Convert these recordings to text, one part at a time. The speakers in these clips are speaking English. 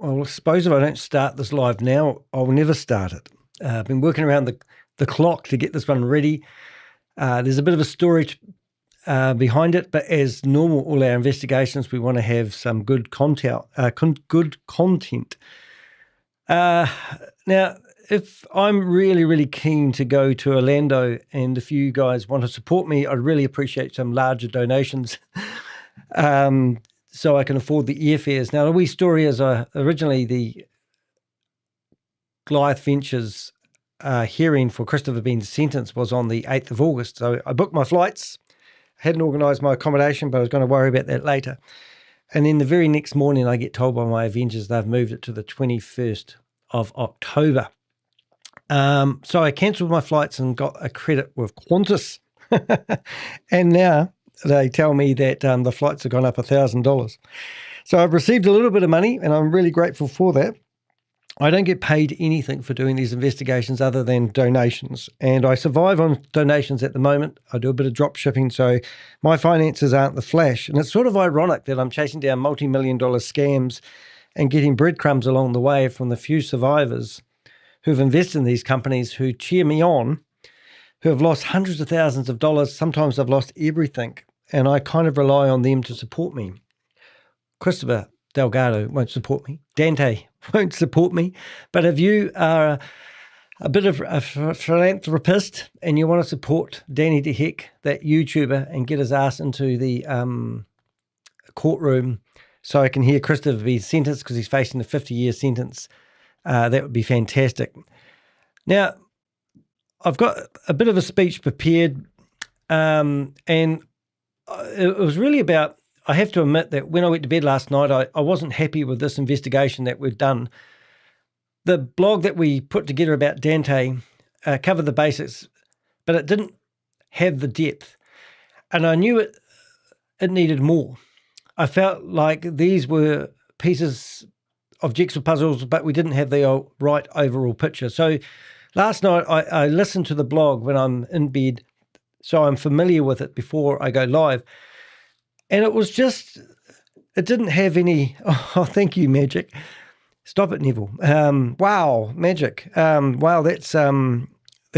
I suppose if I don't start this live now, I'll never start it. I've been working around the clock to get this one ready. There's a bit of a story behind it, but as normal, all our investigations, we want to have some good content. Now, if I'm really, really keen to go to Orlando, and if you guys want to support me, I'd really appreciate some larger donations so I can afford the airfares. Now, the wee story is originally the Goliath Ventures hearing for Christopher being sentenced was on the 8th of August. So I booked my flights, hadn't organised my accommodation, but I was going to worry about that later. And then the very next morning, I get told by my Avengers they've moved it to the 21st of October. So I cancelled my flights and got a credit with Qantas. And now they tell me that the flights have gone up $1,000. So I've received a little bit of money, and I'm really grateful for that. I don't get paid anything for doing these investigations other than donations, and I survive on donations at the moment. I do a bit of drop shipping, so my finances aren't the flash. And it's sort of ironic that I'm chasing down multi-million-dollar scams and getting breadcrumbs along the way from the few survivors who've invested in these companies, who cheer me on, who have lost hundreds of thousands of dollars. Sometimes I've lost everything, and I kind of rely on them to support me. Christopher Delgado won't support me. Dante won't support me. But if you are a bit of a philanthropist and you want to support Danny de Heck, that YouTuber, and get his ass into the courtroom so I can hear Christopher be sentenced because he's facing a 50-year sentence, that would be fantastic. Now, I've got a bit of a speech prepared, and it was really about, I have to admit that when I went to bed last night, I wasn't happy with this investigation that we've done. The blog that we put together about Dante covered the basics, but it didn't have the depth. And I knew it needed more. I felt like these were pieces of jigsaw puzzles, but we didn't have the right overall picture. So last night I listened to the blog when I'm in bed, so I'm familiar with it before I go live. And it was just, it didn't have any, oh, thank you, Magic. Stop it, Neville. Wow, Magic. Wow, that's a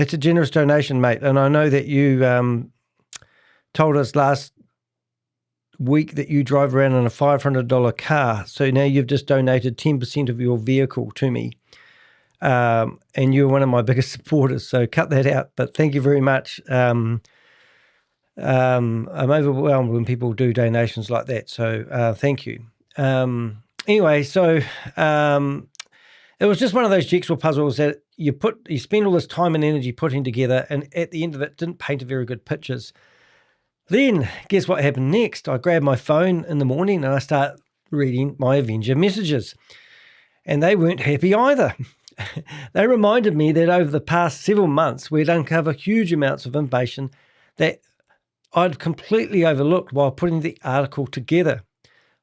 generous donation, mate. And I know that you told us last week that you drive around in a $500 car. So now you've just donated 10% of your vehicle to me. And you're one of my biggest supporters, so cut that out. But thank you very much. I'm overwhelmed when people do donations like that, so thank you. Anyway, so it was just one of those jigsaw puzzles that you spend all this time and energy putting together, and at the end of it, didn't paint a very good pictures. Then, guess what happened next? I grabbed my phone in the morning and I start reading my Avenger messages, and they weren't happy either. They reminded me that over the past several months, we'd uncovered huge amounts of information that I'd completely overlooked while putting the article together.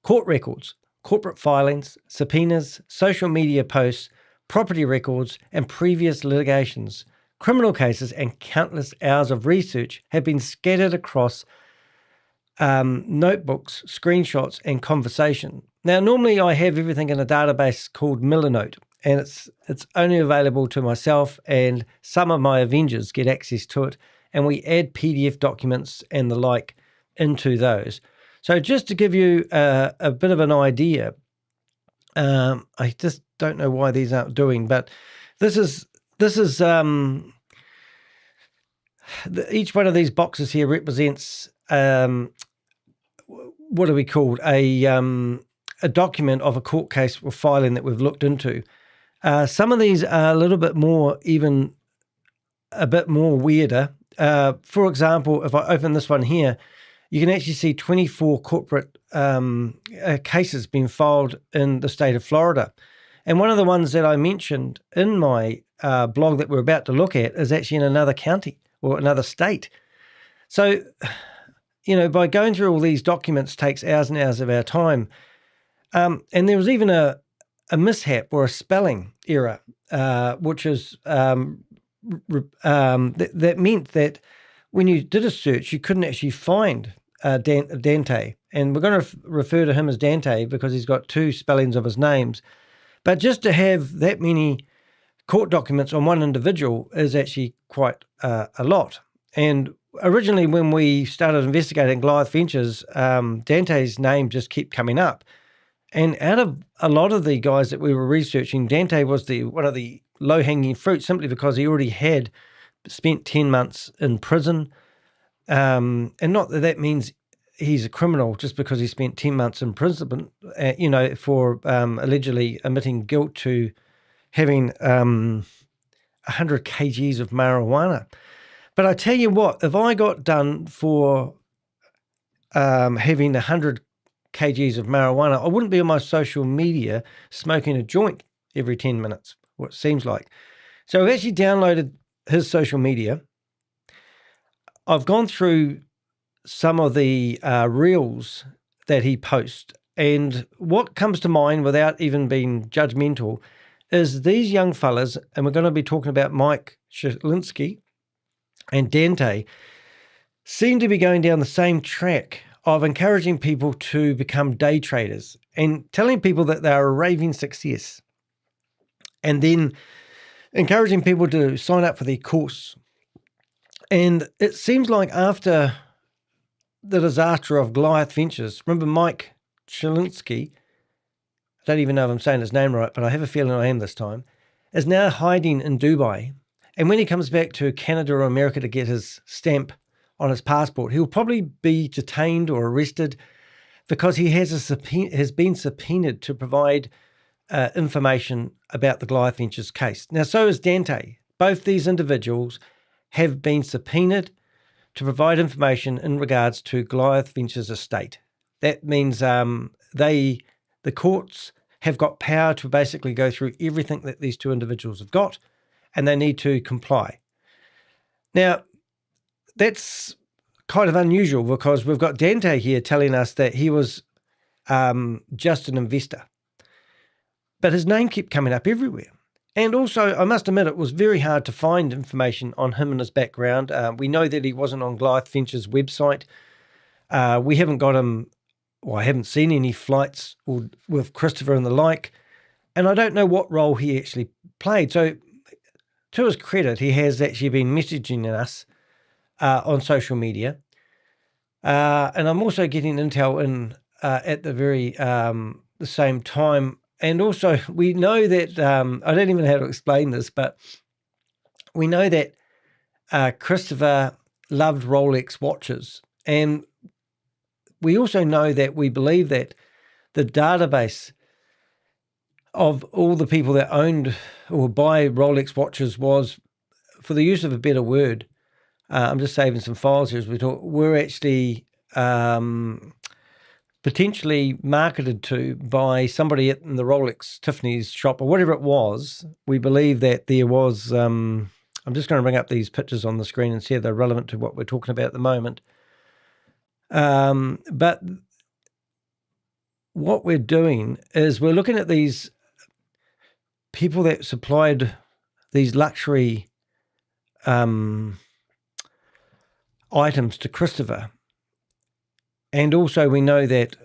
Court records, corporate filings, subpoenas, social media posts, property records, and previous litigations, criminal cases, and countless hours of research have been scattered across notebooks, screenshots, and conversation. Now, normally I have everything in a database called Millernote, and it's only available to myself, and some of my Avengers get access to it, and we add PDF documents and the like into those. So just to give you a bit of an idea, I just don't know why these aren't doing, but this is each one of these boxes here represents what are we called, a document of a court case or filing that we've looked into. Some of these are a little bit more, even a bit more weirder. For example, if I open this one here, you can actually see 24 corporate cases being filed in the state of Florida. And one of the ones that I mentioned in my blog that we're about to look at is actually in another county or another state. So, you know, by going through all these documents takes hours and hours of our time. And there was even a mishap or a spelling error, which is that meant that when you did a search, you couldn't actually find Dante. And we're going to refer to him as Dante because he's got two spellings of his names. But just to have that many court documents on one individual is actually quite a lot. And originally, when we started investigating Goliath Ventures, Dante's name just kept coming up. And out of a lot of the guys that we were researching, Dante was one of the low-hanging fruit, simply because he already had spent 10 months in prison. And not that that means he's a criminal just because he spent 10 months in prison, for allegedly admitting guilt to having 100 kgs of marijuana. But I tell you what, if I got done for having 100 kgs of marijuana, I wouldn't be on my social media smoking a joint every 10 minutes, what it seems like. So I've actually downloaded his social media. I've gone through some of the reels that he posts, and what comes to mind without even being judgmental is these young fellas, and we're going to be talking about Mike Shalinsky and Dante, seem to be going down the same track of encouraging people to become day traders and telling people that they are a raving success, and then encouraging people to sign up for their course. And it seems like after the disaster of Goliath Ventures, remember Mike Shalinsky, I don't even know if I'm saying his name right, but I have a feeling I am this time, is now hiding in Dubai. And when he comes back to Canada or America to get his stamp on his passport, he'll probably be detained or arrested because he has been subpoenaed to provide information about the Goliath Ventures case. Now, so is Dante. Both these individuals have been subpoenaed to provide information in regards to Goliath Ventures estate. That means the courts have got power to basically go through everything that these two individuals have got, and they need to comply. Now, that's kind of unusual because we've got Dante here telling us that he was just an investor. But his name kept coming up everywhere. And also, I must admit, it was very hard to find information on him and his background. We know that he wasn't on Goliath Ventures' website. We haven't got him, I haven't seen any flights with Christopher and the like. And I don't know what role he actually played. So, to his credit, he has actually been messaging us on social media. And I'm also getting intel in at the same time. And also, we know that, I don't even know how to explain this, but we know that Christopher loved Rolex watches. And we also know that we believe that the database of all the people that owned or buy Rolex watches was, for the use of a better word, I'm just saving some files here as we talk, were actually potentially marketed to by somebody in the Rolex Tiffany's shop or whatever it was. We believe that there was, I'm just going to bring up these pictures on the screen and see if they're relevant to what we're talking about at the moment. But what we're doing is we're looking at these people that supplied these luxury items to Christopher. And also we know that,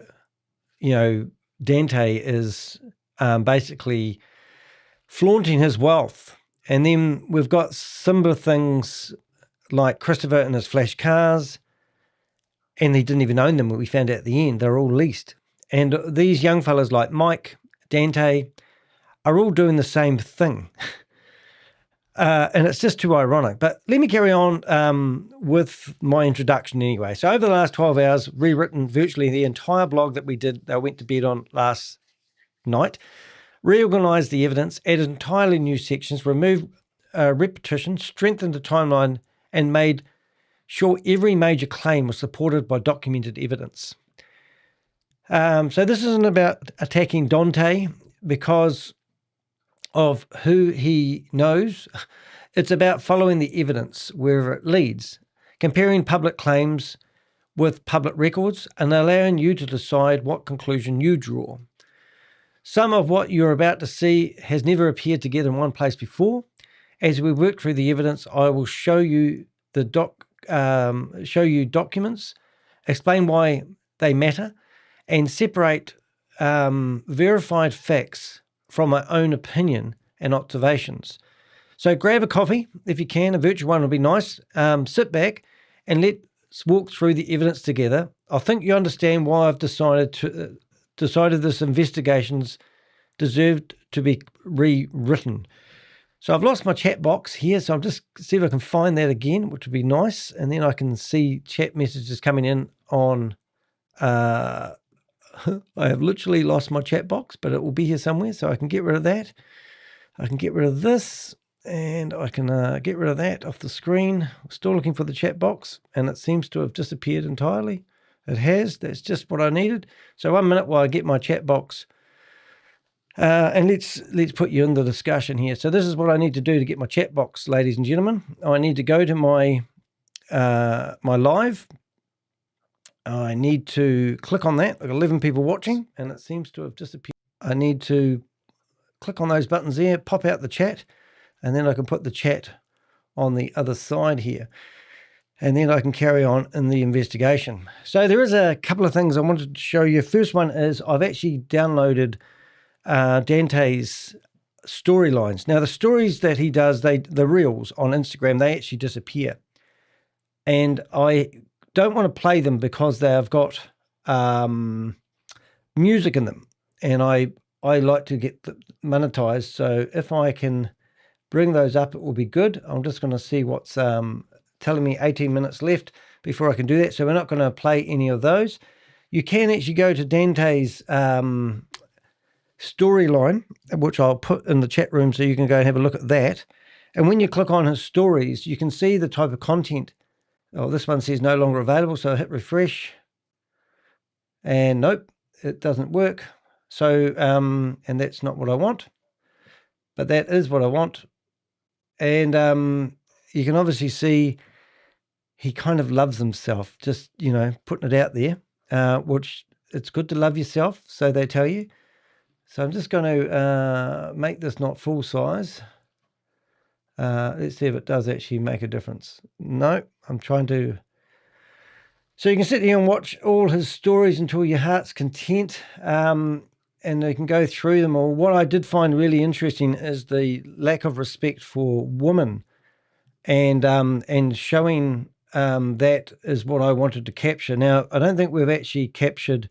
Dante is basically flaunting his wealth. And then we've got similar things like Christopher and his flash cars, and he didn't even own them. We found out at the end, they're all leased. And these young fellas like Mike, Dante, are all doing the same thing. And it's just too ironic. But let me carry on with my introduction anyway. So over the last 12 hours, rewritten virtually the entire blog that I went to bed on last night, reorganized the evidence, added entirely new sections, removed repetition, strengthened the timeline, and made sure every major claim was supported by documented evidence. So this isn't about attacking Dante because of who he knows. It's about following the evidence wherever it leads, comparing public claims with public records, and allowing you to decide what conclusion you draw. Some of what you're about to see has never appeared together in one place before. As we work through the evidence, I will show you documents, explain why they matter, and separate verified facts from my own opinion and observations. So grab a coffee if you can. A virtual one will be nice. Sit back and let's walk through the evidence together. I think you understand why I've decided this investigation's deserved to be rewritten. So I've lost my chat box here, so I'll just see if I can find that again, which would be nice. And then I can see chat messages coming in on... I have literally lost my chat box, but it will be here somewhere, so I can get rid of that. I can get rid of this, and I can get rid of that off the screen. I'm still looking for the chat box, and it seems to have disappeared entirely. It has. That's just what I needed. So 1 minute while I get my chat box. And let's put you in the discussion here. So this is what I need to do to get my chat box, ladies and gentlemen. I need to go to my my live. I need to click on that. I've got 11 people watching, and it seems to have disappeared. I need to click on those buttons there, pop out the chat, and then I can put the chat on the other side here. And then I can carry on in the investigation. So there is a couple of things I wanted to show you. First one is I've actually downloaded Dante's storylines. Now the stories that he does, the reels on Instagram, they actually disappear. And I don't want to play them because they have got music in them. And I like to get monetized. So if I can bring those up, it will be good. I'm just going to see what's telling me 18 minutes left before I can do that. So we're not going to play any of those. You can actually go to Dante's storyline, which I'll put in the chat room so you can go and have a look at that. And when you click on his stories, you can see the type of content. Oh, this one says no longer available, so I hit refresh. And nope, it doesn't work. So, and that's not what I want. But that is what I want. And you can obviously see he kind of loves himself, just, you know, putting it out there, which it's good to love yourself, so they tell you. So I'm just going to make this not full size. Let's see if it does actually make a difference. No, I'm trying to... So you can sit here and watch all his stories until your heart's content, and you can go through them all. What I did find really interesting is the lack of respect for women, and showing that is what I wanted to capture. Now, I don't think we've actually captured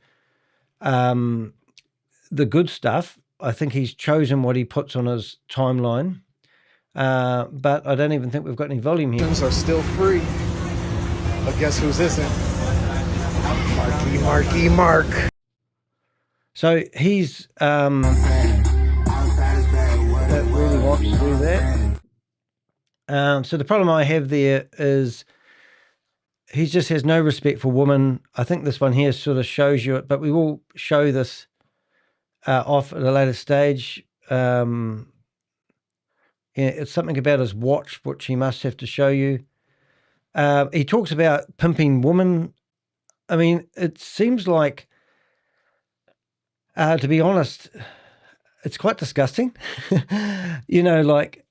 the good stuff. I think he's chosen what he puts on his timeline, but I don't even think we've got any volume here. Are still free, but guess whose isn't? Mark. So he's that really wants to do that. So the problem I have there is he just has no respect for women. I think this one here sort of shows you it, but we will show this off at a later stage. Yeah, it's something about his watch, which he must have to show you. He talks about pimping women. I mean, it seems like, to be honest, it's quite disgusting. You know, like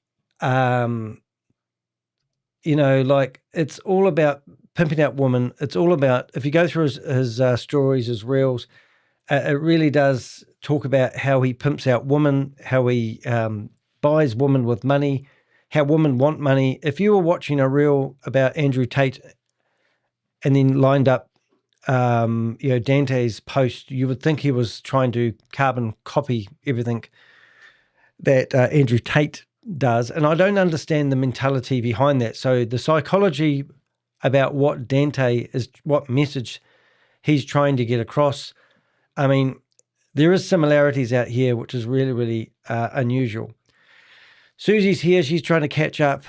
it's all about pimping out women. It's all about, if you go through his stories, his reels, it really does talk about how he pimps out women, how he buys women with money, how women want money. If you were watching a reel about Andrew Tate and then lined up Dante's post, you would think he was trying to carbon copy everything that Andrew Tate does. And I don't understand the mentality behind that. So the psychology about what Dante is, what message he's trying to get across. I mean, there is similarities out here, which is really, really unusual. Susie's here. She's trying to catch up.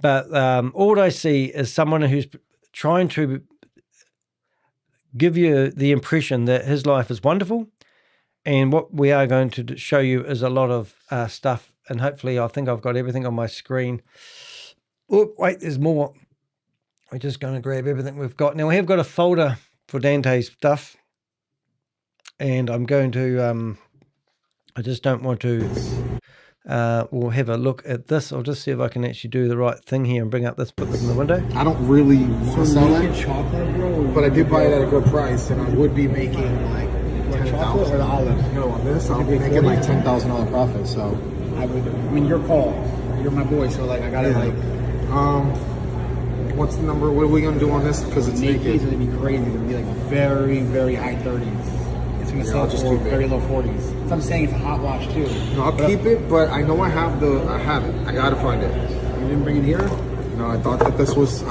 But all I see is someone who's trying to give you the impression that his life is wonderful. And what we are going to show you is a lot of stuff. And hopefully, I think I've got everything on my screen. Oh, wait, there's more. We're just going to grab everything we've got. Now, we have got a folder for Dante's stuff. And I'm going to, I just don't want to, we'll have a look at this. I'll just see if I can actually do the right thing here and bring up this, put this in the window. I don't really want to sell it, but I did buy it at a good price, and I would be making like $10,000 profit or the olive? No, on this, I'll You be make making 40? like $10,000 profit. So, I mean, your call. You're my boy, so like I gotta like. what's the number? What are we gonna do on this? Because it's Nake's naked. gonna be crazy. It's gonna be like very, very high 30s. It's gonna sell I'll just for keep it. very low 40s. So I'm saying it's a hot watch too. No, I'll keep it, but I know I have it. I gotta find it. You didn't bring it here. No, I thought this was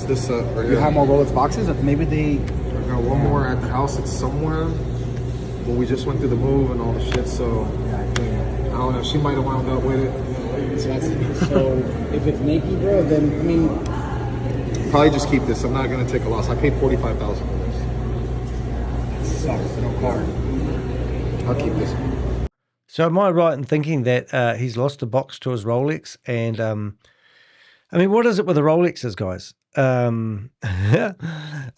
this right You here. have more Rolex boxes. Maybe they. I got one more at the house. It's somewhere. But we just went through the move and all the shit, so Yeah, I feel you. I don't know. She might have wound up with it. So if it's Nike, bro, then I mean, Probably just keep this. I'm not gonna take a loss. I paid $45,000 for this. it sucks. No card. I'll keep this. So am I right in thinking that he's lost a box to his Rolex? And I mean, what is it with the Rolexes, guys? I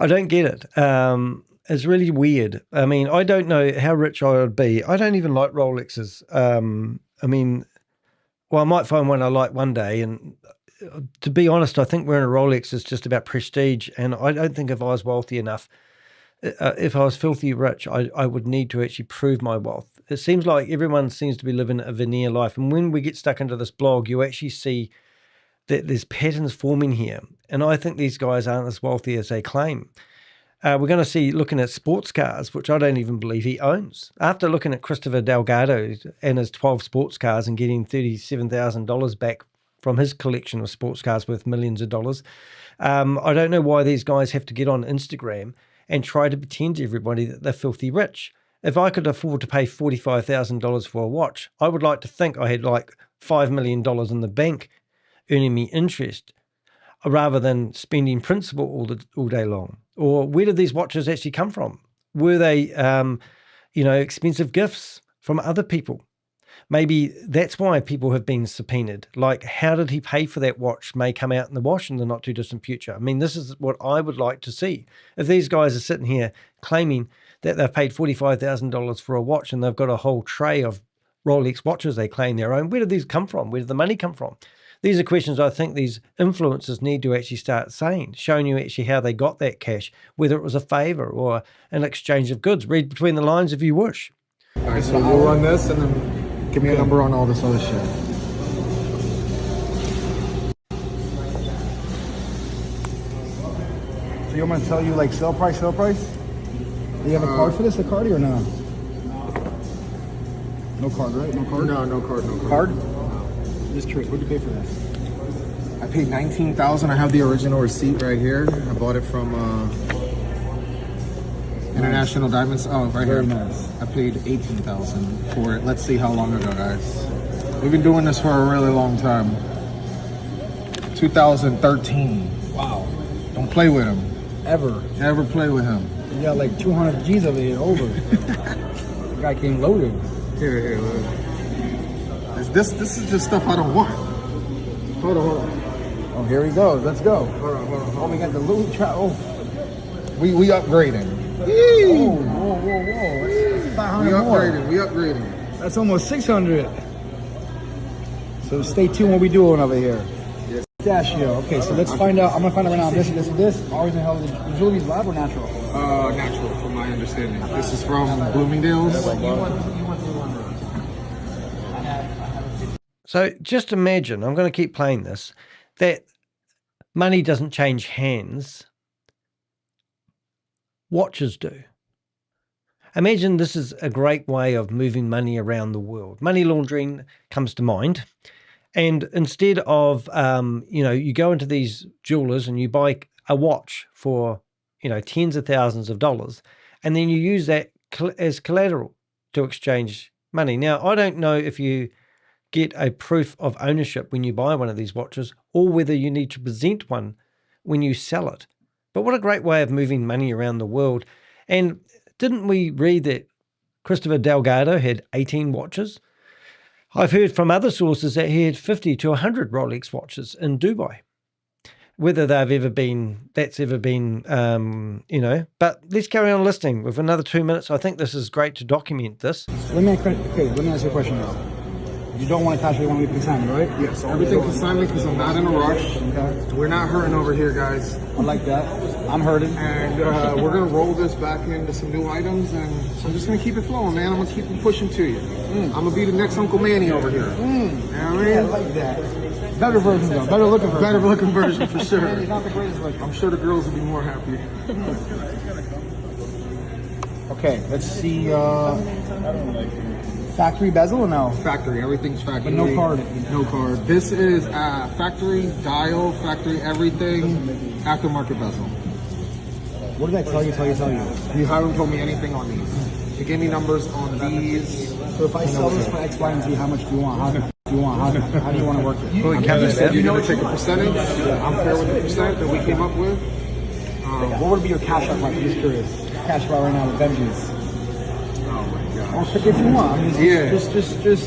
don't get it. It's really weird. I mean, I don't know how rich I would be. I don't even like Rolexes. I mean, well, I might find one I like one day. And to be honest, I think wearing a Rolex is just about prestige. And I don't think if I was wealthy enough, if I was filthy rich, I would need to actually prove my wealth. It seems like everyone seems to be living a veneer life. And when we get stuck into this blog, you actually see that there's patterns forming here. And I think these guys aren't as wealthy as they claim. We're going to see looking at sports cars, which I don't even believe he owns. After looking at Christopher Delgado and his 12 sports cars and getting $37,000 back from his collection of sports cars worth millions of dollars, I don't know why these guys have to get on Instagram and try to pretend to everybody that they're filthy rich. If I could afford to pay $45,000 for a watch, I would like to think I had like $5 million in the bank earning me interest rather than spending principal all day long. Or where did these watches actually come from? Were they, expensive gifts from other people? Maybe that's why people have been subpoenaed. Like, how did he pay for that watch may come out in the wash in the not too distant future. I mean, this is what I would like to see. If these guys are sitting here claiming that they've paid $45,000 for a watch and they've got a whole tray of Rolex watches they claim their own, where did these come from? Where did the money come from? These are questions I think these influencers need to actually start saying, showing you actually how they got that cash, whether it was a favor or an exchange of goods. Read between the lines if you wish. All right, so we'll run this and then give me a number on all this other shit. So you want me to tell you like sell price? Do you have a card for this, a card or no? No card, right? No card? No card. Card? Just curious, what did you pay for this? I paid $19,000. I have the original receipt right here. I bought it from International Diamonds. Oh, right Very here. nice. I paid $18,000 for it. Let's see how long ago, guys. We've been doing this for a really long time. 2013. Wow. Don't play with him. Ever. Never play with him. You got like 200 G's over here, over. The guy came loaded. Here. Look. This is just stuff I don't want. Hold on. Oh, here he goes. Let's go. Hold on. Oh, we got the loot trap. Oh. We upgrading. Whoa. That's 500 more. We upgrading. That's almost 600. So stay tuned what we doing over here. Yes. Pistachio. Okay, so let's find out. I'm gonna find out right now. This. Always in hell. The jewelry's lab or natural? Natural, from my understanding. This is from Bloomingdale's. So just imagine, I'm going to keep playing this, that money doesn't change hands. Watches do. Imagine this is a great way of moving money around the world. Money laundering comes to mind. And instead of, you go into these jewelers and you buy a watch for, tens of thousands of dollars, and then you use that as collateral to exchange money. Now, I don't know if you get a proof of ownership when you buy one of these watches or whether you need to present one when you sell it. But what a great way of moving money around the world. And didn't we read that Christopher Delgado had 18 watches? I've heard from other sources that he had 50 to 100 Rolex watches in Dubai. Whether that's ever been, but let's carry on listening with another 2 minutes. I think this is great to document this. Let me ask you a question now. You don't want to cash out, you want to be consignment, right? Yes, everything consignment because I'm not in a rush. Okay. We're not hurting over here, guys. I like that. I'm hurting. And we're going to roll this back into some new items, and I'm just going to keep it flowing, man. I'm going to keep it pushing to you. I'm going to be the next Uncle Manny over here. You know what I mean? Yeah, I like that. Better version, though. Better looking version. Better looking version, for sure. He's not the greatest looking. I'm sure the girls will be more happy. Okay, let's see. Factory bezel or no? Factory, everything's factory. But no card. No card. This is factory dial, factory everything, aftermarket bezel. What did I tell you? You haven't told me anything on these. You gave me numbers on these. So if I sell this for X, Y, and Z, how much do you want? How do you want? How do you want to work it? Well, we covered You said that. you're going to take a percentage. I'm fair with the percent that we came up with. What would be your cash out? I'm just curious. Cash out right now with Benji's. Oh my Or gosh. pick if you want. I mean, Yeah. just that's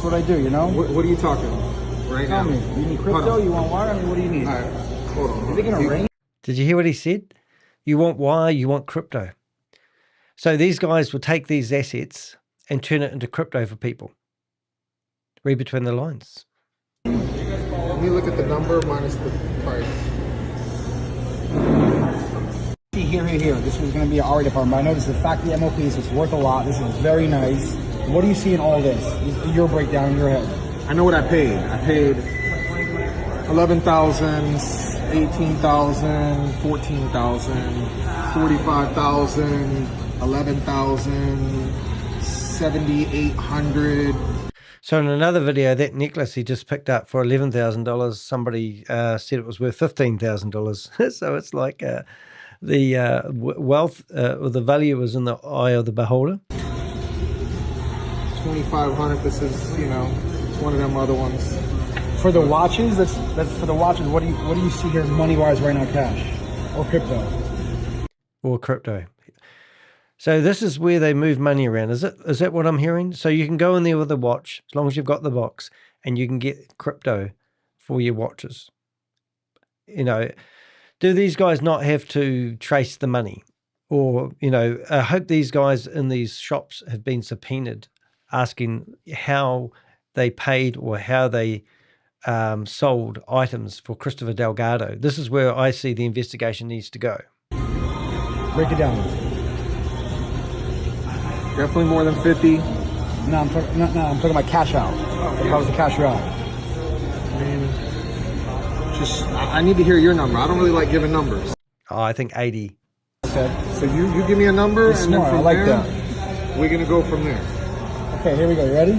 what I do, you know? What are you talking right Tell now? me. You need crypto? You want wire? I mean, what do you need? All right, hold on. Is it going to ring? Did you hear what he said? You want wire, you want crypto. So these guys will take these assets and turn it into crypto for people. Read between the lines. Let me look at the number minus the price. See, here. This is going to be an R department. But I know this is a factory MOP, so it's worth a lot. This is very nice. What do you see in all this? Your breakdown in your head. I know what I paid. I paid 11,000, 18,000, 14,000, 45,000, 11,000, 7,800. So in another video, that necklace he just picked up for $11,000, somebody said it was worth $15,000. So it's like the wealth or the value was in the eye of the beholder. 2,500. This is, it's one of them other ones. For the watches, that's for the watches. What do you see here money wise right now, cash or crypto? Or crypto. So this is where they move money around. Is that what I'm hearing? So you can go in there with a watch, as long as you've got the box, and you can get crypto for your watches. Do these guys not have to trace the money? Or, I hope these guys in these shops have been subpoenaed asking how they paid or how they sold items for Christopher Delgado. This is where I see the investigation needs to go. Break it down. Definitely more than 50. No, I'm talking about cash out. How was the cash out? I mean, I need to hear your number. I don't really like giving numbers. Oh, I think 80. Okay. So you give me a number, You're and smart. then from I like there, that. we're gonna go from there. Okay, here we go. You ready?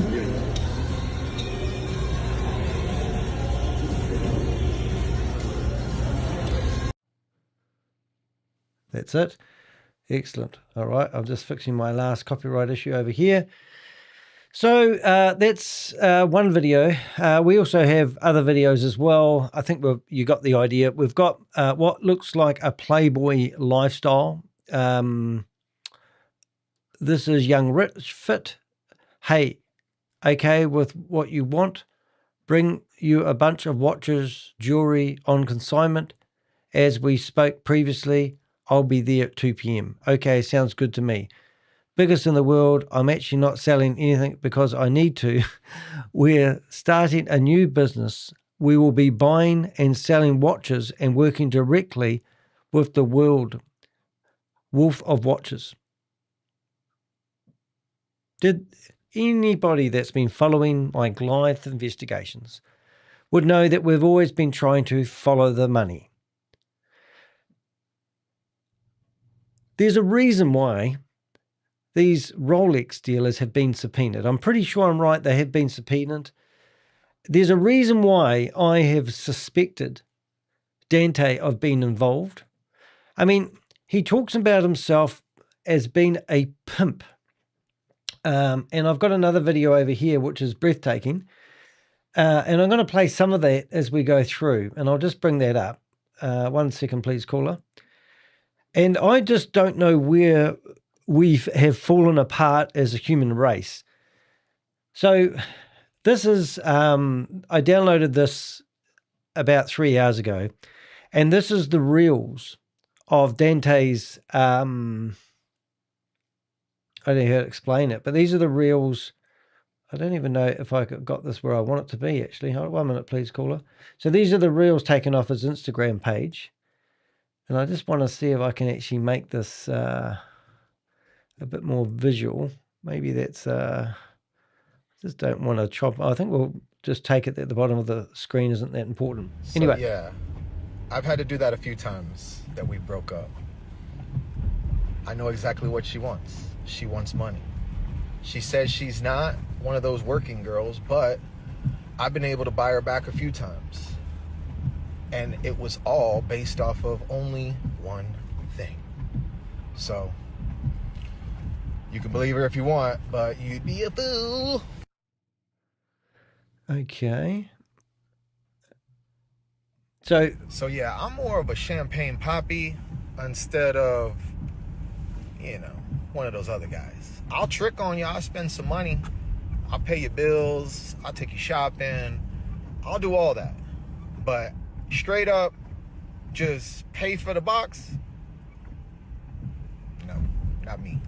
That's it. Excellent. All right. I'm just fixing my last copyright issue over here. So that's one video. We also have other videos as well. I think you got the idea. We've got what looks like a Playboy lifestyle. This is Young Rich Fit. Hey, okay with what you want. Bring you a bunch of watches, jewelry on consignment. As we spoke previously, I'll be there at 2 p.m. Okay, sounds good to me. Biggest in the world. I'm actually not selling anything because I need to. We're starting a new business. We will be buying and selling watches and working directly with the world wolf of watches. Did anybody that's been following my Goliath investigations would know that we've always been trying to follow the money. There's a reason why these Rolex dealers have been subpoenaed. I'm pretty sure I'm right, they have been subpoenaed. There's a reason why I have suspected Dante of being involved. I mean, he talks about himself as being a pimp. And I've got another video over here, which is breathtaking. And I'm going to play some of that as we go through. And I'll just bring that up. 1 second, please, caller. And I just don't know where we have fallen apart as a human race. So this is, I downloaded this about 3 hours ago, and this is the reels of Dante's, I don't know how to explain it, but these are the reels I don't even know if I got this where I want it to be, actually. Hold on 1 minute, please, caller. So these are the reels taken off his Instagram page. And I just want to see if I can actually make this a bit more visual. Maybe that's... just don't want to chop. I think we'll just take it that the bottom of the screen isn't that important. Anyway. So, yeah, I've had to do that a few times that we broke up. I know exactly what she wants. She wants money. She says she's not one of those working girls, but I've been able to buy her back a few times. And it was all based off of only one thing. So, you can believe her if you want, but you'd be a fool. Okay. So yeah, I'm more of a champagne poppy instead of, one of those other guys. I'll trick on you. I'll spend some money. I'll pay your bills. I'll take you shopping. I'll do all that. But straight up, just pay for the box? No, not me.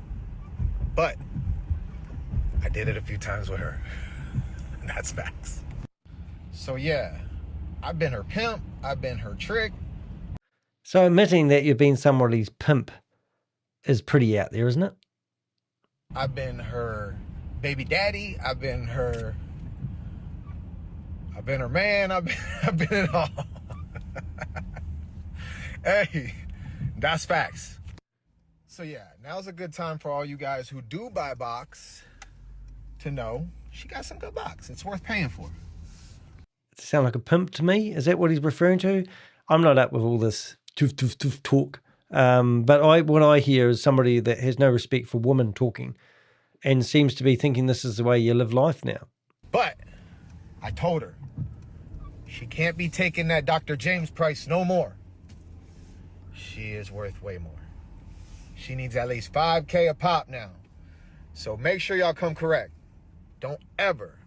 But I did it a few times with her. That's facts. So yeah, I've been her pimp. I've been her trick. So admitting that you've been somebody's pimp is pretty out there, isn't it? I've been her baby daddy. I've been her man. I've been it all. Hey, that's facts. So yeah, now's a good time for all you guys who do buy box to know she got some good box. It's worth paying for. Does it sound like a pimp to me? Is that what he's referring to? I'm not up with all this toof, toof, toof talk. But what I hear is somebody that has no respect for women talking and seems to be thinking this is the way you live life now. But I told her she can't be taking that Dr. James price no more. She is worth way more. She needs at least $5K a pop now. So make sure y'all come correct. Don't ever,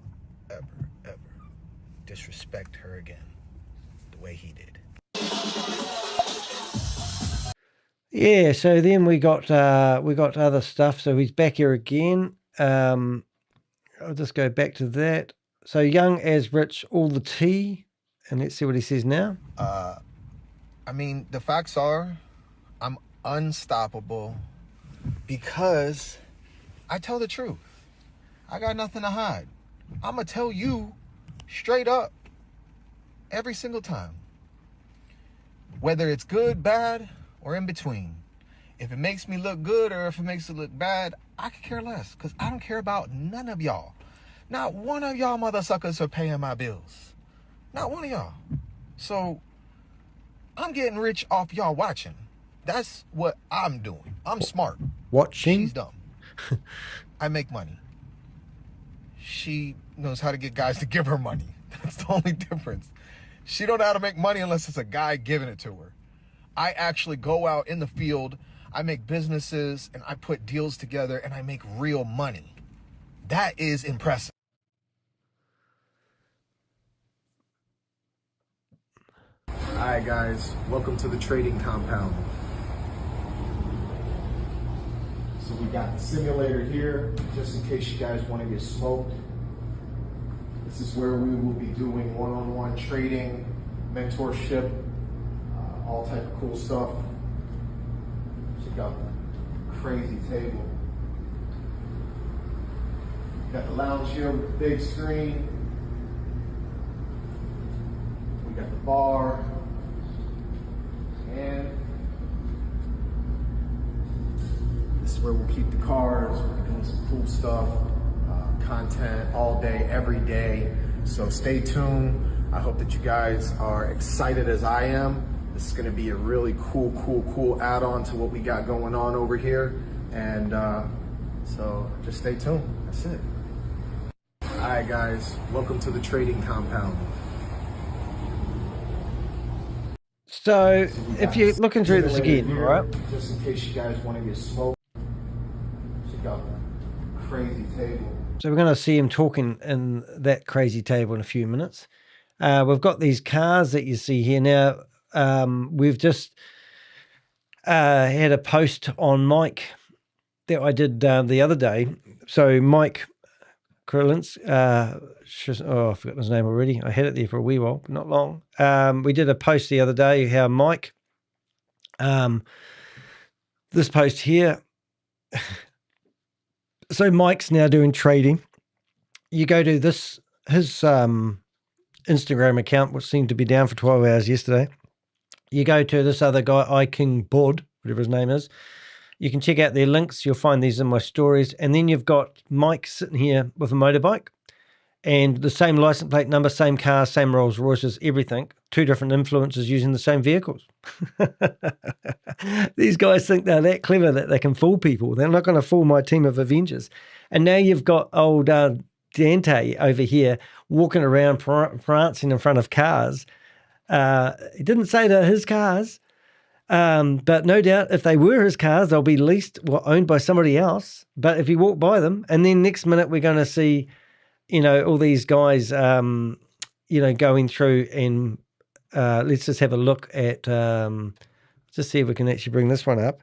ever, ever disrespect her again the way he did. Yeah, so then we got other stuff. So he's back here again. I'll just go back to that. So young as rich, all the tea. And let's see what he says now. I mean, the facts are I'm unstoppable because I tell the truth. I got nothing to hide. I'm going to tell you straight up every single time. Whether it's good, bad, or in between. If it makes me look good or if it makes it look bad, I could care less because I don't care about none of y'all. Not one of y'all motherfuckers are paying my bills. Not one of y'all. So I'm getting rich off y'all watching. That's what I'm doing. I'm smart. Watching? She's dumb. I make money. She knows how to get guys to give her money. That's the only difference. She don't know how to make money unless it's a guy giving it to her. I actually go out in the field, I make businesses, and I put deals together, and I make real money. That is impressive. All right, guys, welcome to the trading compound. So we got the simulator here, just in case you guys want to get smoked. This is where we will be doing one-on-one trading, mentorship, all type of cool stuff. Check out the crazy table. Got the lounge here with the big screen. We got the bar. And this is where we'll keep the cars. We're doing some cool stuff, content all day, every day. So stay tuned. I hope that you guys are excited as I am. This is going to be a really cool add-on to what we got going on over here. And so just stay tuned. That's it. All right, guys, welcome to the trading compound. So if you're looking through this again, here, right? Just in case you guys want to get smoked. Check out the crazy table. So we're going to see him talking in that crazy table in a few minutes. We've got these cars that you see here now. We've just had a post on Mike that I did the other day. So Mike Krillins. Oh, I've forgotten his name already. I had it there for a wee while, but not long. We did a post the other day how Mike, this post here. So Mike's now doing trading. You go to his Instagram account, which seemed to be down for 12 hours yesterday. You go to this other guy, iKing Bod, whatever his name is. You can check out their links. You'll find these in my stories. And then you've got Mike sitting here with a motorbike and the same license plate number, same car, same Rolls Royces, everything. Two different influencers using the same vehicles. These guys think they're that clever that they can fool people. They're not going to fool my team of Avengers. And now you've got old Dante over here walking around prancing in front of cars. He didn't say they're his cars. But no doubt if they were his cars, they'll be leased or owned by somebody else. But if you walk by them, and then next minute we're going to see, all these guys, going through and let's just have a look at, just see if we can actually bring this one up.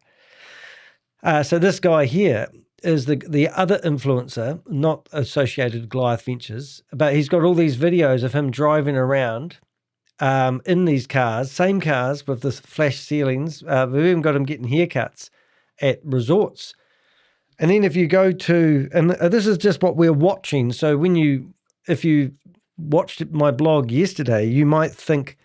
So this guy here is the other influencer, not associated with Goliath Ventures, but he's got all these videos of him driving around in these cars, same cars with the flash ceilings. We've even got him getting haircuts at resorts. And then if you go to, and this is just what we're watching. So if you watched my blog yesterday, you might think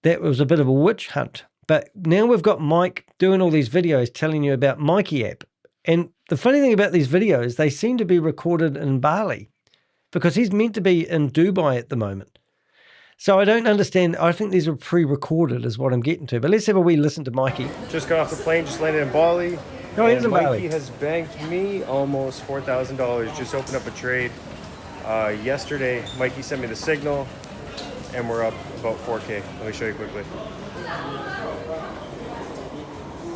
that was a bit of a witch hunt. But now we've got Mike doing all these videos telling you about Mikey app. And the funny thing about these videos, they seem to be recorded in Bali because he's meant to be in Dubai at the moment. So I don't understand. I think these are pre-recorded is what I'm getting to. But let's have a wee listen to Mikey. Just got off the plane, just landed in Bali. Oh, he's in Mikey Bali. has banked me almost $4,000. Just opened up a trade. Yesterday, Mikey sent me the signal, and we're up about 4K. Let me show you quickly.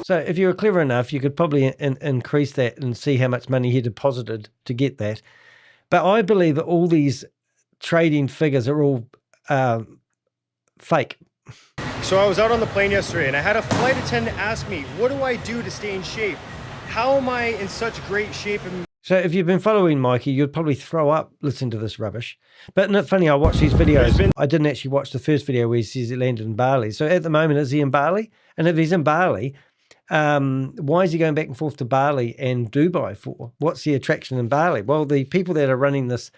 So if you were clever enough, you could probably increase that and see how much money he deposited to get that. But I believe that all these trading figures are all fake. So I was out on the plane yesterday, and I had a flight attendant ask me, what do I do to stay in shape? How am I in such great shape? So if you've been following Mikey, you'd probably throw up listening to this rubbish. But not funny, I watched these videos. I didn't actually watch the first video where he says he landed in Bali. So at the moment, is he in Bali? And if he's in Bali, why is he going back and forth to Bali and Dubai for? What's the attraction in Bali? Well, the people that are running this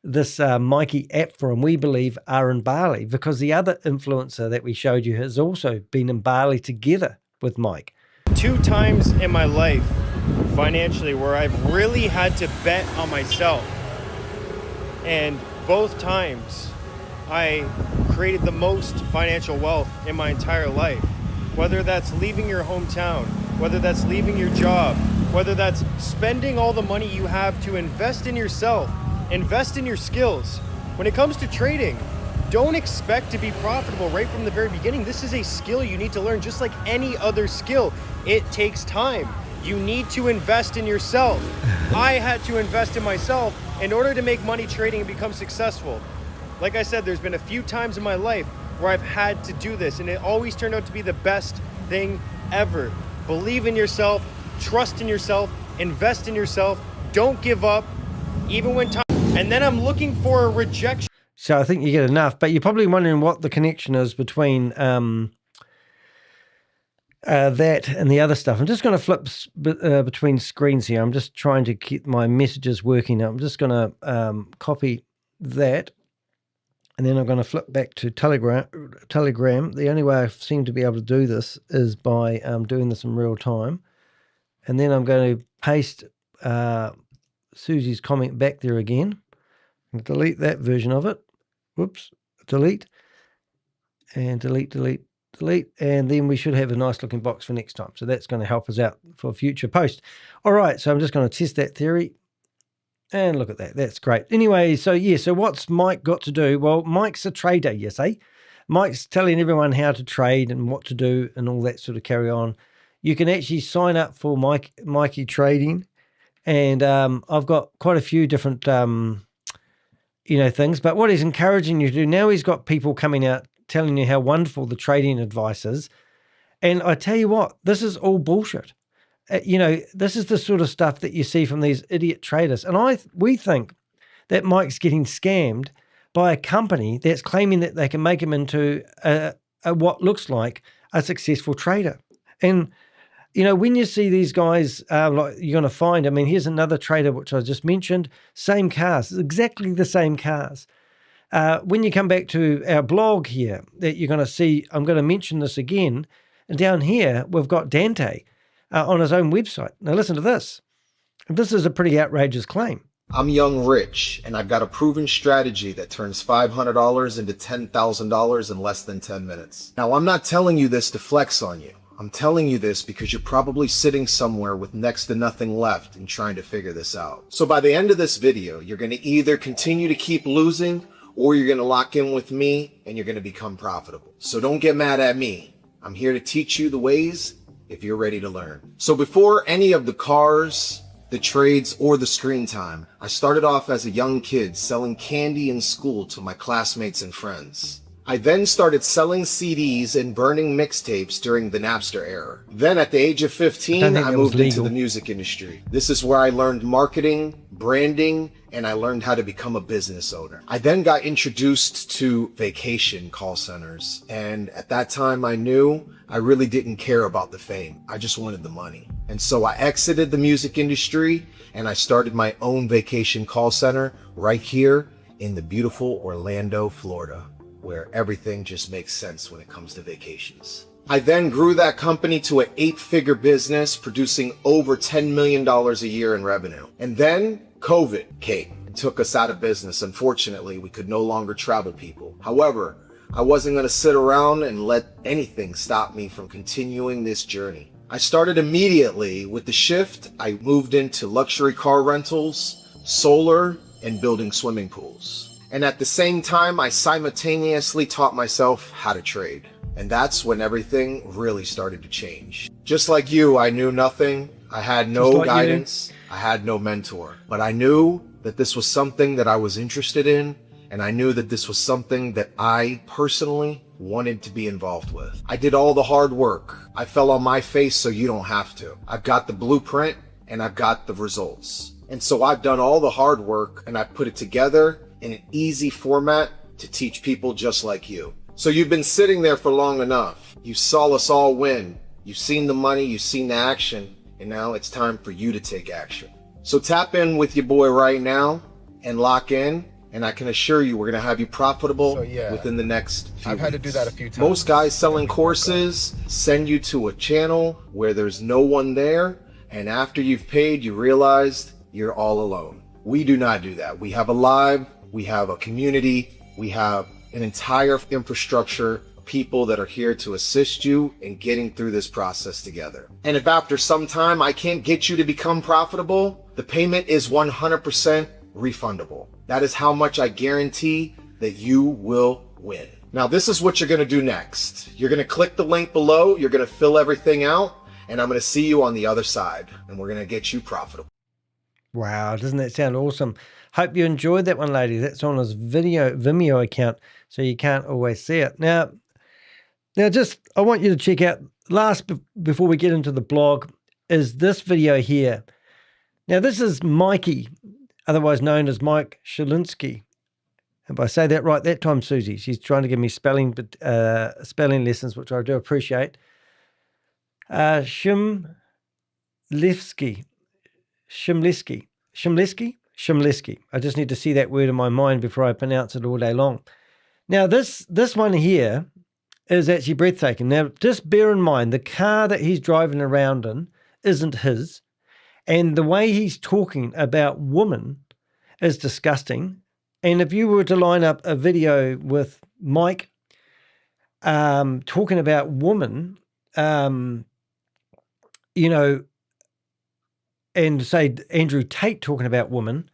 Mikey app for him, we believe, are in Bali because the other influencer that we showed you has also been in Bali together with Mike. 2 times in my life, financially, where I've really had to bet on myself. And both times, I created the most financial wealth in my entire life. Whether that's leaving your hometown, whether that's leaving your job, whether that's spending all the money you have to invest in yourself, invest in your skills. When it comes to trading, don't expect to be profitable right from the very beginning. This is a skill you need to learn just like any other skill. It takes time. You need to invest in yourself. I had to invest in myself in order to make money trading and become successful. Like I said, there's been a few times in my life where I've had to do this, and it always turned out to be the best thing ever. Believe in yourself, trust in yourself, invest in yourself, don't give up, even when time. And then I'm looking for a rejection. So I think you get enough, but you're probably wondering what the connection is between that and the other stuff. I'm just going to flip between screens here. I'm just trying to keep my messages working. I'm just going to copy that, and then I'm going to flip back to Telegram. The only way I seem to be able to do this is by doing this in real time. And then I'm going to paste Susie's comment back there again. And delete that version of it. Whoops. Delete. And delete. And then we should have a nice looking box for next time. So that's going to help us out for future posts. All right. So I'm just going to test that theory. And look at that. That's great. Anyway, so what's Mike got to do? Well, Mike's a trader, yes, eh? Mike's telling everyone how to trade and what to do and all that sort of carry on. You can actually sign up for Mikey Trading. And I've got quite a few different, things. But what he's encouraging you to do, now he's got people coming out telling you how wonderful the trading advice is. And I tell you what, this is all bullshit. This is the sort of stuff that you see from these idiot traders. And we think that Mike's getting scammed by a company that's claiming that they can make him into what looks like a successful trader. And, you know, when you see these guys, like you're going to find, I mean, here's another trader, which I just mentioned, same cars, exactly the same cars. When you come back to our blog here, that you're going to see, I'm going to mention this again. And down here, we've got Dante on his own website. Now listen to this. This is a pretty outrageous claim. I'm young rich, and I've got a proven strategy that turns $500 into $10,000 in less than 10 minutes. Now, I'm not telling you this to flex on you. I'm telling you this because you're probably sitting somewhere with next to nothing left and trying to figure this out. So by the end of this video, you're going to either continue to keep losing, or you're going to lock in with me and you're going to become profitable. So don't get mad at me. I'm here to teach you the ways if you're ready to learn. So before any of the cars, the trades, or the screen time, I started off as a young kid selling candy in school to my classmates and friends. I then started selling CDs and burning mixtapes during the Napster era. Then at the age of 15, I moved into the music industry. This is where I learned marketing, branding, and I learned how to become a business owner. I then got introduced to vacation call centers. And at that time, I knew I really didn't care about the fame. I just wanted the money. And so I exited the music industry and I started my own vacation call center right here in the beautiful Orlando, Florida, where everything just makes sense when it comes to vacations. I then grew that company to an 8-figure business, producing over $10 million a year in revenue. And then COVID came and took us out of business. Unfortunately, we could no longer travel people. However, I wasn't going to sit around and let anything stop me from continuing this journey. I started immediately with the shift. I moved into luxury car rentals, solar, and building swimming pools. And at the same time, I simultaneously taught myself how to trade. And that's when everything really started to change. Just like you, I knew nothing. I had no guidance. I had no mentor. But I knew that this was something that I was interested in. And I knew that this was something that I personally wanted to be involved with. I did all the hard work. I fell on my face so you don't have to. I've got the blueprint and I've got the results. And so I've done all the hard work and I put it together in an easy format to teach people just like you. So you've been sitting there for long enough. You saw us all win. You've seen the money, you've seen the action, and now it's time for you to take action. So tap in with your boy right now and lock in, and I can assure you we're gonna have you profitable within the next few I've had to weeks. do that a few times. Most guys selling courses send you to a channel where there's no one there, and after you've paid, you realized you're all alone. We do not do that. We have a live, we have a community, we have an entire infrastructure of people that are here to assist you in getting through this process together. And if after some time I can't get you to become profitable, the payment is 100% refundable. That is how much I guarantee that you will win. Now, this is what you're gonna do next. You're gonna click the link below, you're gonna fill everything out, and I'm gonna see you on the other side, and we're gonna get you profitable. Wow, doesn't that sound awesome? Hope you enjoyed that one, ladies. That's on his Vimeo account, so you can't always see it. Now just, I want you to check out, before we get into the blog, is this video here. Now, this is Mikey, otherwise known as Mike Shalinsky. If I say that right that time, Susie, she's trying to give me spelling lessons, which I do appreciate. Shimleski. I just need to see that word in my mind before I pronounce it all day long. Now, this one here is actually breathtaking. Now, just bear in mind, the car that he's driving around in isn't his, and the way he's talking about women is disgusting. And if you were to line up a video with Mike talking about women, you know, and say Andrew Tate talking about women,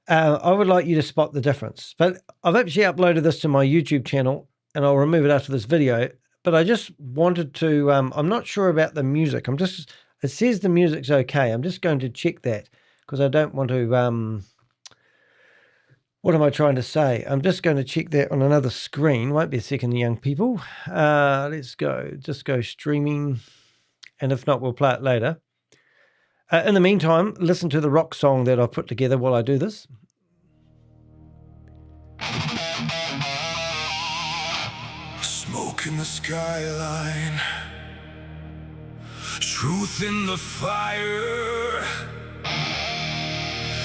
I would like you to spot the difference. But I've actually uploaded this to my YouTube channel, and I'll remove it after this video. But I just wanted to, I'm not sure about the music. It says the music's okay. I'm just going to check that because I don't want to, what am I trying to say? I'm just going to check that on another screen. Won't be a second, young people. Let's go, just go streaming. And if not, we'll play it later. In the meantime, listen to the rock song that I've put together while I do this. in the skyline, truth in the fire.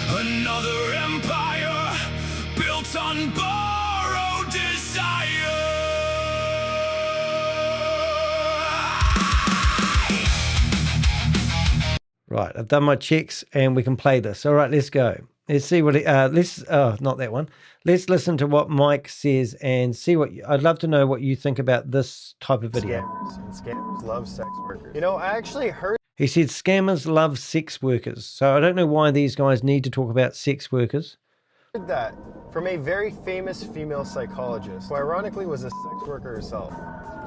Another empire built on borrowed desire. Right, I've done my checks and we can play this. All right, let's go. Let's see what not that one. Let's listen to what Mike says and see what I'd love to know what you think about this type of video. Scammers, and scammers love sex workers. You know, I actually heard He said scammers love sex workers. So I don't know why these guys need to talk about sex workers. that from a very famous female psychologist, who ironically was a sex worker herself.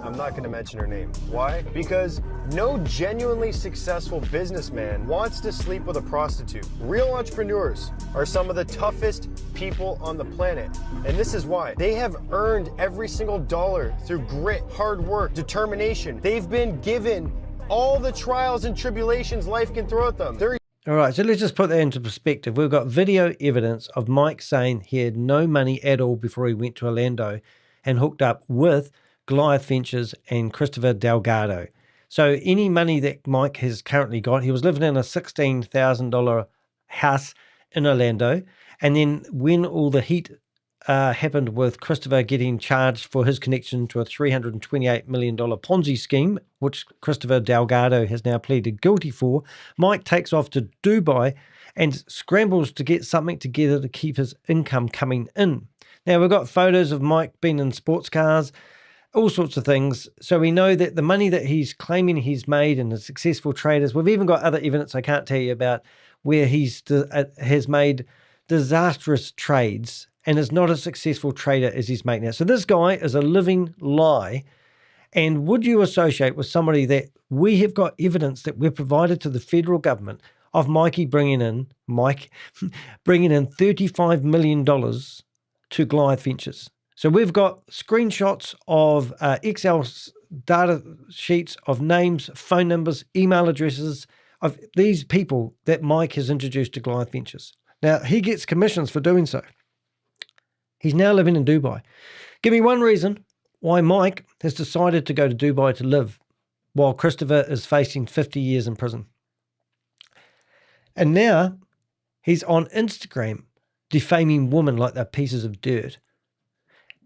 I'm not going to mention her name. Why? Because no genuinely successful businessman wants to sleep with a prostitute. Real entrepreneurs are some of the toughest people on the planet. And this is why. They have earned every single dollar through grit, hard work, determination. They've been given all the trials and tribulations life can throw at them. All right, so let's just put that into perspective. We've got video evidence of Mike saying he had no money at all before he went to Orlando and hooked up with Goliath Ventures and Christopher Delgado. So any money that Mike has currently got, he was living in a $16,000 house in Orlando. And then when all the heat happened with Christopher getting charged for his connection to a $328 million Ponzi scheme, which Christopher Delgado has now pleaded guilty for, Mike takes off to Dubai and scrambles to get something together to keep his income coming in. Now, we've got photos of Mike being in sports cars, all sorts of things. So we know that the money that he's claiming he's made and the successful traders, we've even got other evidence I can't tell you about where he's has made disastrous trades and is not a successful trader as he's making it. So this guy is a living lie. And would you associate with somebody that we have got evidence that we've provided to the federal government of Mike bringing in $35 million to Goliath Ventures? So we've got screenshots of Excel data sheets of names, phone numbers, email addresses of these people that Mike has introduced to Goliath Ventures. Now, he gets commissions for doing so. He's now living in Dubai. Give me one reason why Mike has decided to go to Dubai to live while Christopher is facing 50 years in prison. And now he's on Instagram defaming women like they're pieces of dirt.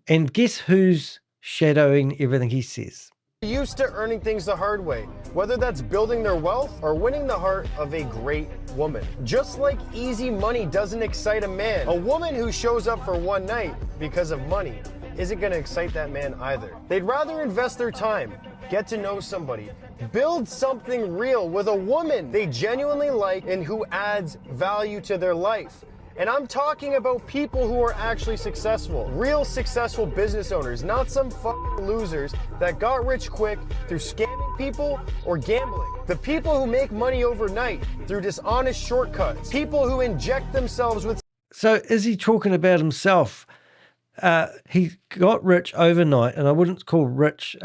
And guess who's shadowing everything he says? Used to earning things the hard way, whether that's building their wealth or winning the heart of a great woman. Just like easy money doesn't excite a man, a woman who shows up for one night because of money isn't going to excite that man either. They'd rather invest their time, get to know somebody, build something real with a woman they genuinely like and who adds value to their life. And I'm talking about people who are actually successful, real successful business owners, not some fucking losers that got rich quick through scamming people or gambling. The people who make money overnight through dishonest shortcuts, people who inject themselves with... So is he talking about himself? He got rich overnight, and I wouldn't call him rich,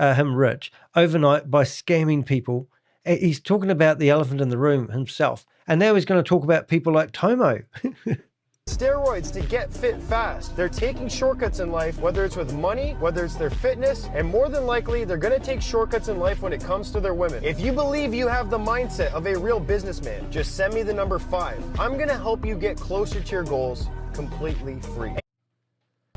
overnight by scamming people. He's talking about the elephant in the room himself. And now he's going to talk about people like Tomo. steroids to get fit fast. They're taking shortcuts in life, whether it's with money, whether it's their fitness, and more than likely, they're gonna take shortcuts in life when it comes to their women. If you believe you have the mindset of a real businessman, just send me the number 5. I'm gonna help you get closer to your goals completely free.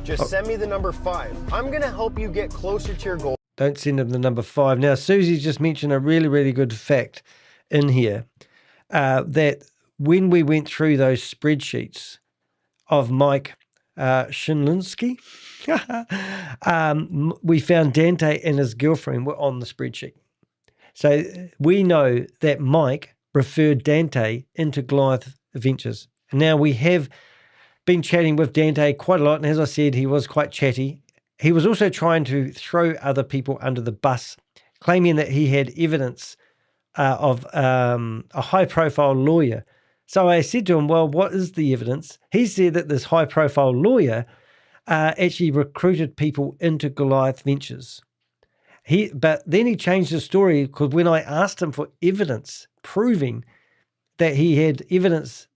Just send me the number 5. I'm gonna help you get closer to your goals. Don't send him the number 5. Now, Susie just mentioned a really, really good fact in here, that when we went through those spreadsheets of Mike Shinlinsky, we found Dante and his girlfriend were on the spreadsheet. So we know that Mike referred Dante into Goliath Ventures. And now we have been chatting with Dante quite a lot. And as I said, he was quite chatty. He was also trying to throw other people under the bus, claiming that he had evidence of a high-profile lawyer. So I said to him, well, what is the evidence? He said that this high-profile lawyer actually recruited people into Goliath Ventures. But then he changed the story, because when I asked him for evidence proving that he had evidence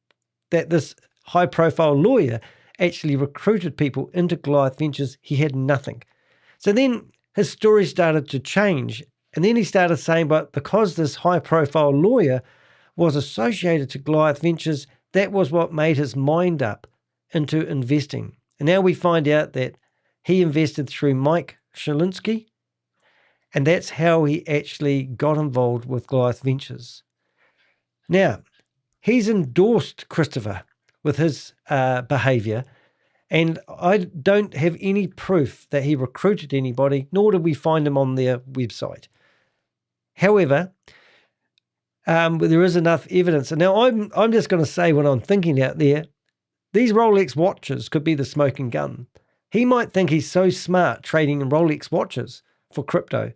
that this high-profile lawyer actually recruited people into Goliath Ventures, he had nothing. So then his story started to change. And then he started saying, but because this high-profile lawyer was associated to Goliath Ventures, that was what made his mind up into investing. And now we find out that he invested through Mike Shalinsky, and that's how he actually got involved with Goliath Ventures. Now, he's endorsed Christopher with his behavior, and I don't have any proof that he recruited anybody, nor did we find him on their website. However, there is enough evidence. And now I'm just going to say what I'm thinking out there. These Rolex watches could be the smoking gun. He might think he's so smart trading in Rolex watches for crypto.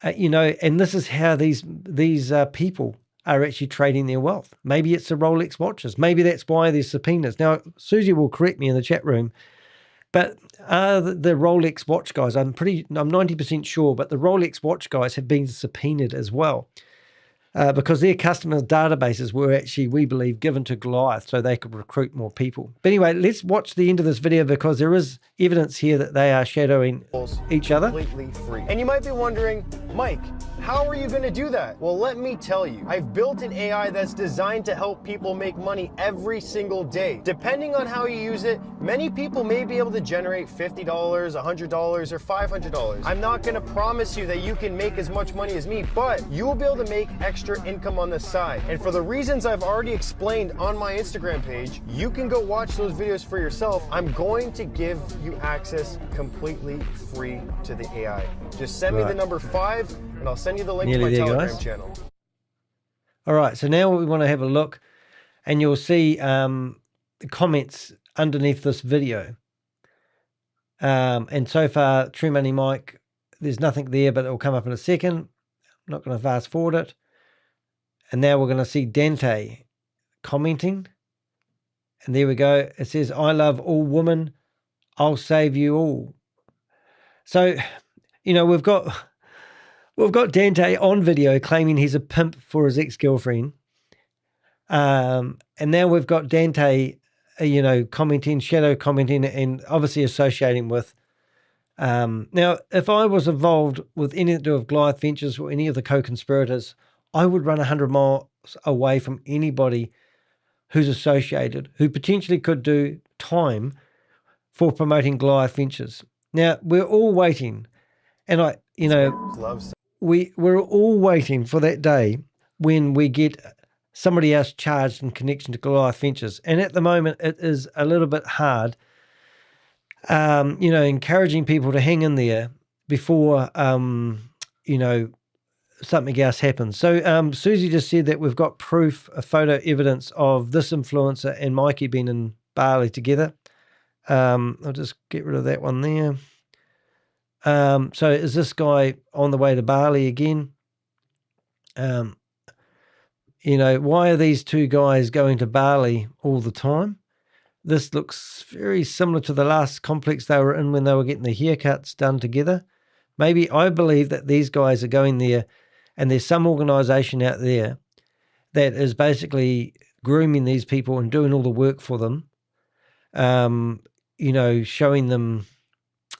And this is how these people are actually trading their wealth. Maybe it's the Rolex watches. Maybe that's why there's subpoenas. Now, Susie will correct me in the chat room, but the Rolex watch guys, I'm 90% sure, but the Rolex watch guys have been subpoenaed as well. Because their customer databases were actually, we believe, given to Goliath so they could recruit more people. But anyway, let's watch the end of this video because there is evidence here that they are shadowing each other. Completely free. And you might be wondering, Mike, how are you going to do that? Well, let me tell you. I've built an AI that's designed to help people make money every single day. Depending on how you use it, many people may be able to generate $50, $100, or $500. I'm not going to promise you that you can make as much money as me, but you will be able to make extra income on the side. And for the reasons I've already explained on my Instagram page, you can go watch those videos for yourself. I'm going to give you access completely free to the AI. Just send me the number 5 and I'll send you the link to my Telegram channel. All right, so now we want to have a look and you'll see the comments underneath this video. And so far, True Money Mike, there's nothing there, but it will come up in a second. I'm not going to fast forward it. And now we're going to see Dante commenting. And there we go. It says, I love all women. I'll save you all. So, we've got Dante on video claiming he's a pimp for his ex-girlfriend. And now we've got Dante, commenting, shadow commenting, and obviously associating with. Now, if I was involved with anything to do with Goliath Ventures or any of the co-conspirators, I would run 100 miles away from anybody who's associated, who potentially could do time for promoting Goliath Ventures. Now, we're all waiting, and we're all waiting for that day when we get somebody else charged in connection to Goliath Ventures. And at the moment, it is a little bit hard, encouraging people to hang in there before, something else happens. So Susie just said that we've got proof, a photo evidence of this influencer and Mikey being in Bali together. I'll just get rid of that one there. So is this guy on the way to Bali again? Why are these two guys going to Bali all the time? This looks very similar to the last complex they were in when they were getting their haircuts done together. Maybe I believe that these guys are going there and there's some organization out there that is basically grooming these people and doing all the work for them, showing them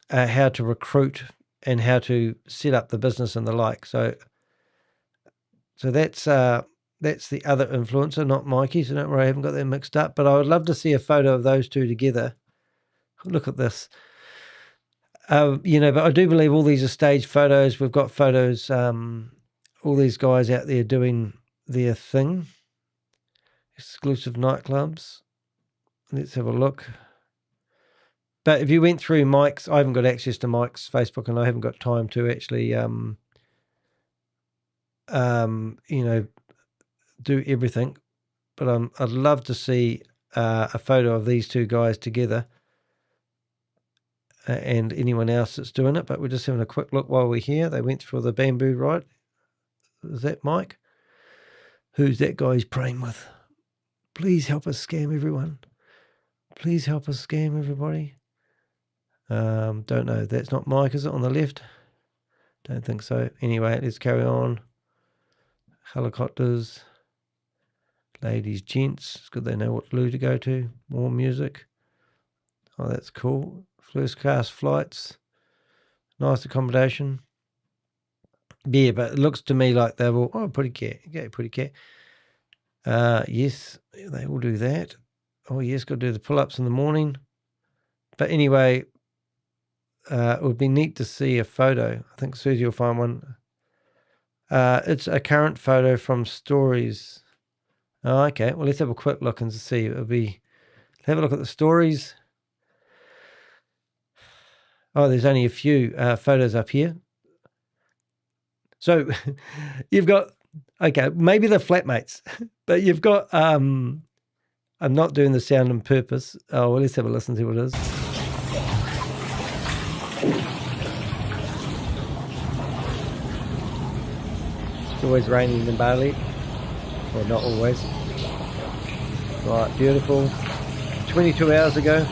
how to recruit and how to set up the business and the like. So that's the other influencer, not Mikey. So don't worry, I haven't got that mixed up. But I would love to see a photo of those two together. Look at this. But I do believe all these are staged photos. We've got photos, all these guys out there doing their thing. Exclusive nightclubs. Let's have a look. But if you went through Mike's, I haven't got access to Mike's Facebook and I haven't got time to actually, do everything. But I'd love to see a photo of these two guys together. And anyone else that's doing it, but we're just having a quick look while we're here. They went for the bamboo ride. Is that Mike? Who's that guy he's praying with? Please help us scam everyone. Please help us scam everybody. Don't know. That's not Mike, is it, on the left? Don't think so. Anyway, let's carry on. Helicopters. Ladies, gents. It's good they know what loo to go to. More music. Oh, that's cool. First class flights. Nice accommodation. Yeah, but it looks to me like they're all, oh, pretty cat. Okay, pretty cat. Yes, they will do that. Oh, yes, got to do the pull-ups in the morning. But anyway, it would be neat to see a photo. I think Susie will find one. It's a current photo from stories. Oh, okay. Well, let's have a quick look and see. Have a look at the stories. Oh, there's only a few photos up here. So you've got, okay, maybe they're flatmates, but you've got, I'm not doing the sound on purpose. Oh, well, let's have a listen to what it is. It's always raining in Bali. Well, not always. Right, beautiful. 22 hours ago.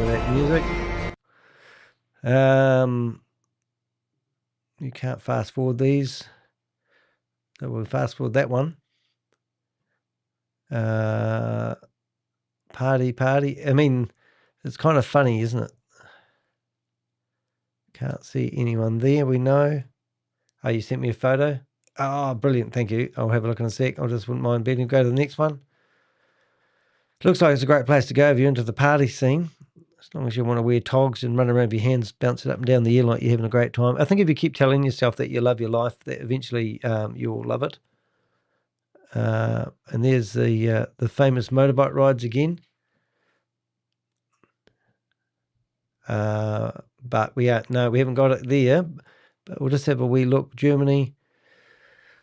That music. You can't fast forward these. So we'll fast forward that one. Party. I mean, it's kind of funny, isn't it? Can't see anyone there, we know. Oh, you sent me a photo? Oh, brilliant, thank you. I'll have a look in a sec. I just wouldn't mind betting. Go to the next one. Looks like it's a great place to go if you're into the party scene. As long as you want to wear togs and run around with your hands bouncing up and down the air like you're having a great time. I think if you keep telling yourself that you love your life, that eventually you'll love it. And there's the famous motorbike rides again. But we haven't got it there. But we'll just have a wee look. Germany.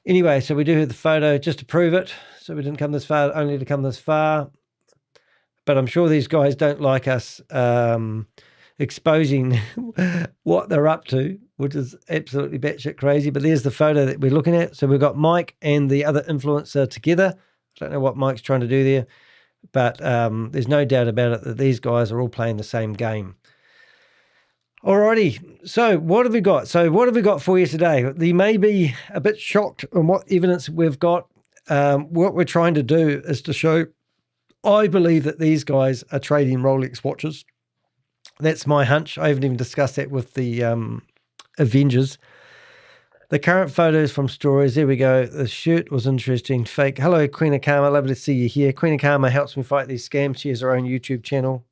Anyway, so we do have the photo just to prove it. So we didn't come this far, only to come this far. But I'm sure these guys don't like us exposing what they're up to, which is absolutely batshit crazy. But there's the photo that we're looking at. So we've got Mike and the other influencer together. I don't know what Mike's trying to do there, but there's no doubt about it that these guys are all playing the same game. Alrighty, so what have we got? For you today? You may be a bit shocked on what evidence we've got. What we're trying to do is to show, I believe that these guys are trading Rolex watches. That's my hunch. I haven't even discussed that with the Avengers. The current photos from stories. There we go. The shirt was interesting. Fake. Hello, Queen of Karma. Lovely to see you here. Queen of Karma helps me fight these scams. She has her own YouTube channel.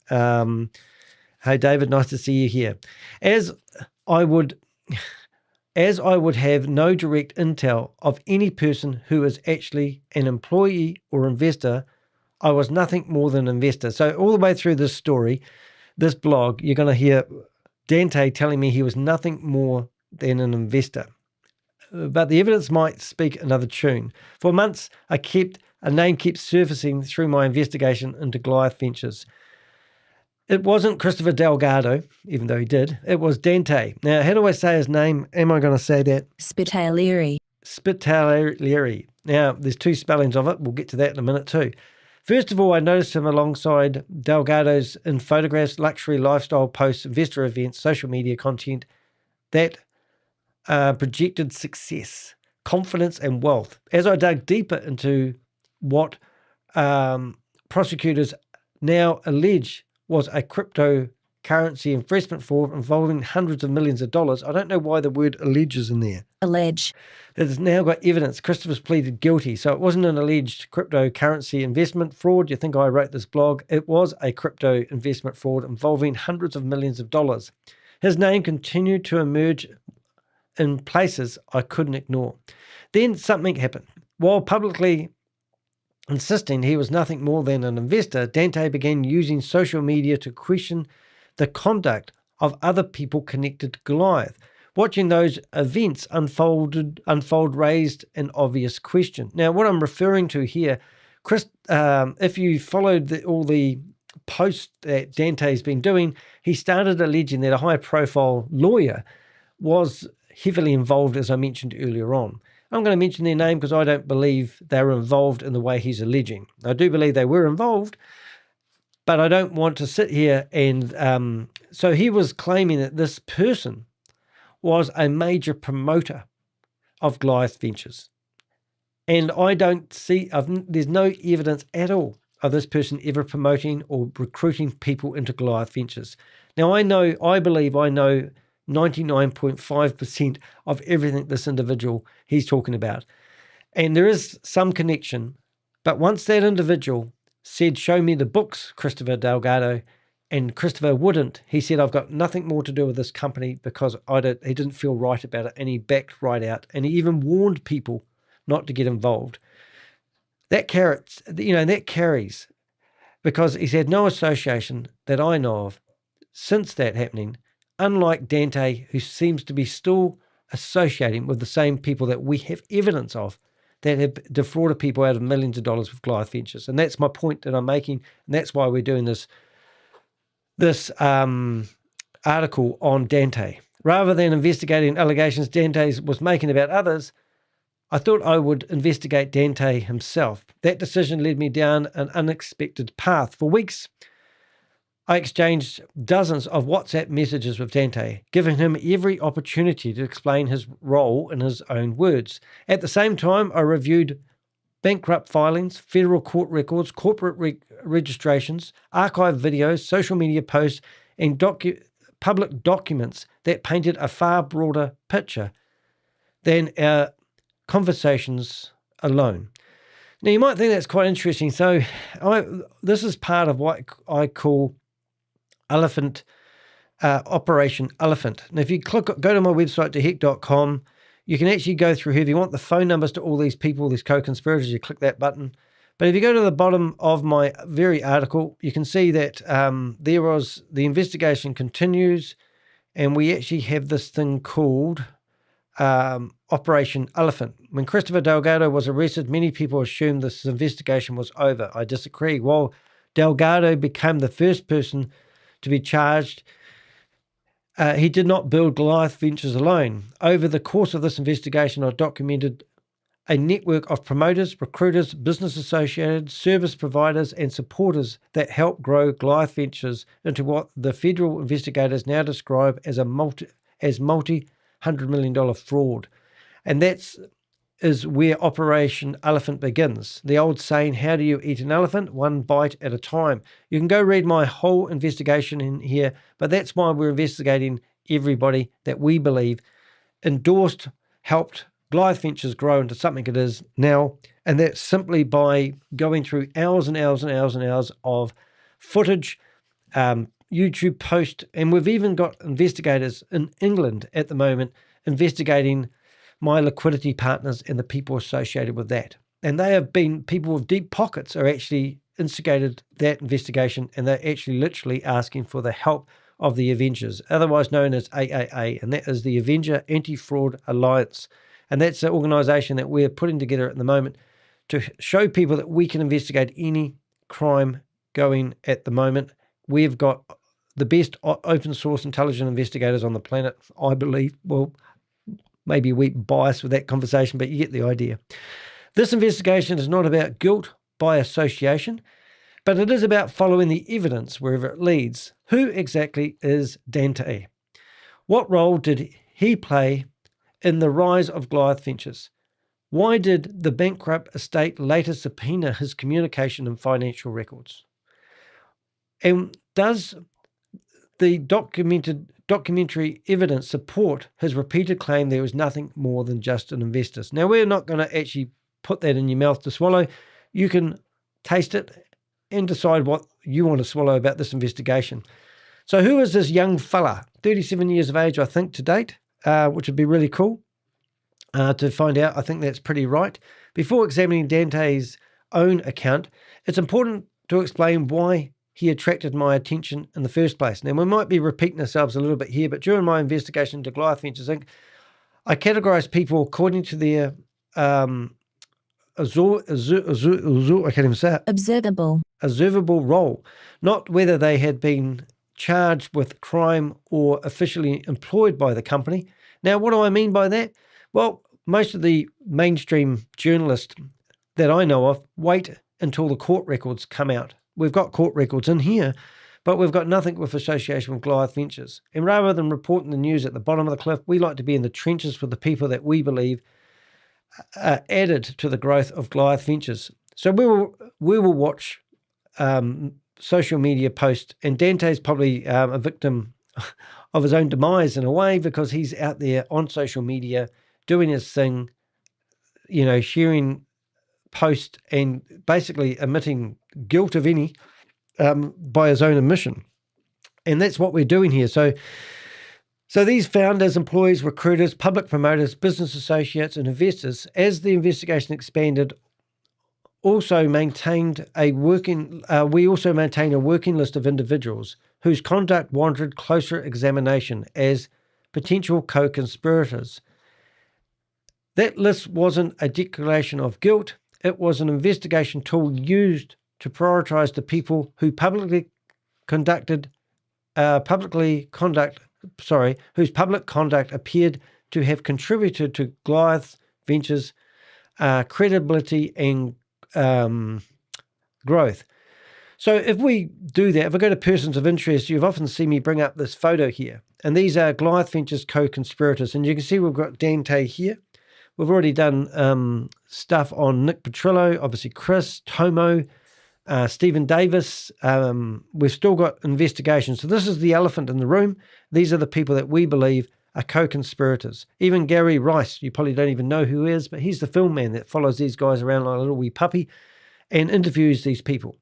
Hey, David, nice to see you here. As I would have no direct intel of any person who is actually an employee or investor, I was nothing more than an investor. So all the way through this story, this blog, you're going to hear Dante telling me he was nothing more than an investor. But the evidence might speak another tune. For months, a name kept surfacing through my investigation into Goliath Ventures. It wasn't Christopher Delgado, even though he did. It was Dante. Now, how do I say his name? Am I going to say that? Spitalieri. Spitalieri. Now, there's two spellings of it. We'll get to that in a minute too. First of all, I noticed him alongside Delgado's in photographs, luxury lifestyle posts, investor events, social media content that projected success, confidence, and wealth. As I dug deeper into what prosecutors now allege was a cryptocurrency investment fraud involving hundreds of millions of dollars. I don't know why the word allege is in there. Allege. It has now got evidence. Christopher's pleaded guilty. So it wasn't an alleged cryptocurrency investment fraud. You think I wrote this blog? It was a crypto investment fraud involving hundreds of millions of dollars. His name continued to emerge in places I couldn't ignore. Then something happened. While publicly insisting he was nothing more than an investor, Dante began using social media to question the conduct of other people connected to Goliath. Watching those events unfold raised an obvious question. Now, what I'm referring to here, Chris, if you followed all the posts that Dante's been doing, he started alleging that a high-profile lawyer was heavily involved, as I mentioned earlier on. I'm going to mention their name because I don't believe they were involved in the way he's alleging. I do believe they were involved, but I don't want to sit here and... so he was claiming that this person was a major promoter of Goliath Ventures. And I don't see... there's no evidence at all of this person ever promoting or recruiting people into Goliath Ventures. Now, I believe I know 99.5% of everything this individual he's talking about. And there is some connection. But once that individual said, show me the books, Christopher Delgado, and Christopher wouldn't, he said, I've got nothing more to do with this company because he didn't feel right about it, and he backed right out. And he even warned people not to get involved. That carries, because he's had no association that I know of since that happening, unlike Dante, who seems to be still associating with the same people that we have evidence of that have defrauded people out of millions of dollars with Goliath Ventures. And that's my point that I'm making, and that's why we're doing this article on Dante. Rather than investigating allegations Dante was making about others, I thought I would investigate Dante himself. That decision led me down an unexpected path. For weeks, I exchanged dozens of WhatsApp messages with Dante, giving him every opportunity to explain his role in his own words. At the same time, I reviewed bankrupt filings, federal court records, corporate registrations, archived videos, social media posts, and public documents that painted a far broader picture than our conversations alone. Now, you might think that's quite interesting. So this is part of what I call Operation Elephant. Now, if you go to my website, theheck.com, you can actually go through here. If you want the phone numbers to all these people, these co-conspirators, you click that button. But if you go to the bottom of my very article, you can see that the investigation continues, and we actually have this thing called Operation Elephant. When Christopher Delgado was arrested, many people assumed this investigation was over. I disagree. While Delgado became the first person to be charged, he did not build Goliath Ventures alone. Over the course of this investigation, I documented a network of promoters, recruiters, business associates, service providers, and supporters that helped grow Goliath Ventures into what the federal investigators now describe as multi-$100 million fraud. And is where Operation Elephant begins. The old saying, how do you eat an elephant? One bite at a time. You can go read my whole investigation in here, but that's why we're investigating everybody that we believe endorsed, helped Goliath Ventures grow into something it is now, and that's simply by going through hours and hours and hours and hours of footage, YouTube posts, and we've even got investigators in England at the moment investigating my liquidity partners and the people associated with that. And they have been people with deep pockets are actually instigated that investigation, and they're actually literally asking for the help of the Avengers, otherwise known as AAA, and that is the Avenger Anti-Fraud Alliance. And that's the organization that we're putting together at the moment to show people that we can investigate any crime going at the moment. We've got the best open source intelligent investigators on the planet, I believe. Well, maybe we bias with that conversation, but you get the idea. This investigation is not about guilt by association, but it is about following the evidence wherever it leads. Who exactly is Dante? What role did he play in the rise of Goliath Ventures? Why did the bankrupt estate later subpoena his communication and financial records? And does the documentary evidence support his repeated claim there was nothing more than just an investor? Now, we're not going to actually put that in your mouth to swallow. You can taste it and decide what you want to swallow about this investigation. So who is this young fella? 37 years of age, I think, to date, which would be really cool to find out. I think that's pretty right. Before examining Dante's own account, it's important to explain why he attracted my attention in the first place. Now, we might be repeating ourselves a little bit here, but during my investigation into Goliath Ventures Inc., I categorized people according to their observable role, not whether they had been charged with crime or officially employed by the company. Now, what do I mean by that? Well, most of the mainstream journalists that I know of wait until the court records come out. We've got court records in here, but we've got nothing with association with Goliath Ventures. And rather than reporting the news at the bottom of the cliff, we like to be in the trenches with the people that we believe added to the growth of Goliath Ventures. So we will watch social media post, and Dante's probably a victim of his own demise in a way, because he's out there on social media doing his thing, sharing posts and basically admitting guilt of any by his own admission. And that's what we're doing here. So these founders, employees, recruiters, public promoters, business associates, and investors, as the investigation expanded, also maintained we also maintain a working list of individuals whose conduct warranted closer examination as potential co-conspirators. That list wasn't a declaration of guilt. It was an investigation tool used to prioritize the people who whose public conduct appeared to have contributed to Goliath Ventures' credibility and growth. So if we do that, if I go to persons of interest, you've often seen me bring up this photo here. And these are Goliath Ventures co-conspirators. And you can see we've got Dante here. We've already done stuff on Nick Petrillo, obviously Chris, Tomo, Stephen Davis. We've still got investigations. So this is the elephant in the room. These are the people that we believe are co-conspirators. Even Gary Rice, you probably don't even know who he is, but he's the film man that follows these guys around like a little wee puppy and interviews these people.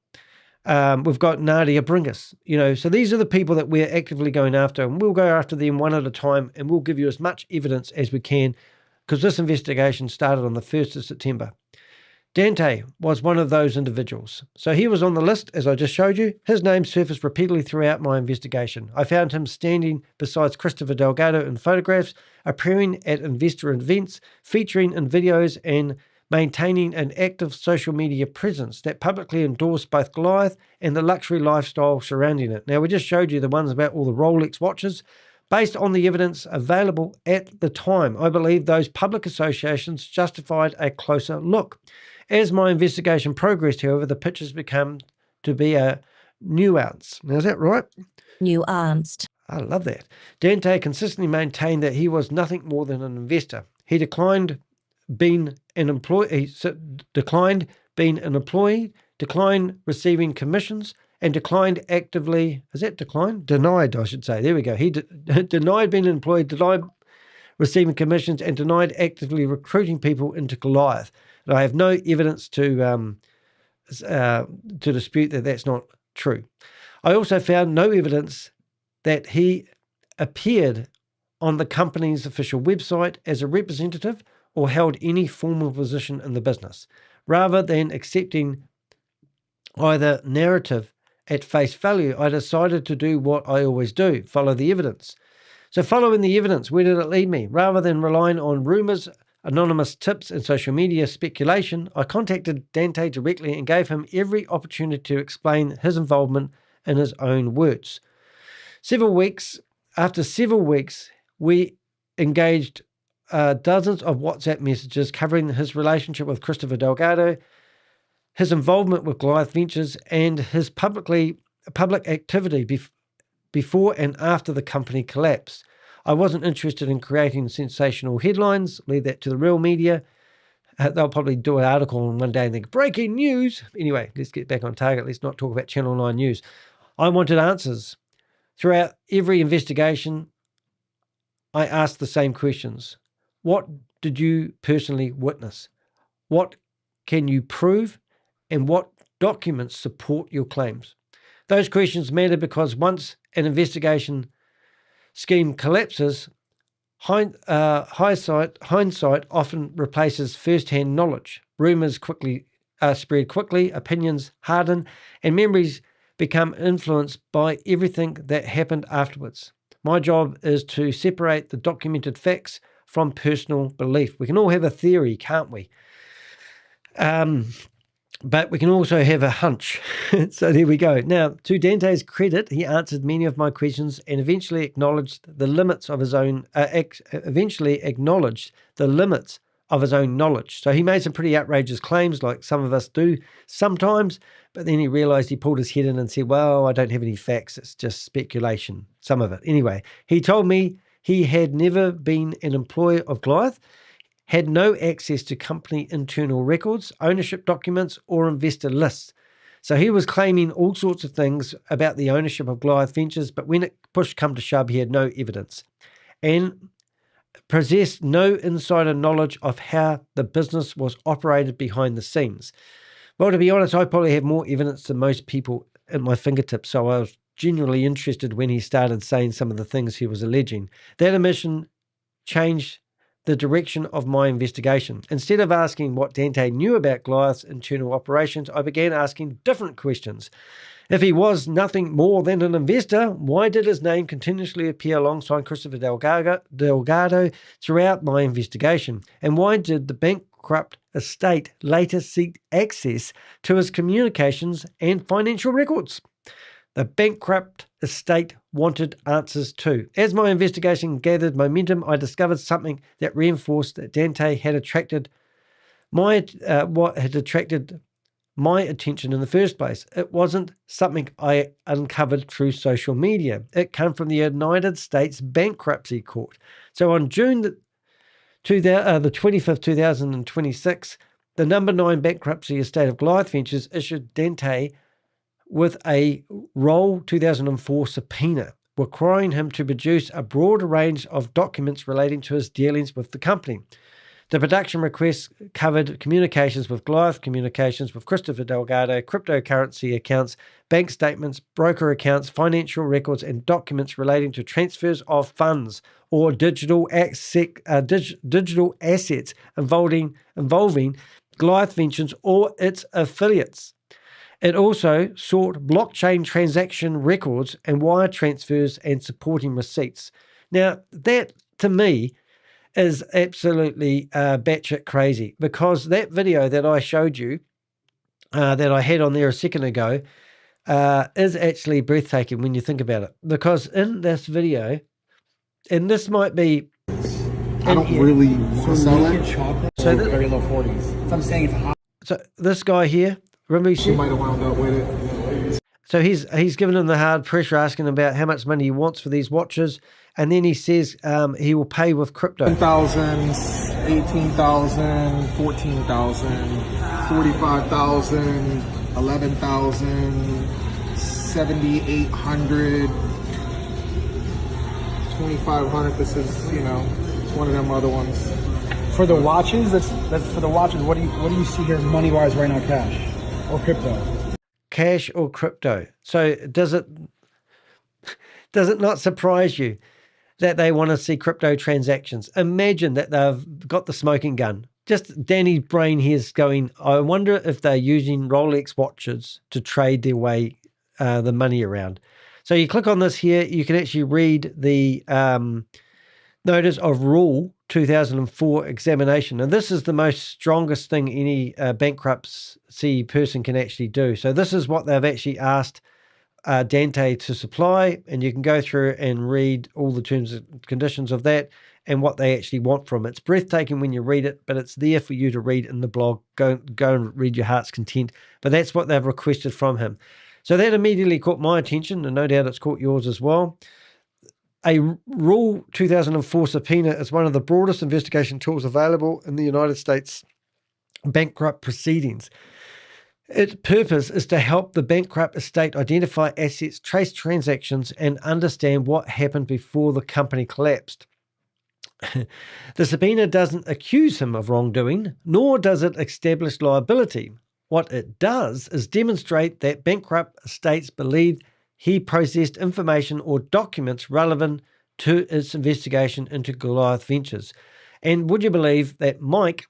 We've got Nadia Bringus, so these are the people that we're actively going after, and we'll go after them one at a time, and we'll give you as much evidence as we can, because this investigation started on the 1st of September. Dante was one of those individuals. So he was on the list, as I just showed you. His name surfaced repeatedly throughout my investigation. I found him standing beside Christopher Delgado in photographs, appearing at investor events, featuring in videos, and maintaining an active social media presence that publicly endorsed both Goliath and the luxury lifestyle surrounding it. Now, we just showed you the ones about all the Rolex watches. Based on the evidence available at the time, I believe those public associations justified a closer look. As my investigation progressed, however, the pictures became to be a nuance. Now, is that right? Nuanced. I love that. Dante consistently maintained that he was nothing more than an investor. He declined being an employee, declined receiving commissions, and denied, I should say. There we go. He denied being an employee, denied receiving commissions, and denied actively recruiting people into Goliath. And I have no evidence to dispute that that's not true. I also found no evidence that he appeared on the company's official website as a representative or held any formal position in the business. Rather than accepting either narrative at face value, I decided to do what I always do, follow the evidence. So following the evidence, where did it lead me? Rather than relying on rumors, anonymous tips, and social media speculation, I contacted Dante directly and gave him every opportunity to explain his involvement in his own words. After several weeks, we engaged dozens of WhatsApp messages covering his relationship with Christopher Delgado, his involvement with Goliath Ventures, and his public activity before and after the company collapsed. I wasn't interested in creating sensational headlines. Leave that to the real media. They'll probably do an article on one day and think, breaking news. Anyway, let's get back on target. Let's not talk about Channel 9 News. I wanted answers. Throughout every investigation, I asked the same questions. What did you personally witness? What can you prove? And what documents support your claims? Those questions matter because once an investigation scheme collapses, hindsight often replaces first-hand knowledge. Rumors spread quickly, opinions harden, and memories become influenced by everything that happened afterwards. My job is to separate the documented facts from personal belief. We can all have a theory, can't we? But we can also have a hunch. So there we go. Now, to Dante's credit, he answered many of my questions and eventually acknowledged the limits of his own knowledge. So he made some pretty outrageous claims, like some of us do sometimes, but then he realized, he pulled his head in and said, well, I don't have any facts. It's just speculation, some of it. Anyway, he told me he had never been an employee of Goliath, had no access to company internal records, ownership documents, or investor lists. So he was claiming all sorts of things about the ownership of Goliath Ventures, but when it push come to shove, he had no evidence and possessed no insider knowledge of how the business was operated behind the scenes. Well, to be honest, I probably have more evidence than most people at my fingertips, so I was genuinely interested when he started saying some of the things he was alleging. That admission changed the direction of my investigation. Instead of asking what Dante knew about Goliath's internal operations, I began asking different questions. If he was nothing more than an investor, why did his name continuously appear alongside Christopher Delgado throughout my investigation? And why did the bankrupt estate later seek access to his communications and financial records? The bankrupt estate wanted answers too. As my investigation gathered momentum, I discovered something that reinforced that Dante had attracted what had attracted my attention in the first place. It wasn't something I uncovered through social media. It came from the United States Bankruptcy Court. So on June the 25th, 2026, the number 9 bankruptcy estate of Goliath Ventures issued Dante with a Roll 2004 subpoena, requiring him to produce a broad range of documents relating to his dealings with the company. The production request covered communications with Goliath, communications with Christopher Delgado, cryptocurrency accounts, bank statements, broker accounts, financial records, and documents relating to transfers of funds or digital assets involving Goliath Ventures or its affiliates. It also sought blockchain transaction records and wire transfers and supporting receipts. Now, that, to me, is absolutely batshit crazy, because that video that I showed you, that I had on there a second ago, is actually breathtaking when you think about it. Because in this video, and this might be... I don't really want to sell it. Chocolate, So very low 40s. So I'm saying it's hot. So this guy here, remember She might have wound up with it. So he's given him the hard pressure, asking about how much money he wants for these watches, and then he says he will pay with crypto. 10,000, 18,000, 14,000, 45,000, 11,000, 7,800, 2,500. This is, it's one of them other ones. For the watches, that's for the watches. What do you see here money wise right now, cash or crypto? Cash or crypto. So does it not surprise you that they want to see crypto transactions? Imagine that they've got the smoking gun. Just Danny's brain here is going, I wonder if they're using Rolex watches to trade their way the money around. So you click on this here, you can actually read the notice of Rule 2004 examination. And this is the most strongest thing any bankruptcy person can actually do. So this is what they've actually asked Dante to supply, and you can go through and read all the terms and conditions of that and what they actually want from it. It's breathtaking when you read it, but it's there for you to read in the blog. Go and read your heart's content. But that's what they've requested from him. So that immediately caught my attention, and no doubt it's caught yours as well. A Rule 2004 subpoena is one of the broadest investigation tools available in the United States bankrupt proceedings. Its purpose is to help the bankrupt estate identify assets, trace transactions, and understand what happened before the company collapsed. The subpoena doesn't accuse him of wrongdoing, nor does it establish liability. What it does is demonstrate that bankrupt estates believe he possessed information or documents relevant to its investigation into Goliath Ventures. And would you believe that Mike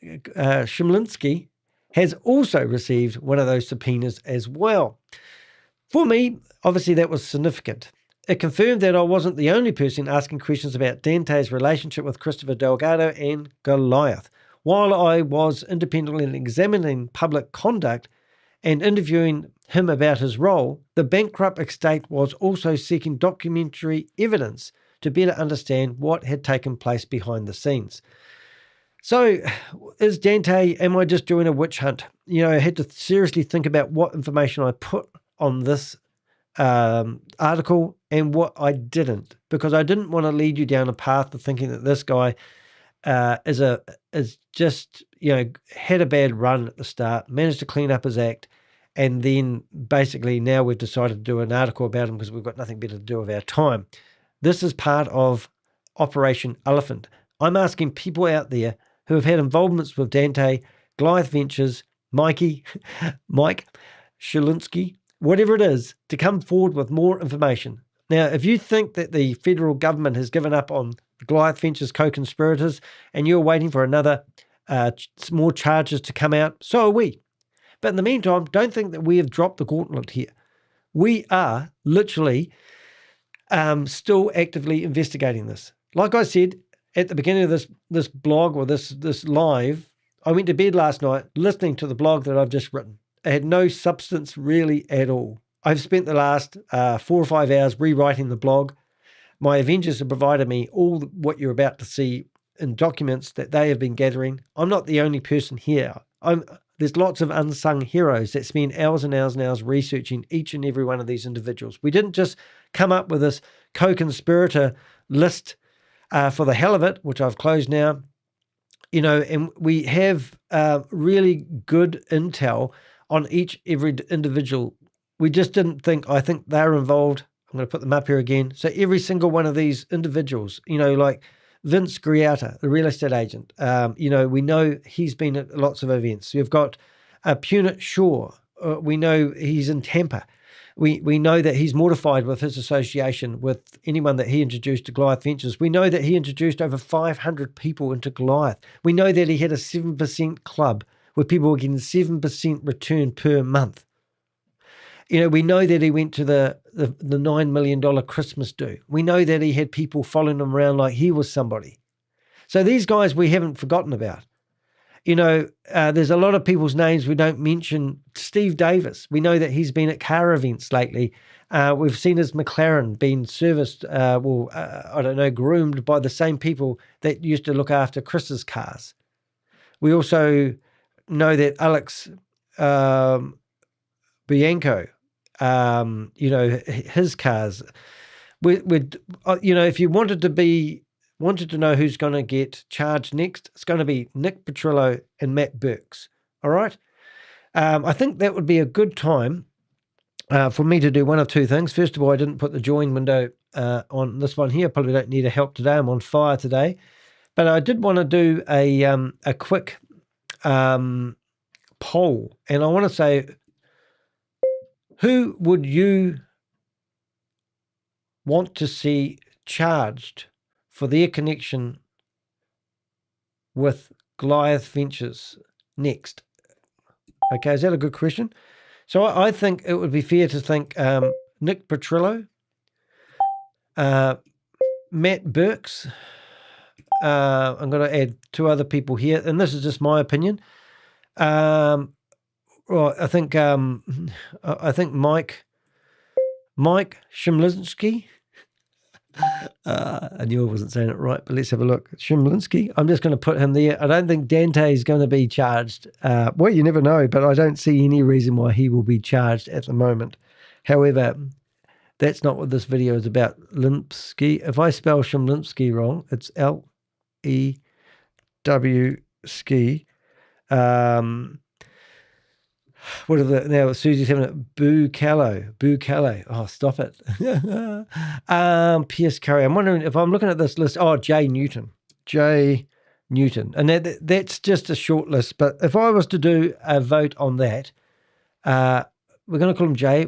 Shimlinsky has also received one of those subpoenas as well? For me, obviously that was significant. It confirmed that I wasn't the only person asking questions about Dante's relationship with Christopher Delgado and Goliath. While I was independently examining public conduct and interviewing him about his role, the bankrupt estate was also seeking documentary evidence to better understand what had taken place behind the scenes. So, is Dante, am I just doing a witch hunt? I had to seriously think about what information I put on this article and what I didn't, because I didn't want to lead you down a path of thinking that this guy is just had a bad run at the start, managed to clean up his act, And then basically now we've decided to do an article about him because we've got nothing better to do with our time. This is part of Operation Elephant. I'm asking people out there who have had involvements with Dante, Goliath Ventures, Mike Shilinsky, whatever it is, to come forward with more information. Now, if you think that the federal government has given up on Goliath Ventures co-conspirators and you're waiting for another more charges to come out, so are we. But in the meantime, don't think that we have dropped the gauntlet here. We are literally still actively investigating this. Like I said at the beginning of this blog or this live, I went to bed last night listening to the blog that I've just written. It had no substance really at all. I've spent the last 4 or 5 hours rewriting the blog. My Avengers have provided me all what you're about to see in documents that they have been gathering. I'm not the only person here. There's lots of unsung heroes that spend hours and hours and hours researching each and every one of these individuals. We didn't just come up with this co-conspirator list for the hell of it, which I've closed now. And we have really good intel on every individual. We just didn't think, I think they're involved. I'm going to put them up here again. So every single one of these individuals, like Vince Griata, the real estate agent, we know he's been at lots of events. We've got Punit Shaw. We know he's in Tampa. We know that he's mortified with his association with anyone that he introduced to Goliath Ventures. We know that he introduced over 500 people into Goliath. We know that he had a 7% club where people were getting 7% return per month. We know that he went to the $9 million Christmas do. We know that he had people following him around like he was somebody. So these guys we haven't forgotten about. There's a lot of people's names we don't mention. Steve Davis, we know that he's been at car events lately. We've seen his McLaren being serviced, groomed by the same people that used to look after Chris's cars. We also know that Alex Bianco, his cars. If you wanted to know who's going to get charged next, it's going to be Nick Petrillo and Matt Burks. All right. I think that would be a good time for me to do one of two things. First of all, I didn't put the join window on this one here. Probably don't need a help today. I'm on fire today. But I did want to do a quick poll. And I want to say, who would you want to see charged for their connection with Goliath Ventures next? Okay, is that a good question? So I think it would be fair to think Nick Petrillo, Matt Burks. I'm going to add 2 other people here, and this is just my opinion. I think Mike Shimlinsky. I knew I wasn't saying it right, but let's have a look. Shimlinsky. I'm just going to put him there. I don't think Dante is going to be charged. Well, you never know, but I don't see any reason why he will be charged at the moment. However, that's not what this video is about. Limpsky. If I spell Shimlinsky wrong, it's L-E-W ski. What are the now? Susie's having it. Boo Callow. Oh, stop it. Pierce Curry. I'm wondering if I'm looking at this list. Oh, Jay Newton, and that's just a short list. But if I was to do a vote on that, we're going to call him Jay.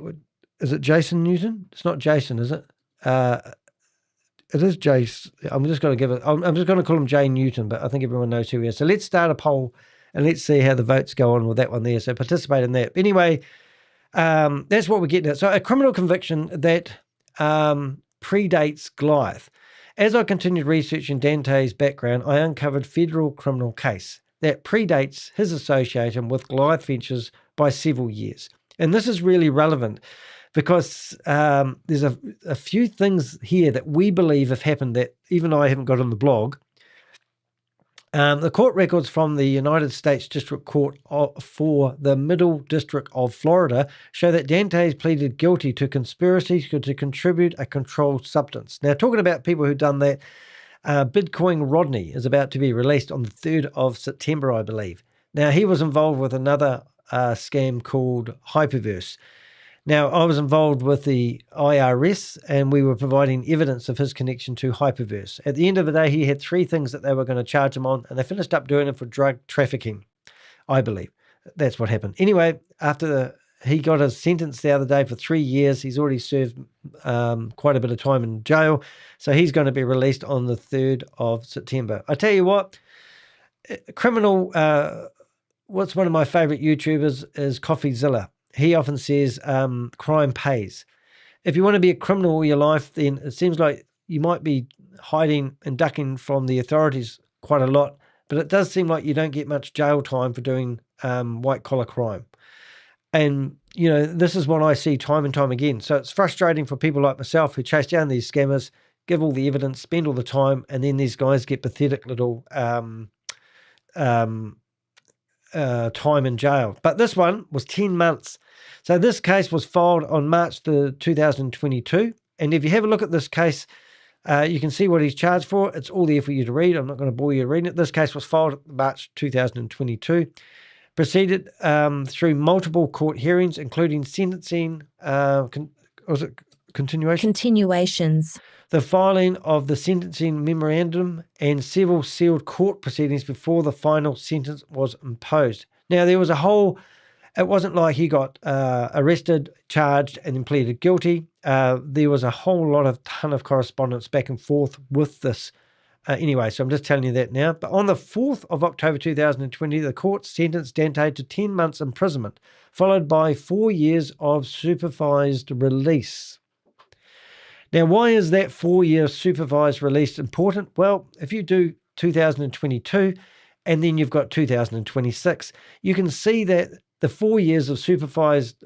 Is it Jason Newton? It's not Jason, is it? It is Jace. I'm just going to call him Jay Newton, but I think everyone knows who he is. So let's start a poll and let's see how the votes go on with that one there. So participate in that. Anyway, that's what we're getting at. So a criminal conviction that predates Goliath. As I continued researching Dante's background, I uncovered federal criminal case that predates his association with Goliath Ventures by several years. And this is really relevant because there's a few things here that we believe have happened that even I haven't got on the blog. The court records from the United States District Court for the Middle District of Florida show that Dante's pleaded guilty to conspiracy to contribute a controlled substance. Now, talking about people who've done that, Bitcoin Rodney is about to be released on the 3rd of September, I believe. Now, he was involved with another scam called Hyperverse. Now, I was involved with the IRS, and we were providing evidence of his connection to Hyperverse. At the end of the day, he had 3 things that they were going to charge him on, and they finished up doing it for drug trafficking, I believe. That's what happened. Anyway, after he got his sentence the other day for 3 years, he's already served quite a bit of time in jail, so he's going to be released on the 3rd of September. I tell you what, criminal, what's one of my favorite YouTubers is CoffeeZilla. He often says crime pays. If you want to be a criminal all your life, then it seems like you might be hiding and ducking from the authorities quite a lot, but it does seem like you don't get much jail time for doing white-collar crime. And, you know, this is what I see time and time again. So it's frustrating for people like myself who chase down these scammers, give all the evidence, spend all the time, and then these guys get pathetic little time in jail. But this one was 10 months. So this case was filed on March 2022. And if you have a look at this case, you can see what he's charged for. It's all there for you to read. I'm not going to bore you reading it. This case was filed March 2022. Proceeded through multiple court hearings, including sentencing, Continuations. the filing of the sentencing memorandum, and several sealed court proceedings before the final sentence was imposed. Now, there was a whole... It wasn't like he got arrested, charged, and then pleaded guilty. There was a whole ton of correspondence back and forth with this. Anyway, so I'm just telling you that now. But on the 4th of October 2020, the court sentenced Dante to 10 months imprisonment, followed by 4 years of supervised release. Now, why is that 4-year supervised release important? Well, if you do 2022 and then you've got 2026, you can see that the 4 years of supervised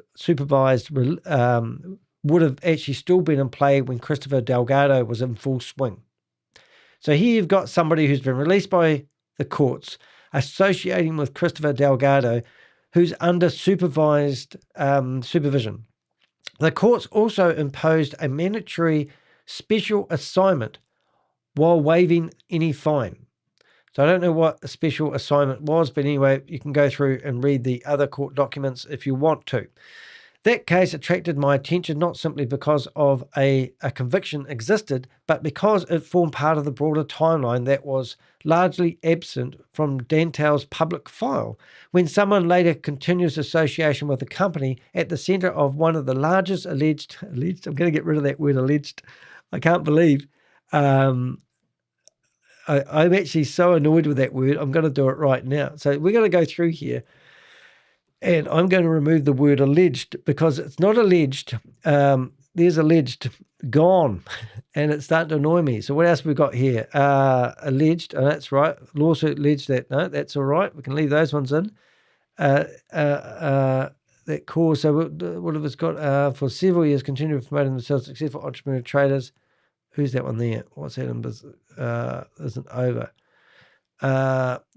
would have actually still been in play when Christopher Delgado was in full swing. So here you've got somebody who's been released by the courts associating with Christopher Delgado, who's under supervised supervision. The courts also imposed a mandatory special assignment while waiving any fine. So I don't know what the special assignment was, but anyway, you can go through and read the other court documents if you want to. That case attracted my attention not simply because of a conviction existed, but because it formed part of the broader timeline that was largely absent from Dante's public file. When someone later continues association with the company at the center of one of the largest alleged, I'm going to get rid of that word alleged. I can't believe, I'm actually so annoyed with that word. I'm going to do it right now. So we're going to go through here. And I'm going to remove the word alleged because it's not alleged. There's alleged gone, and it's starting to annoy me. So what else have we got here? Alleged, oh, that's right. Lawsuit alleged that. No, that's all right. We can leave those ones in. That cause. So what have it's got? For several years, continue promoting themselves successful entrepreneurial traders. Who's that one there? What's that in? Isn't over.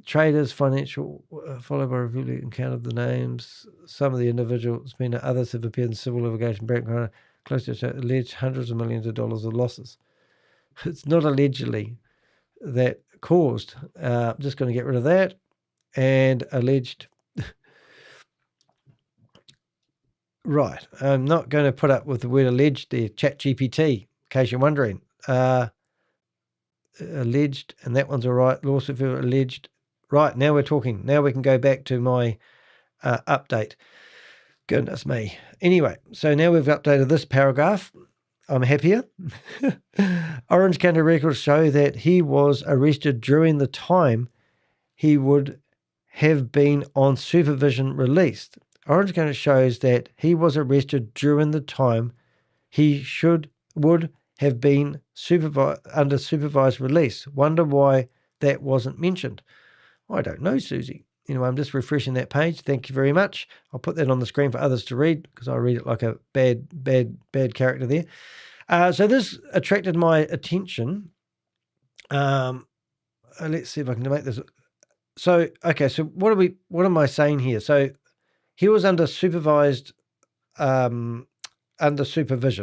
Traders, financial, followed by review, encountered the names. Some of the individuals, others have appeared in civil litigation, background, close to alleged hundreds of millions of dollars of losses. It's not allegedly that caused. I'm just going to get rid of that. And alleged. Right. I'm not going to put up with the word alleged there, ChatGPT, in case you're wondering. Alleged, and that one's all right. Lawsuit for alleged. Right, now we're talking. Now we can go back to my update. Goodness me. Anyway, so now we've updated this paragraph. I'm happier. Orange County records show that he was arrested during the time he would have been on supervision released. Orange County shows that he was arrested during the time he would have been under supervised release. Wonder why that wasn't mentioned. I don't know, Susie. Anyway, I'm just refreshing that page. Thank you very much. I'll put that on the screen for others to read because I read it like a bad character there. So this attracted my attention. Let's see if I can make this. So, okay, so what am I saying here? So he was under supervision,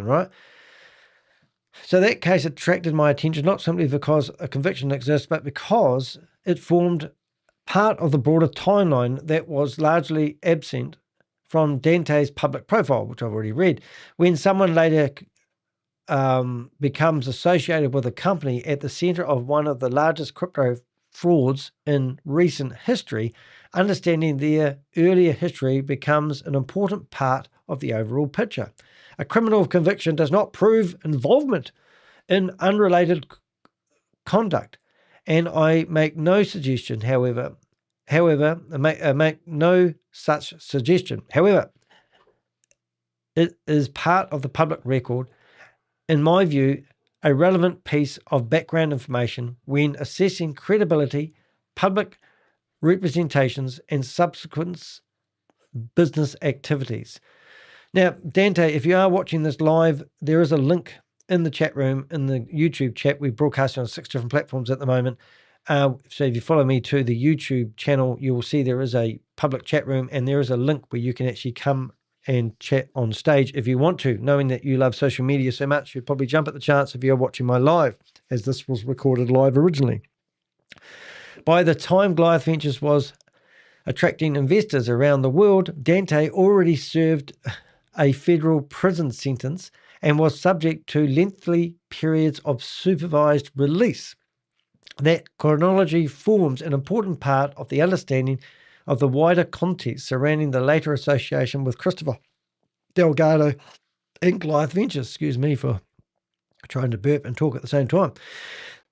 right? So that case attracted my attention not simply because a conviction exists, but because it formed part of the broader timeline that was largely absent from Dante's public profile, which I've already read. When someone later becomes associated with a company at the center of one of the largest crypto frauds in recent history, understanding their earlier history becomes an important part of the overall picture. A criminal conviction does not prove involvement in unrelated conduct, and I make no suggestion, however, I make no such suggestion. However, it is part of the public record, in my view, a relevant piece of background information when assessing credibility, public representations, and subsequent business activities. Now, Dante, if you are watching this live, there is a link in the chat room, in the YouTube chat. We broadcast on 6 different platforms at the moment. So if you follow me to the YouTube channel, you will see there is a public chat room, and there is a link where you can actually come and chat on stage if you want to. Knowing that you love social media so much, you'd probably jump at the chance if you're watching my live, as this was recorded live originally. By the time Goliath Ventures was attracting investors around the world, Dante already served a federal prison sentence and was subject to lengthy periods of supervised release. That chronology forms an important part of the understanding of the wider context surrounding the later association with Christopher Delgado and Goliath Ventures. Excuse me for trying to burp and talk at the same time.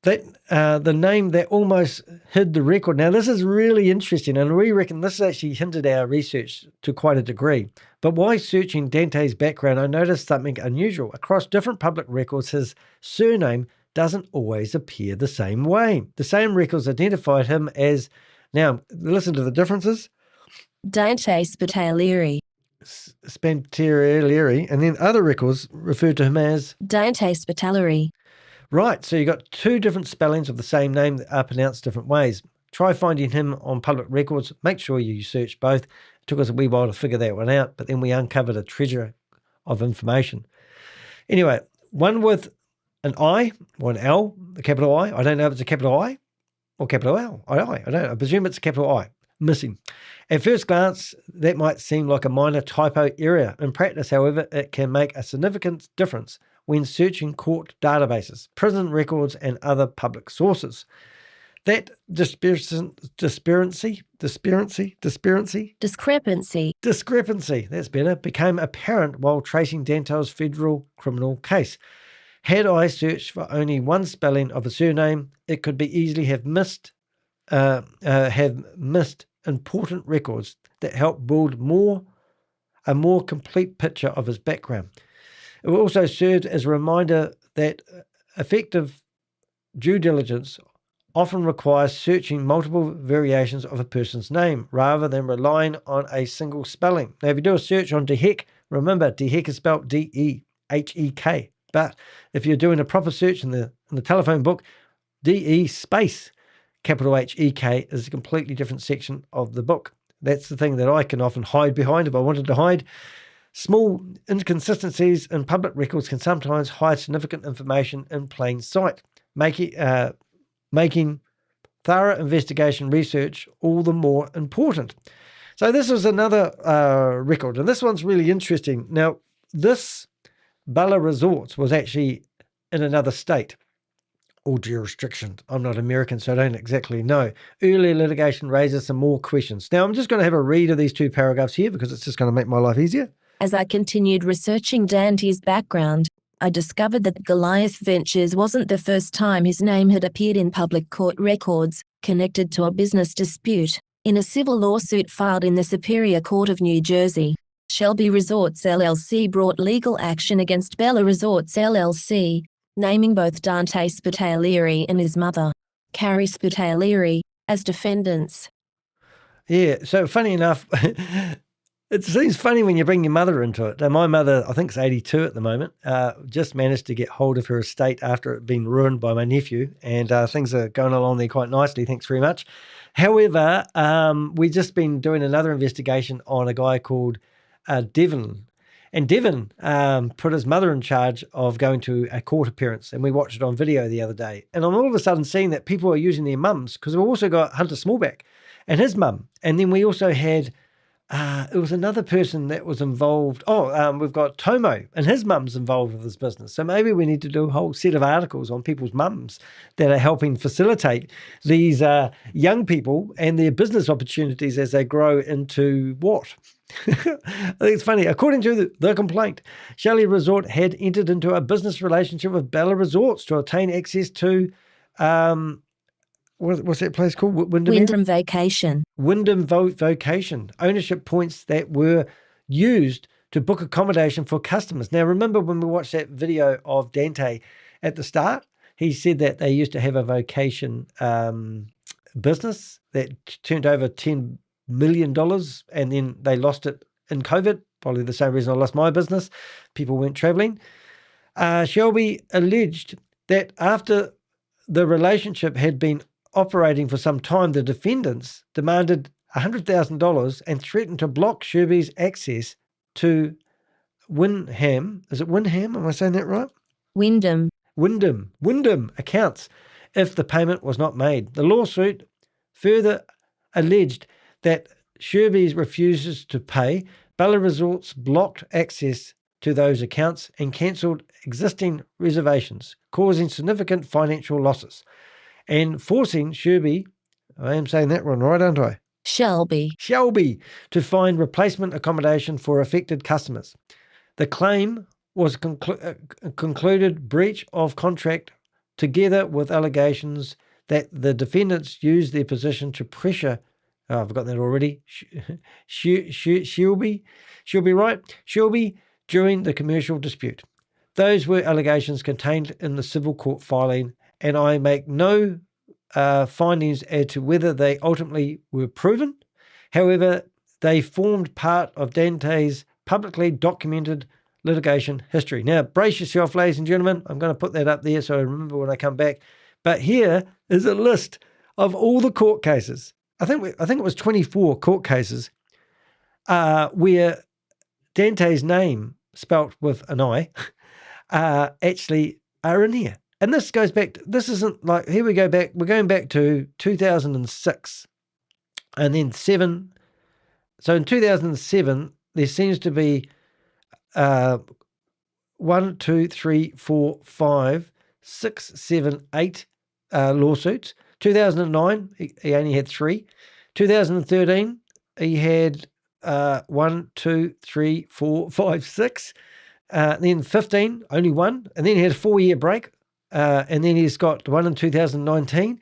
That the name that almost hid the record. Now, this is really interesting, and we reckon this has actually hindered our research to quite a degree. But while searching Dante's background, I noticed something unusual. Across different public records, his surname doesn't always appear the same way. The same records identified him as, now listen to the differences. Dante Spitalieri. Spitalieri, and then other records refer to him as Dante Spitalieri. Right, so you got 2 different spellings of the same name that are pronounced different ways. Try finding him on public records. Make sure you search both. It took us a wee while to figure that one out, but then we uncovered a treasure of information. Anyway, one with an I or an L, a capital I. I don't know if it's a capital I or capital L. I don't know. I presume it's a capital I. Missing. At first glance, that might seem like a minor typo error. In practice, however, it can make a significant difference when searching court databases, prison records, and other public sources. That discrepancy, that's better, became apparent while tracing Dante's federal criminal case. Had I searched for only one spelling of a surname, it could be easily have missed important records that help build a more complete picture of his background. It also served as a reminder that effective due diligence often requires searching multiple variations of a person's name rather than relying on a single spelling. Now, if you do a search on Dehek, remember Dehek is spelled D-E-H-E-K. But if you're doing a proper search in the telephone book, D-E space capital H-E-K is a completely different section of the book. That's the thing that I can often hide behind if I wanted to hide. Small inconsistencies in public records can sometimes hide significant information in plain sight, making thorough investigation research all the more important. So this is another record, and this one's really interesting. Now, this Bella Resorts was actually in another state or jurisdiction. I'm not American, so I don't exactly know. Earlier litigation raises some more questions. Now, I'm just going to have a read of these 2 paragraphs here because it's just going to make my life easier. As I continued researching Dante's background, I discovered that Goliath Ventures wasn't the first time his name had appeared in public court records, connected to a business dispute. In a civil lawsuit filed in the Superior Court of New Jersey, Shelby Resorts LLC brought legal action against Bella Resorts LLC, naming both Dante Spitalieri and his mother, Carrie Spitalieri, as defendants. Yeah, so funny enough, it seems funny when you bring your mother into it. My mother, I think is 82 at the moment, just managed to get hold of her estate after it had been ruined by my nephew, and things are going along there quite nicely, thanks very much. However, we've just been doing another investigation on a guy called Devon. And Devon put his mother in charge of going to a court appearance, and we watched it on video the other day. And I'm all of a sudden seeing that people are using their mums, because we've also got Hunter Smallback. and his mum. And then we also had, it was another person that was involved. We've got Tomo, and his mum's involved with this business. So maybe we need to do a whole set of articles on people's mums that are helping facilitate these young people and their business opportunities as they grow into what? I think it's funny. According to the complaint, Shelley Resort had entered into a business relationship with Bella Resorts to obtain access to, what's that place called? Wyndham Vacation. Wyndham Vacation. Ownership points that were used to book accommodation for customers. Now, remember when we watched that video of Dante at the start? He said that they used to have a vacation business that turned over $10 million, and then they lost it in COVID, probably the same reason I lost my business. People weren't traveling. Shelby alleged that after the relationship had been operating for some time, the defendants demanded $100,000 and threatened to block Shelby's access to Wyndham. Is it Wyndham? Am I saying that right? Wyndham accounts if the payment was not made. The lawsuit further alleged that Shelby's refuses to pay. Bella Resorts blocked access to those accounts and cancelled existing reservations, causing significant financial losses and forcing Shelby, I am saying that one right, aren't I? Shelby, to find replacement accommodation for affected customers. The claim was concluded breach of contract together with allegations that the defendants used their position to pressure, I've got that already, Shelby during the commercial dispute. Those were allegations contained in the civil court filing, and I make no findings as to whether they ultimately were proven. However, they formed part of Dante's publicly documented litigation history. Now, brace yourself, ladies and gentlemen. I'm going to put that up there so I remember when I come back. But here is a list of all the court cases. I think it was 24 court cases where Dante's name, spelt with an I, actually are in here. And this goes back, this isn't like, here we go back, we're going back to 2006 and then 7. So in 2007, there seems to be 1, 2, 3, 4, 5, 6, 7, 8 lawsuits. 2009, he only had 3. 2013, he had 1, 2, 3, 4, 5, 6. Then 15, only 1. And then he had a 4-year break. And then he's got one in 2019,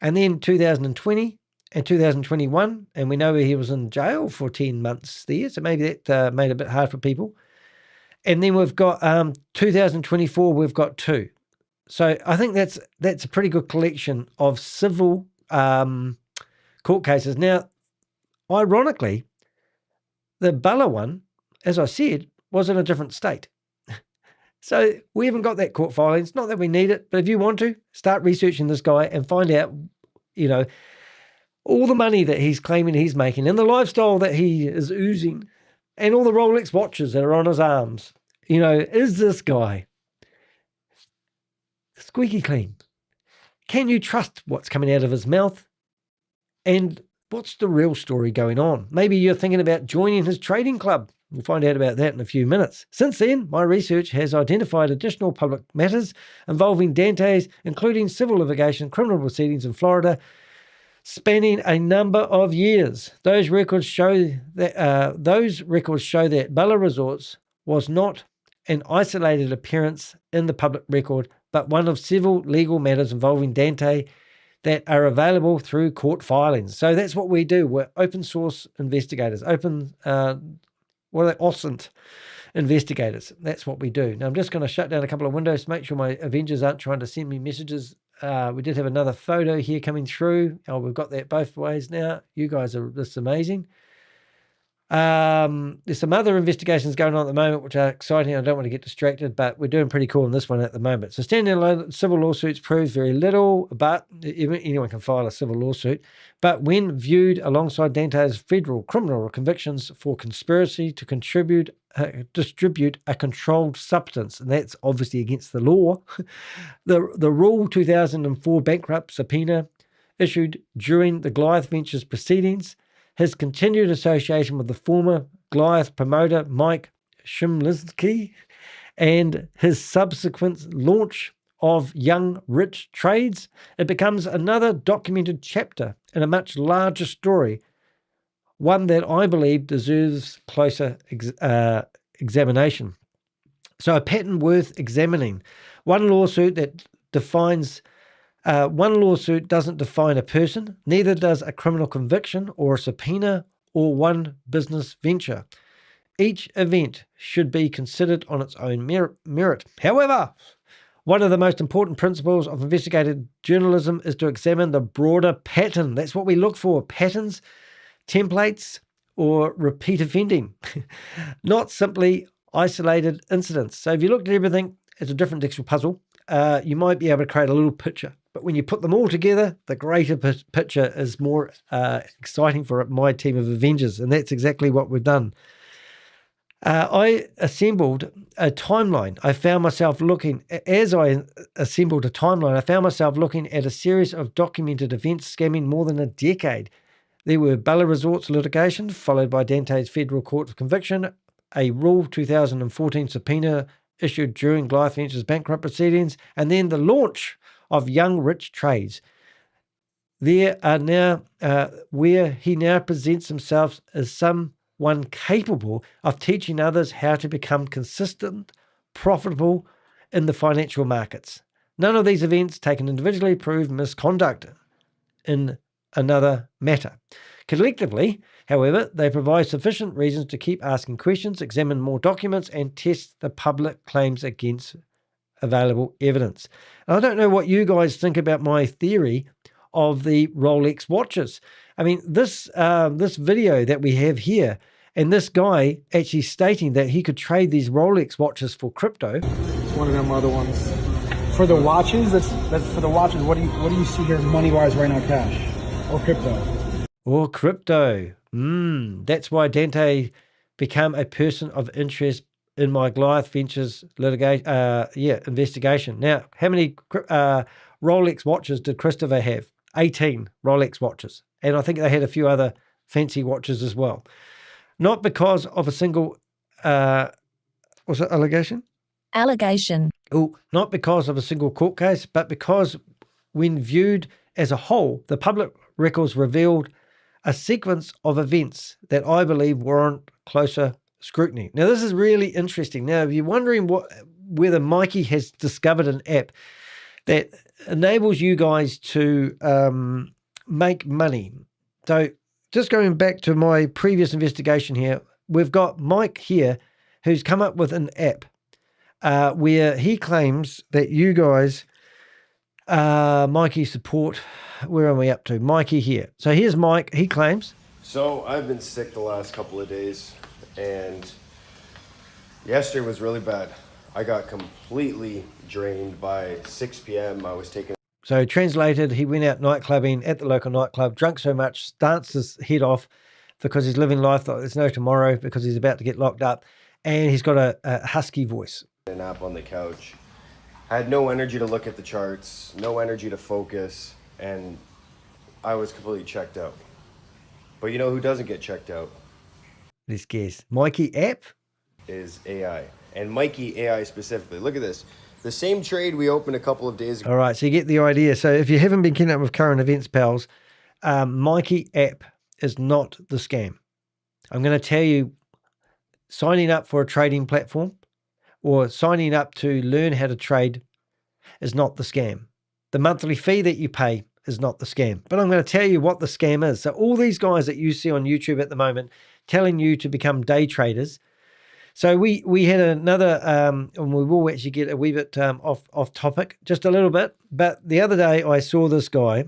and then 2020 and 2021. And we know he was in jail for 10 months there. So maybe that made it a bit hard for people. And then we've got 2024, we've got 2. So I think that's a pretty good collection of civil court cases. Now, ironically, the Bella one, as I said, was in a different state. So we haven't got that court filing. It's not that we need it, but if you want to, start researching this guy and find out, all the money that he's claiming he's making and the lifestyle that he is oozing and all the Rolex watches that are on his arms. Is this guy squeaky clean? Can you trust what's coming out of his mouth? And what's the real story going on? Maybe you're thinking about joining his trading club. We'll find out about that in a few minutes. Since then, my research has identified additional public matters involving Dante's, including civil litigation, criminal proceedings in Florida, spanning a number of years. Those records show that Bella Resorts was not an isolated appearance in the public record, but one of several legal matters involving Dante that are available through court filings. So that's what we do. We're open source investigators, OSINT investigators. That's what we do. Now, I'm just going to shut down a couple of windows to make sure my Avengers aren't trying to send me messages. We did have another photo here coming through. Oh, we've got that both ways now. You guys are just amazing. There's some other investigations going on at the moment, which are exciting. I don't want to get distracted, but we're doing pretty cool on this one at the moment. So standing alone, civil lawsuits proves very little, but anyone can file a civil lawsuit. But when viewed alongside Dante's federal criminal convictions for conspiracy to distribute a controlled substance, and that's obviously against the law, the Rule 2004 bankrupt subpoena issued during the Goliath Ventures proceedings, his continued association with the former Goliath promoter Mike Shimlinsky, and his subsequent launch of Young Rich Trades, it becomes another documented chapter in a much larger story, one that I believe deserves closer examination. So a pattern worth examining. One lawsuit doesn't define a person, neither does a criminal conviction or a subpoena or one business venture. Each event should be considered on its own merit. However, one of the most important principles of investigative journalism is to examine the broader pattern. That's what we look for: patterns, templates, or repeat offending, not simply isolated incidents. So if you looked at everything as a different jigsaw puzzle, you might be able to create a little picture. But when you put them all together, the greater picture is more exciting for my team of Avengers, and that's exactly what we've done. I assembled a timeline. I found myself looking at a series of documented events scamming more than a decade. There were Bella Resorts litigation, followed by Dante's federal court of conviction, a Rule 2014 subpoena issued during Goliath Ventures bankrupt proceedings, and then the launch of Young Rich Trades. There are now where he now presents himself as someone capable of teaching others how to become consistent, profitable in the financial markets. None of these events taken individually prove misconduct in another matter. Collectively, however, they provide sufficient reasons to keep asking questions, examine more documents, and test the public claims against available evidence. And I don't know what you guys think about my theory of the Rolex watches. I mean, this video that we have here, and this guy actually stating that he could trade these Rolex watches for crypto. It's one of them other ones. For the watches, that's for the watches. What do you see here money wise right now, cash or crypto? Or crypto. That's why Dante became a person of interest in my Goliath Ventures investigation. Now, how many Rolex watches did Christopher have? 18 Rolex watches. And I think they had a few other fancy watches as well. Not because of a single, was it allegation? Allegation. Oh, not because of a single court case, but because when viewed as a whole, the public records revealed a sequence of events that I believe warrant closer scrutiny. Now, this is really interesting. Now, if you're wondering whether Mikey has discovered an app that enables you guys to make money. So just going back to my previous investigation here, we've got Mike here who's come up with an app where he claims that you guys, Mikey support, where are we up to? Mikey here. So here's Mike, he claims. So I've been sick the last couple of days, and yesterday was really bad. I got completely drained by 6 p.m. I was taking... So translated, he went out nightclubbing at the local nightclub, drunk so much, danced his head off because he's living life like there's no tomorrow because he's about to get locked up, and he's got a husky voice. A nap on the couch. I had no energy to look at the charts, no energy to focus, and I was completely checked out. But you know who doesn't get checked out? Let's guess. Mikey app? Is AI. And Mikey AI specifically. Look at this. The same trade we opened a couple of days ago. All right, so you get the idea. So if you haven't been keeping up with current events, pals, Mikey app is not the scam. I'm going to tell you, signing up for a trading platform or signing up to learn how to trade is not the scam. The monthly fee that you pay is not the scam. But I'm going to tell you what the scam is. So all these guys that you see on YouTube at the moment telling you to become day traders. So we had another, and we will actually get a wee bit off topic, just a little bit. But the other day I saw this guy,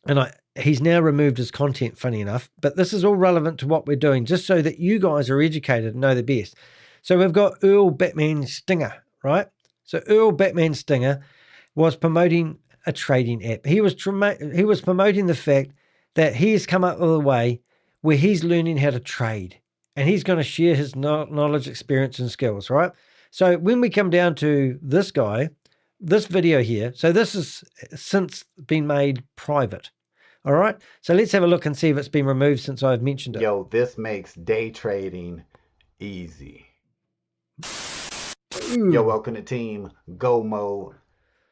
and he's now removed his content, funny enough. But this is all relevant to what we're doing, just so that you guys are educated and know the best. So we've got Earl Batman Stinger, right? So Earl Batman Stinger was promoting a trading app. He was promoting the fact that he's come up with a way where he's learning how to trade. And he's going to share his knowledge, experience, and skills, right? So when we come down to this guy, this video here, so this has since been made private, All right. So let's have a look and see if it's been removed since I've mentioned it. Yo, this makes day trading easy. Yo, welcome to Team Go Mode.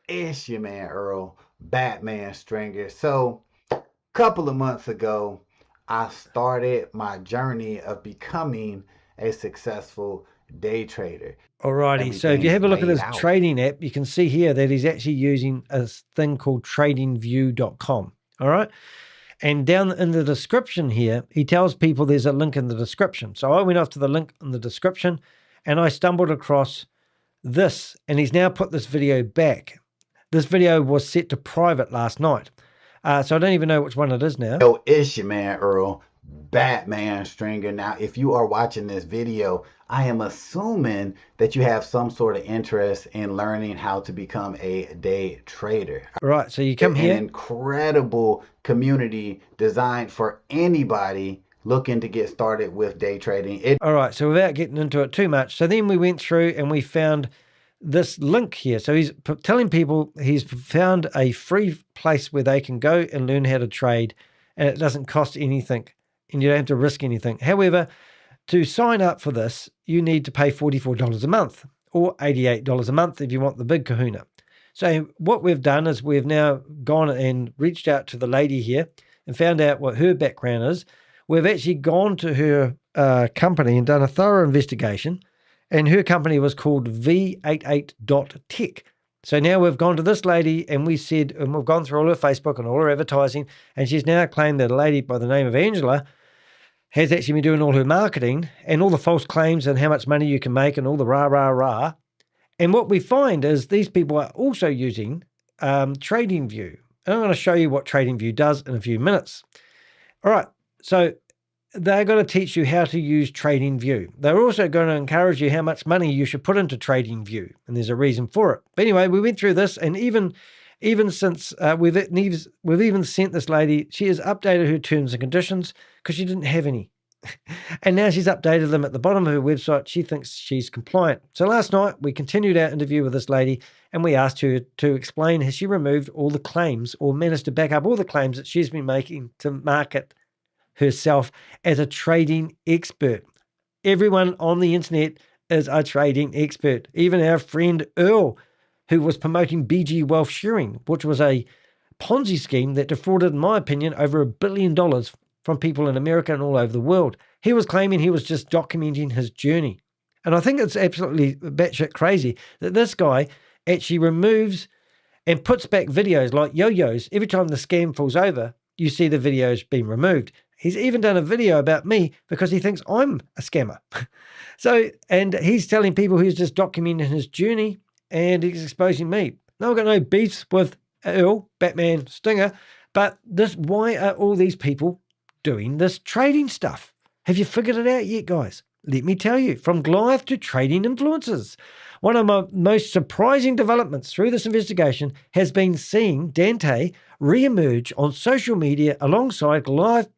It's your man Earl, Batman Stringer. So, a couple of months ago, I started my journey of becoming a successful day trader. Alrighty, so if you have a look at his trading app, you can see here that he's actually using a thing called tradingview.com. All right. And down in the description here, he tells people there's a link in the description. So I went off to the link in the description and I stumbled across this, and he's now put this video back. This video was set to private last night. So I don't even know which one it is now. Yo, it's your man Earl, Batman Stringer. Now, if you are watching this video, I am assuming that you have some sort of interest in learning how to become a day trader. Right, so you come here. An incredible community designed for anybody looking to get started with day trading. All right, so without getting into it too much, so then we went through and we found this link here. So he's telling people he's found a free place where they can go and learn how to trade, and it doesn't cost anything and you don't have to risk anything. However, to sign up for this, you need to pay $44 a month or $88 a month if you want the big kahuna. So what we've done is we've now gone and reached out to the lady here and found out what her background is. We've actually gone to her company and done a thorough investigation, and her company was called V88.tech. So now we've gone to this lady and we said, and we've gone through all her Facebook and all her advertising, and she's now claimed that a lady by the name of Angela has actually been doing all her marketing and all the false claims and how much money you can make and all the rah, rah, rah. And what we find is these people are also using TradingView. And I'm going to show you what TradingView does in a few minutes. All right, so they're going to teach you how to use TradingView. They're also going to encourage you how much money you should put into TradingView, and there's a reason for it. But anyway, we went through this, and even since we've even sent this lady, she has updated her terms and conditions because she didn't have any. And now she's updated them at the bottom of her website. She thinks she's compliant. So last night we continued our interview with this lady and we asked her to explain has she removed all the claims or managed to back up all the claims that she's been making to market herself as a trading expert. Everyone on the internet is a trading expert. Even our friend Earl, who was promoting BG Wealth Sharing, which was a Ponzi scheme that defrauded, in my opinion, over $1 billion from people in America and all over the world. He was claiming he was just documenting his journey. And I think it's absolutely batshit crazy that this guy actually removes and puts back videos like yo-yos. Every time the scam falls over, you see the videos being removed. He's even done a video about me because he thinks I'm a scammer. And he's telling people he's just documenting his journey and he's exposing me. Now, I've got no beefs with Earl, Batman Stinger, but why are all these people doing this trading stuff? Have you figured it out yet, guys? Let me tell you, from Goliath to trading influencers. One of my most surprising developments through this investigation has been seeing Dante re-emerge on social media alongside Goliath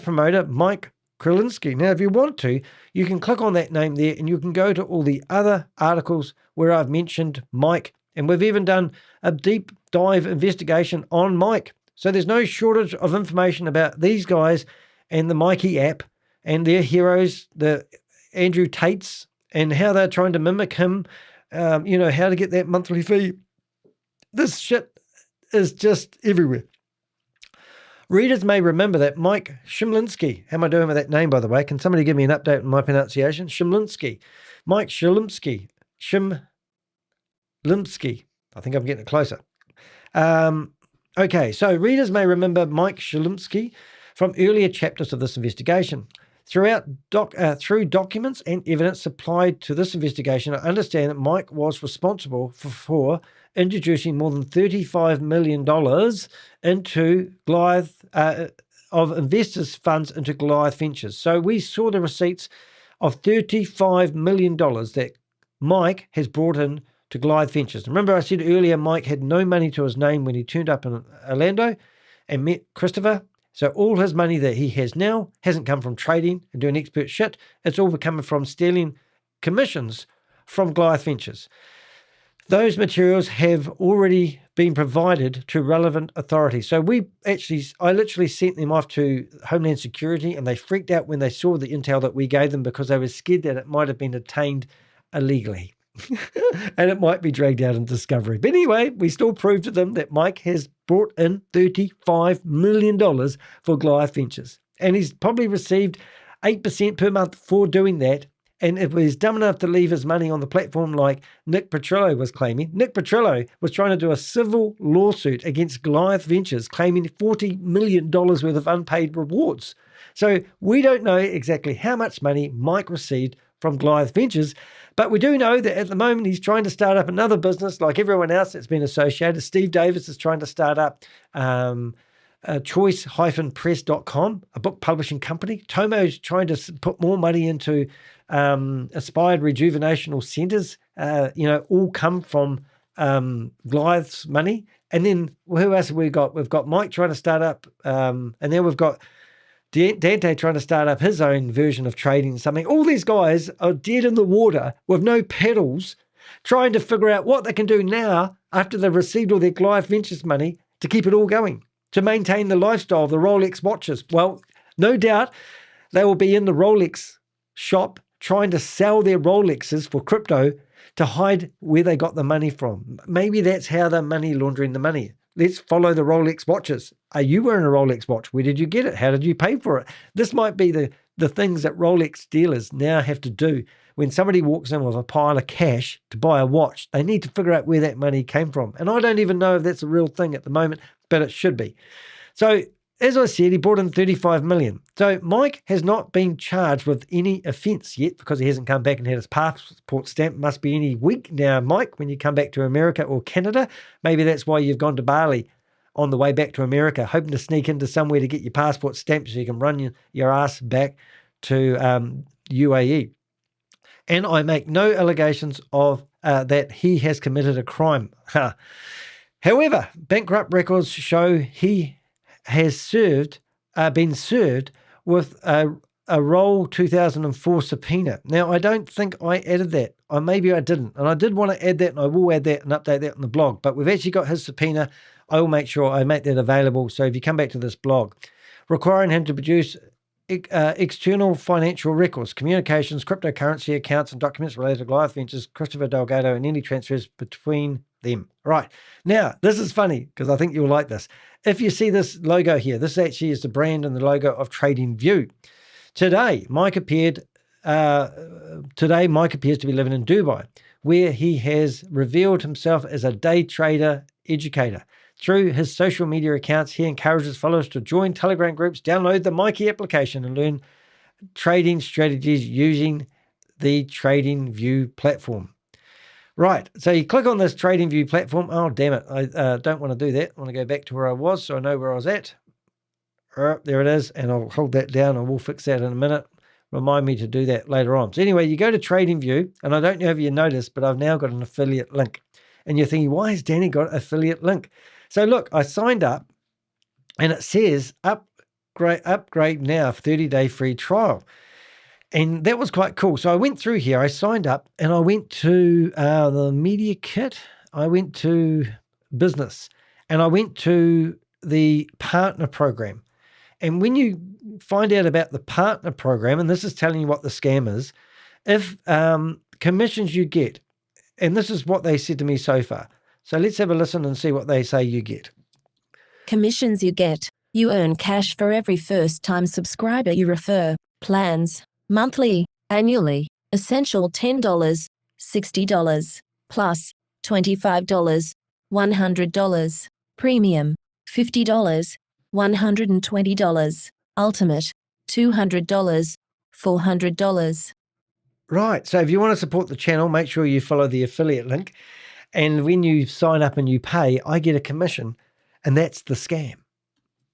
promoter Mike Krilinski. Now, if you want to, you can click on that name there and you can go to all the other articles where I've mentioned Mike. And we've even done a deep dive investigation on Mike. So there's no shortage of information about these guys and the Mikey app and their heroes, the Andrew Tates, and how they're trying to mimic him, how to get that monthly fee. This shit is just everywhere. Readers may remember that Mike Shimlinsky, how am I doing with that name, by the way? Can somebody give me an update on my pronunciation? Shimlinsky. Mike Shimlinsky. Shimlinsky. I think I'm getting it closer. Okay, so readers may remember Mike Shimlinsky from earlier chapters of this investigation. Through documents and evidence supplied to this investigation, I understand that Mike was responsible for introducing more than $35 million into Goliath, of investors' funds into Goliath Ventures. So we saw the receipts of $35 million that Mike has brought in to Goliath Ventures. Remember I said earlier Mike had no money to his name when he turned up in Orlando and met Christopher. So all his money that he has now hasn't come from trading and doing expert shit. It's all coming from stealing commissions from Goliath Ventures. Those materials have already been provided to relevant authorities. So I literally sent them off to Homeland Security, and they freaked out when they saw the intel that we gave them because they were scared that it might have been obtained illegally. And it might be dragged out in discovery. But anyway, we still proved to them that Mike has brought in $35 million for Goliath Ventures. And he's probably received 8% per month for doing that. And if he's dumb enough to leave his money on the platform like Nick Petrillo was claiming, Nick Petrillo was trying to do a civil lawsuit against Goliath Ventures, claiming $40 million worth of unpaid rewards. So we don't know exactly how much money Mike received from Goliath Ventures, but we do know that at the moment he's trying to start up another business like everyone else that's been associated. Steve Davis is trying to start up choice-press.com, a book publishing company. Tomo's trying to put more money into aspired rejuvenational centers, all come from Goliath's money. And then who else have we got? We've got Mike trying to start up, and then we've got Dante trying to start up his own version of trading something. All these guys are dead in the water with no pedals, trying to figure out what they can do now after they've received all their Goliath Ventures money to keep it all going, to maintain the lifestyle of the Rolex watches. Well, no doubt they will be in the Rolex shop trying to sell their Rolexes for crypto to hide where they got the money from. Maybe that's how they're money laundering the money. Let's follow the Rolex watches. Are you wearing a Rolex watch? Where did you get it? How did you pay for it? This might be the things that Rolex dealers now have to do. When somebody walks in with a pile of cash to buy a watch, they need to figure out where that money came from. And I don't even know if that's a real thing at the moment, but it should be. So as I said, he brought in $35 million. So Mike has not been charged with any offence yet because he hasn't come back and had his passport stamp. Must be any week now, Mike, when you come back to America or Canada. Maybe that's why you've gone to Bali on the way back to America, hoping to sneak into somewhere to get your passport stamped so you can run your ass back to UAE. And I make no allegations of that he has committed a crime. However, bankrupt records show he has been served with a Roll 2004 subpoena. Now, I don't think I added that. Or maybe I didn't. And I did want to add that, and I will add that and update that on the blog. But we've actually got his subpoena. I will make sure I make that available. So if you come back to this blog, requiring him to produce external financial records, communications, cryptocurrency accounts, and documents related to Goliath Ventures, Christopher Delgado, and any transfers between them. Right. Now, this is funny because I think you'll like this. If you see this logo here, this actually is the brand and the logo of TradingView. Today, Mike appears to be living in Dubai, where he has revealed himself as a day trader educator. Through his social media accounts, he encourages followers to join Telegram groups, download the Mikey application, and learn trading strategies using the TradingView platform. Right, so you click on this TradingView platform. Oh, damn it. I don't want to do that. I want to go back to where I was so I know where I was at. There it is, and I'll hold that down. I will fix that in a minute. Remind me to do that later on. So anyway, you go to TradingView, and I don't know if you noticed, but I've now got an affiliate link. And you're thinking, why has Danny got an affiliate link? So look, I signed up, and it says upgrade now, 30-day free trial. And that was quite cool. So I went through here, I signed up, and I went to the media kit. I went to business, and I went to the partner program. And when you find out about the partner program, and this is telling you what the scam is, if commissions you get, and this is what they said to me so far. So let's have a listen and see what they say you get. Commissions you get. You earn cash for every first-time subscriber you refer. Plans. Monthly, annually, essential $10, $60, plus, $25, $100, premium, $50, $120, ultimate, $200, $400. Right, so if you want to support the channel, make sure you follow the affiliate link. And when you sign up and you pay, I get a commission, and that's the scam.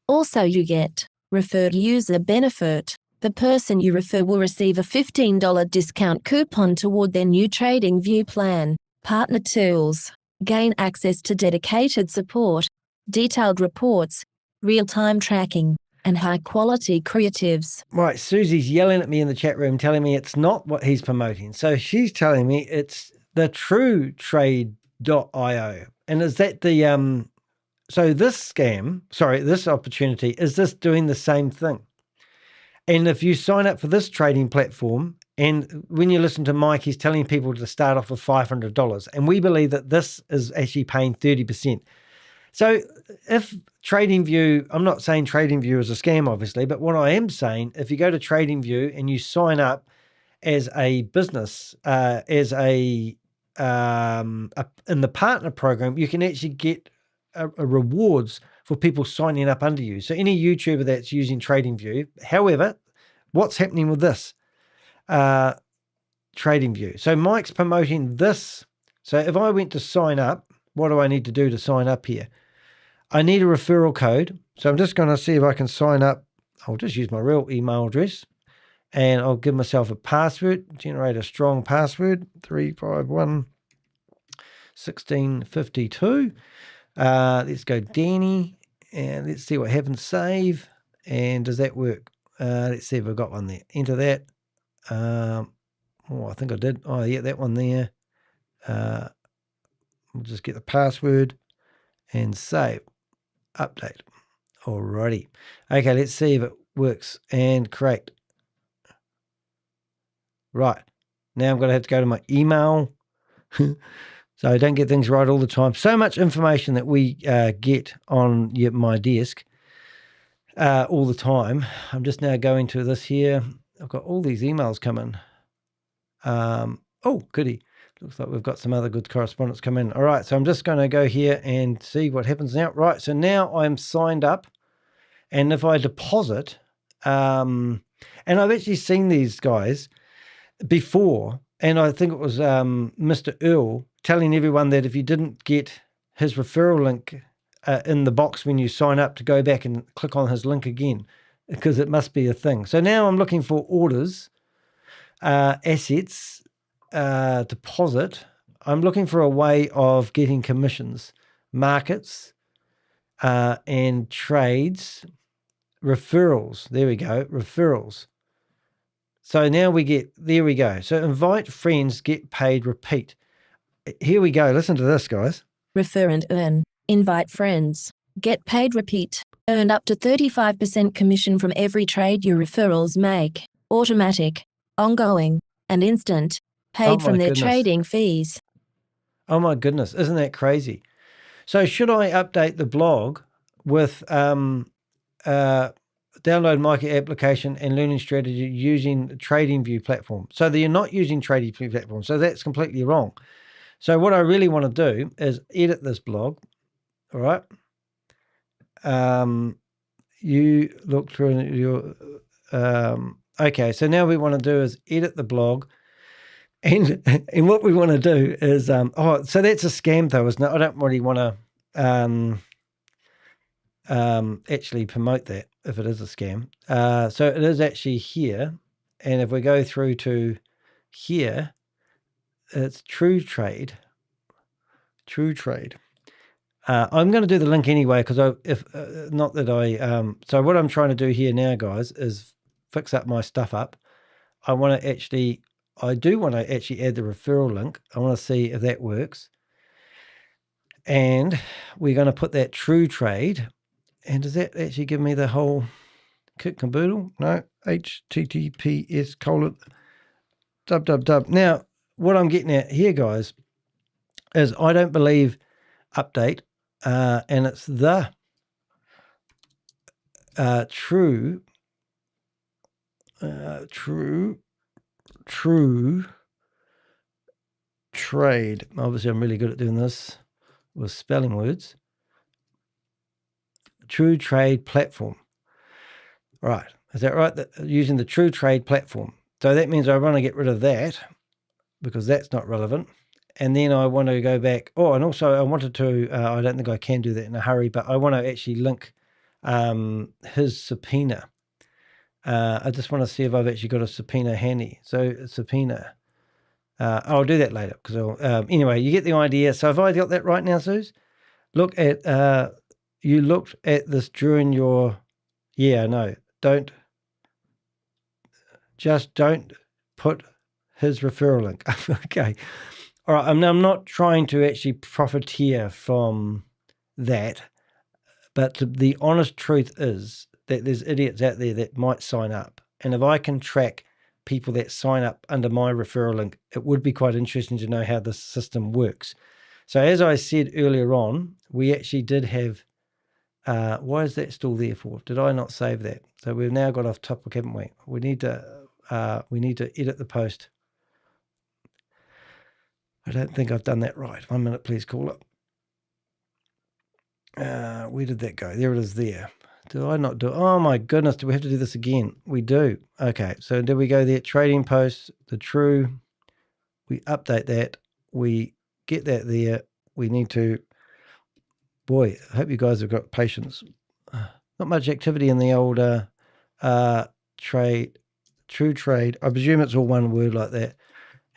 Also you get referred user benefit. The person you refer will receive a $15 discount coupon toward their new TradingView plan. Partner tools. Gain access to dedicated support, detailed reports, real-time tracking, and high-quality creatives. Right, Susie's yelling at me in the chat room, telling me it's not what he's promoting. So she's telling me it's the true TradingView And is that the so this opportunity, is this doing the same thing? And if you sign up for this trading platform, and when you listen to Mike, he's telling people to start off with $500, and we believe that this is actually paying 30%. So if TradingView, I'm not saying TradingView is a scam, obviously, but what I am saying, if you go to TradingView and you sign up as a business, in the partner program, you can actually get rewards for people signing up under you. So any YouTuber that's using TradingView, however, what's happening with this TradingView? So Mike's promoting this. So if I went to sign up, what do I need to do to sign up here? I need a referral code. So I'm just going to see if I can sign up. I'll just use my real email address and I'll give myself a password, generate a strong password, 351 1652. Let's go Danny and let's see what happens. Save. And does that work? Let's see if I've got one there. Enter that. I think I did. Oh, yeah, that one there. We'll just get the password and save. Update. Alrighty. Okay, let's see if it works and create. Right. Now I'm going to have to go to my email. So I don't get things right all the time. So much information that we get on my desk all the time. I'm just now going to this here. I've got all these emails coming. Oh, goody. Looks like we've got some other good correspondence come in. All right, so I'm just going to go here and see what happens now. Right, so now I'm signed up. And if I deposit, and I've actually seen these guys before, and I think it was Mr. Earl telling everyone that if you didn't get his referral link in the box when you sign up, to go back and click on his link again, because it must be a thing. So now I'm looking for orders, assets, deposit. I'm looking for a way of getting commissions, markets, and trades, referrals. There we go, referrals. So now there we go. So invite friends, get paid, repeat. Here we go. Listen to this, guys. Refer and earn. Invite friends. Get paid, repeat. Earn up to 35% commission from every trade your referrals make. Automatic, ongoing, and instant. Paid from their trading fees. Oh my goodness. Isn't that crazy? So should I update the blog with download Micah application and learning strategy using TradingView platform? So that you're not using TradingView platform. So that's completely wrong. So what I really want to do is edit this blog. All right. You look through your, okay. So now we want to do is edit the blog. And what we want to do is, so that's a scam though, isn't it? I don't really want to actually promote that if it is a scam. So it is actually here. And if we go through to here, it's True Trade. I'm going to do the link anyway, because so what I'm trying to do here now, guys, is fix up my stuff up. I do want to actually add the referral link. I want to see if that works. And we're going to put that True Trade. And does that actually give me the whole kit caboodle? No, https://. Now, what I'm getting at here, guys, is I don't believe update, and it's the true trade. Obviously, I'm really good at doing this with spelling words. True Trade platform. Right. Is that right? Using the True Trade platform. So that means I want to get rid of that, because that's not relevant. And then I want to go back. Oh, and also I wanted to, I don't think I can do that in a hurry, but I want to actually link his subpoena. I just want to see if I've actually got a subpoena handy. So subpoena. I'll do that later, because anyway, you get the idea. So have I got that right now, Suze? Look at, you looked at this during your, yeah, no, don't put his referral link. Okay. All right, I'm not trying to actually profiteer from that, but the honest truth is that there's idiots out there that might sign up. And if I can track people that sign up under my referral link, it would be quite interesting to know how this system works. So as I said earlier on, we actually did have, why is that still there for? Did I not save that? So we've now got off topic, haven't we? We need to edit the post. I don't think I've done that right. 1 minute, please, caller. Where did that go? There it is there. Did I not do it? Oh my goodness, do we have to do this again? We do. Okay, so did we go there? Trading posts, the true. We update that. We get that there. We need to, boy, I hope you guys have got patience. Not much activity in the old trade, true trade. I presume it's all one word like that.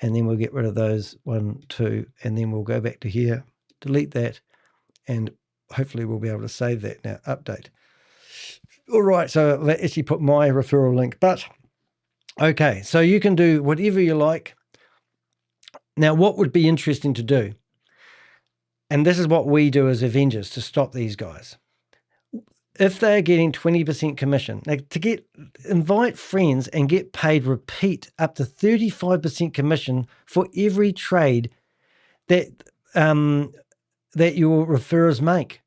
And then we'll get rid of those 1, 2, and then we'll go back to here, delete that, and hopefully we'll be able to save that now. Update. All right, so that actually put my referral link, but okay, so you can do whatever you like. Now, what would be interesting to do, and this is what we do as Avengers to stop these guys. If they're getting 20% commission, like to invite friends and get paid repeat up to 35% commission for every trade that that your referrers make,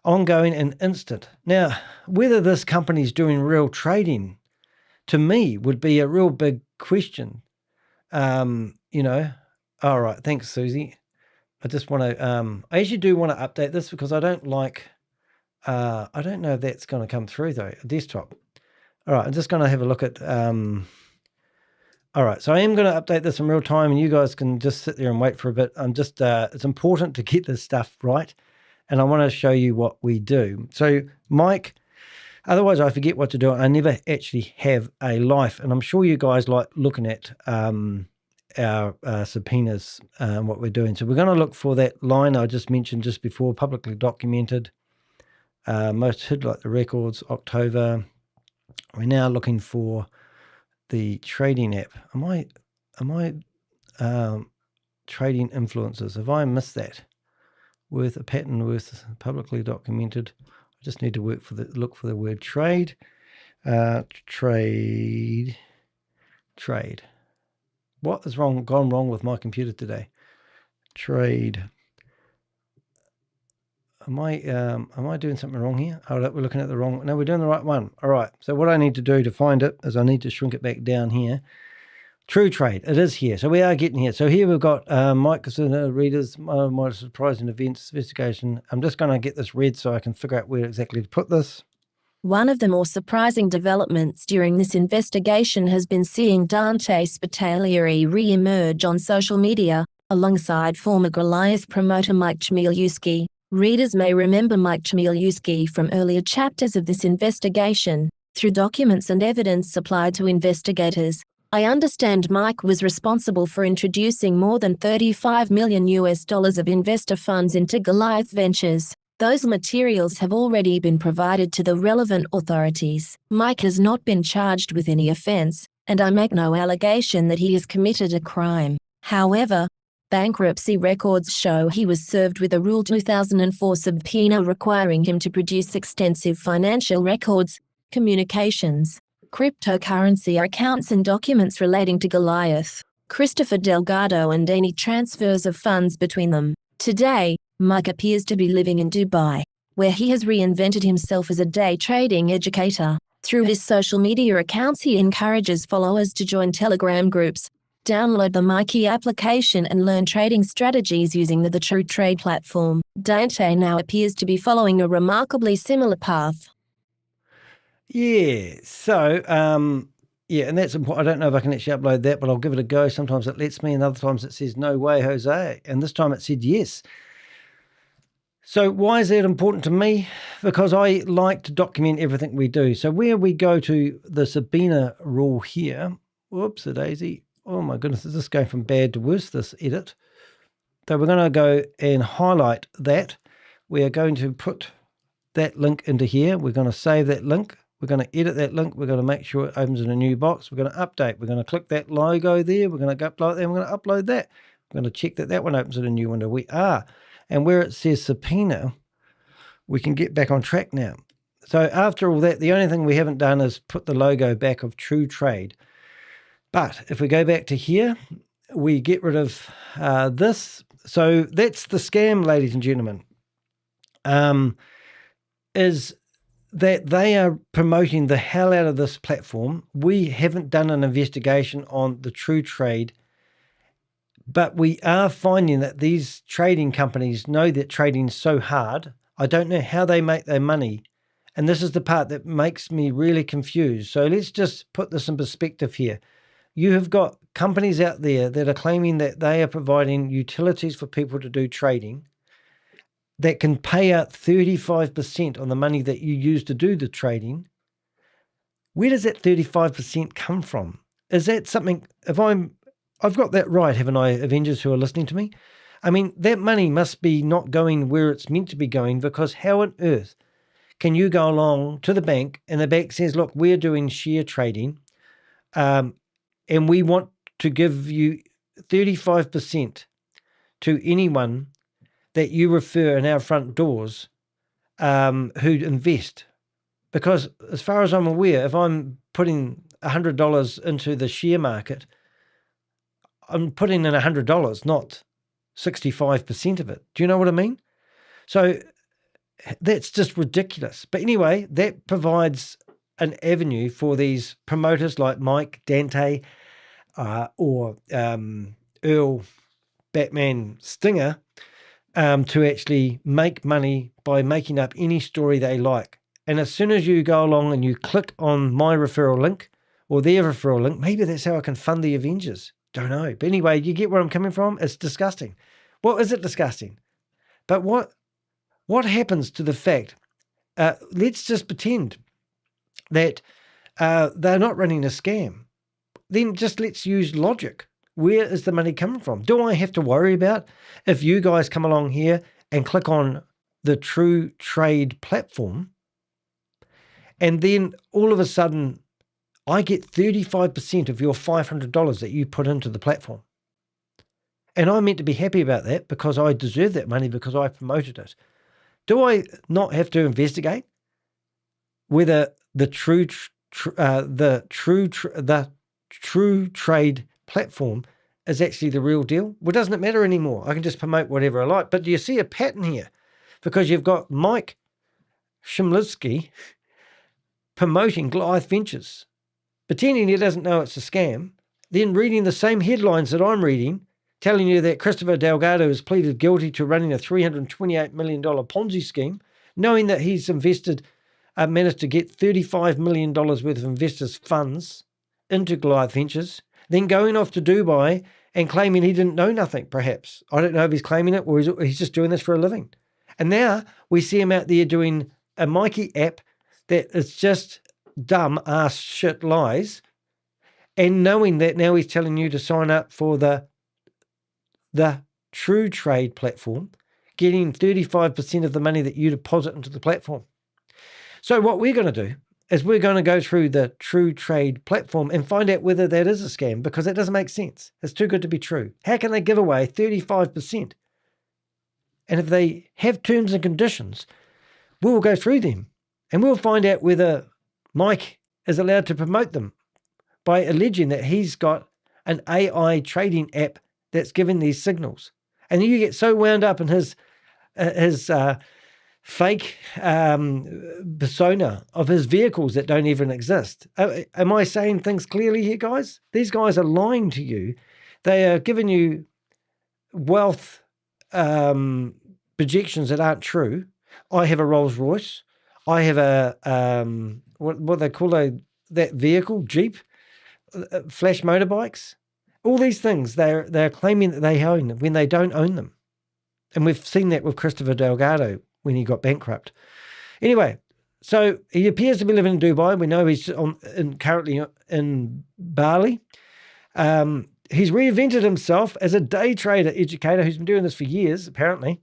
ongoing and instant. Now, whether this company's doing real trading, to me, would be a real big question. You know, all right, thanks, Susie. I just want to, I actually do want to update this because I don't like, I don't know if that's going to come through though, a desktop. All right, I'm just going to have a look at, all right, so I am going to update this in real time and you guys can just sit there and wait for a bit. I'm just, it's important to get this stuff right. And I want to show you what we do. So Mike, otherwise I forget what to do. I never actually have a life. And I'm sure you guys like looking at our subpoenas, what we're doing. So we're going to look for that line I just mentioned just before, publicly documented. Most hid like the records, October. We're now looking for the trading app. Am I trading influencers? Have I missed that? Worth a pattern worth publicly documented. I just need to look for the word trade. Trade. What has gone wrong with my computer today? Trade. Am I doing something wrong here? Oh, we're looking at the wrong. No, we're doing the right one. All right. So what I need to do to find it is I need to shrink it back down here. True trade. It is here. So we are getting here. So here we've got Mike Casino, readers, my surprising events, investigation. I'm just going to get this read so I can figure out where exactly to put this. One of the more surprising developments during this investigation has been seeing Dante Spitalieri re-emerge on social media, alongside former Goliath promoter Mike Chmielewski. Readers may remember Mike Chmielewski from earlier chapters of this investigation. Through documents and evidence supplied to investigators, I understand Mike was responsible for introducing more than $35 million of investor funds into Goliath Ventures. Those materials have already been provided to the relevant authorities. Mike has not been charged with any offense, and I make no allegation that he has committed a crime. However, bankruptcy records show he was served with a Rule 2004 subpoena requiring him to produce extensive financial records, communications, cryptocurrency accounts and documents relating to Goliath, Christopher Delgado and any transfers of funds between them. Today, Mike appears to be living in Dubai, where he has reinvented himself as a day trading educator. Through his social media accounts, he encourages followers to join Telegram groups, download the Mikey application and learn trading strategies using the True Trade platform. Dante now appears to be following a remarkably similar path. Yeah, so, yeah, and that's important. I don't know if I can actually upload that, but I'll give it a go. Sometimes it lets me, and other times it says, no way, Jose. And this time it said yes. So why is that important to me? Because I like to document everything we do. So where we go to the subpoena rule here, whoops, a daisy. Oh my goodness, is this going from bad to worse, this edit? So we're going to go and highlight that. We are going to put that link into here. We're going to save that link. We're going to edit that link. We're going to make sure it opens in a new box. We're going to update. We're going to click that logo there. We're going to go upload that. We're going to upload that. going to check that that one opens in a new window. We are. And where it says subpoena, we can get back on track now. So after all that, the only thing we haven't done is put the logo back of True Trade. But if we go back to here, we get rid of this. So that's the scam, ladies and gentlemen, is that they are promoting the hell out of this platform. We haven't done an investigation on the True Trade, but we are finding that these trading companies know that trading is so hard. I don't know how they make their money. And this is the part that makes me really confused. So let's just put this in perspective here. You have got companies out there that are claiming that they are providing utilities for people to do trading that can pay out 35% on the money that you use to do the trading. Where does that 35% come from? Is that something, I've got that right, haven't I, Avengers who are listening to me? I mean, that money must be not going where it's meant to be going, because how on earth can you go along to the bank and the bank says, look, we're doing share trading, and we want to give you 35% to anyone that you refer in our front doors who invest. Because as far as I'm aware, if I'm putting $100 into the share market, I'm putting in $100, not 65% of it. Do you know what I mean? So that's just ridiculous. But anyway, that provides an avenue for these promoters like Mike, Dante, or Earl Batman Stinger to actually make money by making up any story they like. And as soon as you go along and you click on my referral link or their referral link, maybe that's how I can fund the Avengers. Don't know. But anyway, you get where I'm coming from? It's disgusting. Well, is it disgusting? But what happens to the fact, let's just pretend that they're not running a scam. Then just let's use logic. Where is the money coming from? Do I have to worry about if you guys come along here and click on the True Trade platform, and then all of a sudden I get 35% of your $500 that you put into the platform? And I'm meant to be happy about that because I deserve that money because I promoted it. Do I not have to investigate whether the True Trade platform is actually the real deal? Well, doesn't it matter anymore? I can just promote whatever I like. But do you see a pattern here? Because you've got Mike Shimlitsky promoting Goliath Ventures, pretending he doesn't know it's a scam, then reading the same headlines that I'm reading, telling you that Christopher Delgado has pleaded guilty to running a $328 million Ponzi scheme, knowing that he's managed to get $35 million worth of investors' funds into Goliath Ventures, then going off to Dubai and claiming he didn't know nothing, perhaps. I don't know if he's claiming it or he's just doing this for a living. And now we see him out there doing a Mikey app that is just dumb ass shit lies, and knowing that now he's telling you to sign up for the True Trade platform, getting 35% of the money that you deposit into the platform. So what we're going to do is we're going to go through the True Trade platform and find out whether that is a scam, because it doesn't make sense. It's too good to be true. How can they give away 35%? And if they have terms and conditions, we'll go through them and we'll find out whether Mike is allowed to promote them by alleging that he's got an AI trading app that's giving these signals. And you get so wound up in his fake persona of his vehicles that don't even exist. Am I saying things clearly here, guys? These guys are lying to you. They are giving you wealth projections that aren't true. I have a Rolls Royce. I have a what they call that vehicle, Jeep, flash motorbikes. All these things they're claiming that they own when they don't own them. And we've seen that with Christopher Delgado when he got bankrupt. Anyway, so he appears to be living in Dubai. We know he's currently in Bali. He's reinvented himself as a day trader educator who's been doing this for years, apparently.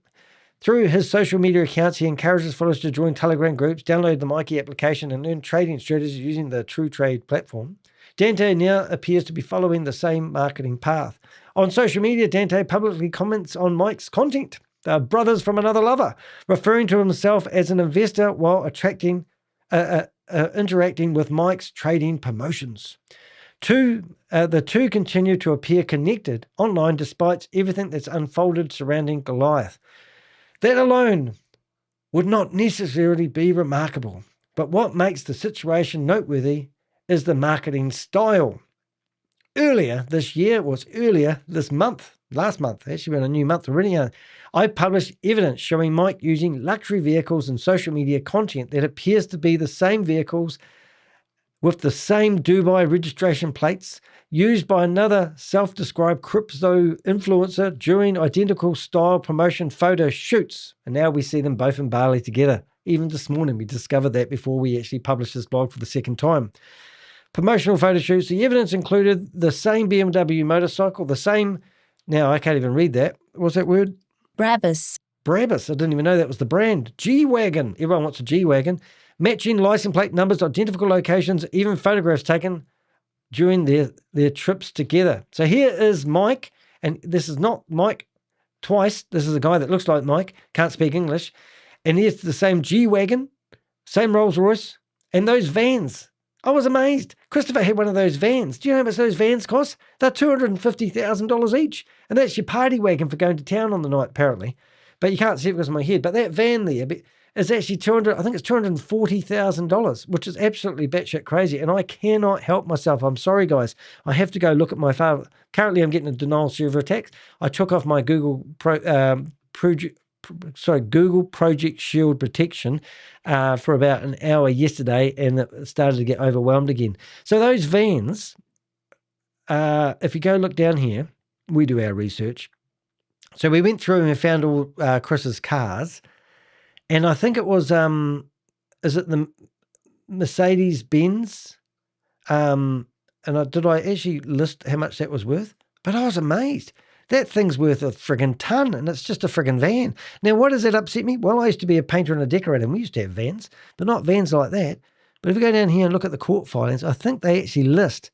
Through his social media accounts, he encourages followers to join Telegram groups, download the Mikey application, and learn trading strategies using the True Trade platform. Dante now appears to be following the same marketing path. On social media, Dante publicly comments on Mike's content. They're brothers from another lover, referring to himself as an investor while interacting with Mike's trading promotions. The two continue to appear connected online despite everything that's unfolded surrounding Goliath. That alone would not necessarily be remarkable, but what makes the situation noteworthy is the marketing style. Earlier this month, last month, actually we're in a new month already, I published evidence showing Mike using luxury vehicles and social media content that appears to be the same vehicles with the same Dubai registration plates used by another self-described crypto influencer during identical style promotion photo shoots. And now we see them both in Bali together. Even this morning, we discovered that before we actually published this blog for the second time. Promotional photo shoots. The evidence included the same BMW motorcycle, the same, now I can't even read that. What's that word? Brabus. Brabus. I didn't even know that was the brand. G-Wagon. Everyone wants a G-Wagon. Matching license plate numbers, identical locations, even photographs taken during their trips together. So here is Mike, and this is not Mike twice. This is a guy that looks like Mike, can't speak English. And here's the same G-Wagon, same Rolls Royce, and those vans. I was amazed. Christopher had one of those vans. Do you know how much those vans cost? They're $250,000 each. And that's your party wagon for going to town on the night, apparently. But you can't see it because of my head. But that van there is actually $240,000, which is absolutely batshit crazy. And I cannot help myself. I'm sorry, guys. I have to go look at my file. Currently, I'm getting a denial server attack. I took off my Google Project Shield protection for about an hour yesterday, and it started to get overwhelmed again. So those vans, if you go look down here, we do our research. So we went through and we found all Chris's cars, and I think it was, is it the Mercedes-Benz? Did I actually list how much that was worth? But I was amazed. That thing's worth a friggin' ton, and it's just a friggin' van. Now, what does that upset me? Well, I used to be a painter and a decorator, and we used to have vans, but not vans like that. But if you go down here and look at the court filings, I think they actually list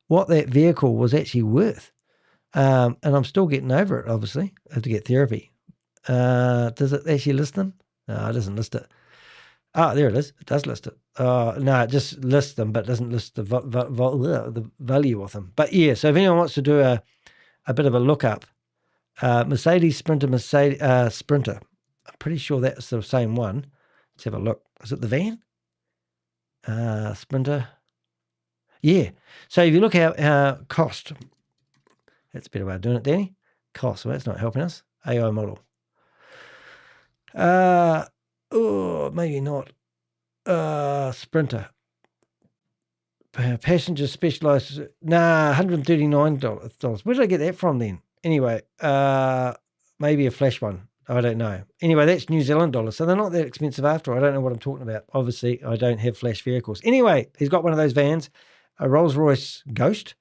what that vehicle was actually worth. And I'm still getting over it, obviously. I have to get therapy. Does it actually list them? No, it doesn't list it. Oh, there it is. It does list it. No, it just lists them, but doesn't list the value of them. But yeah, so if anyone wants to do a bit of a look up, Mercedes Sprinter. I'm pretty sure that's the same one. Let's have a look. Is it the van? Sprinter. Yeah. So if you look at cost, that's a better way of doing it, Danny. Cost. Well, that's not helping us. AI model. Maybe not. Sprinter. Passenger specialized. $139. Where did I get that from then? Anyway, maybe a flash one. I don't know. Anyway, that's New Zealand dollars. So they're not that expensive after all. I don't know what I'm talking about. Obviously, I don't have flash vehicles. Anyway, he's got one of those vans, a Rolls Royce Ghost,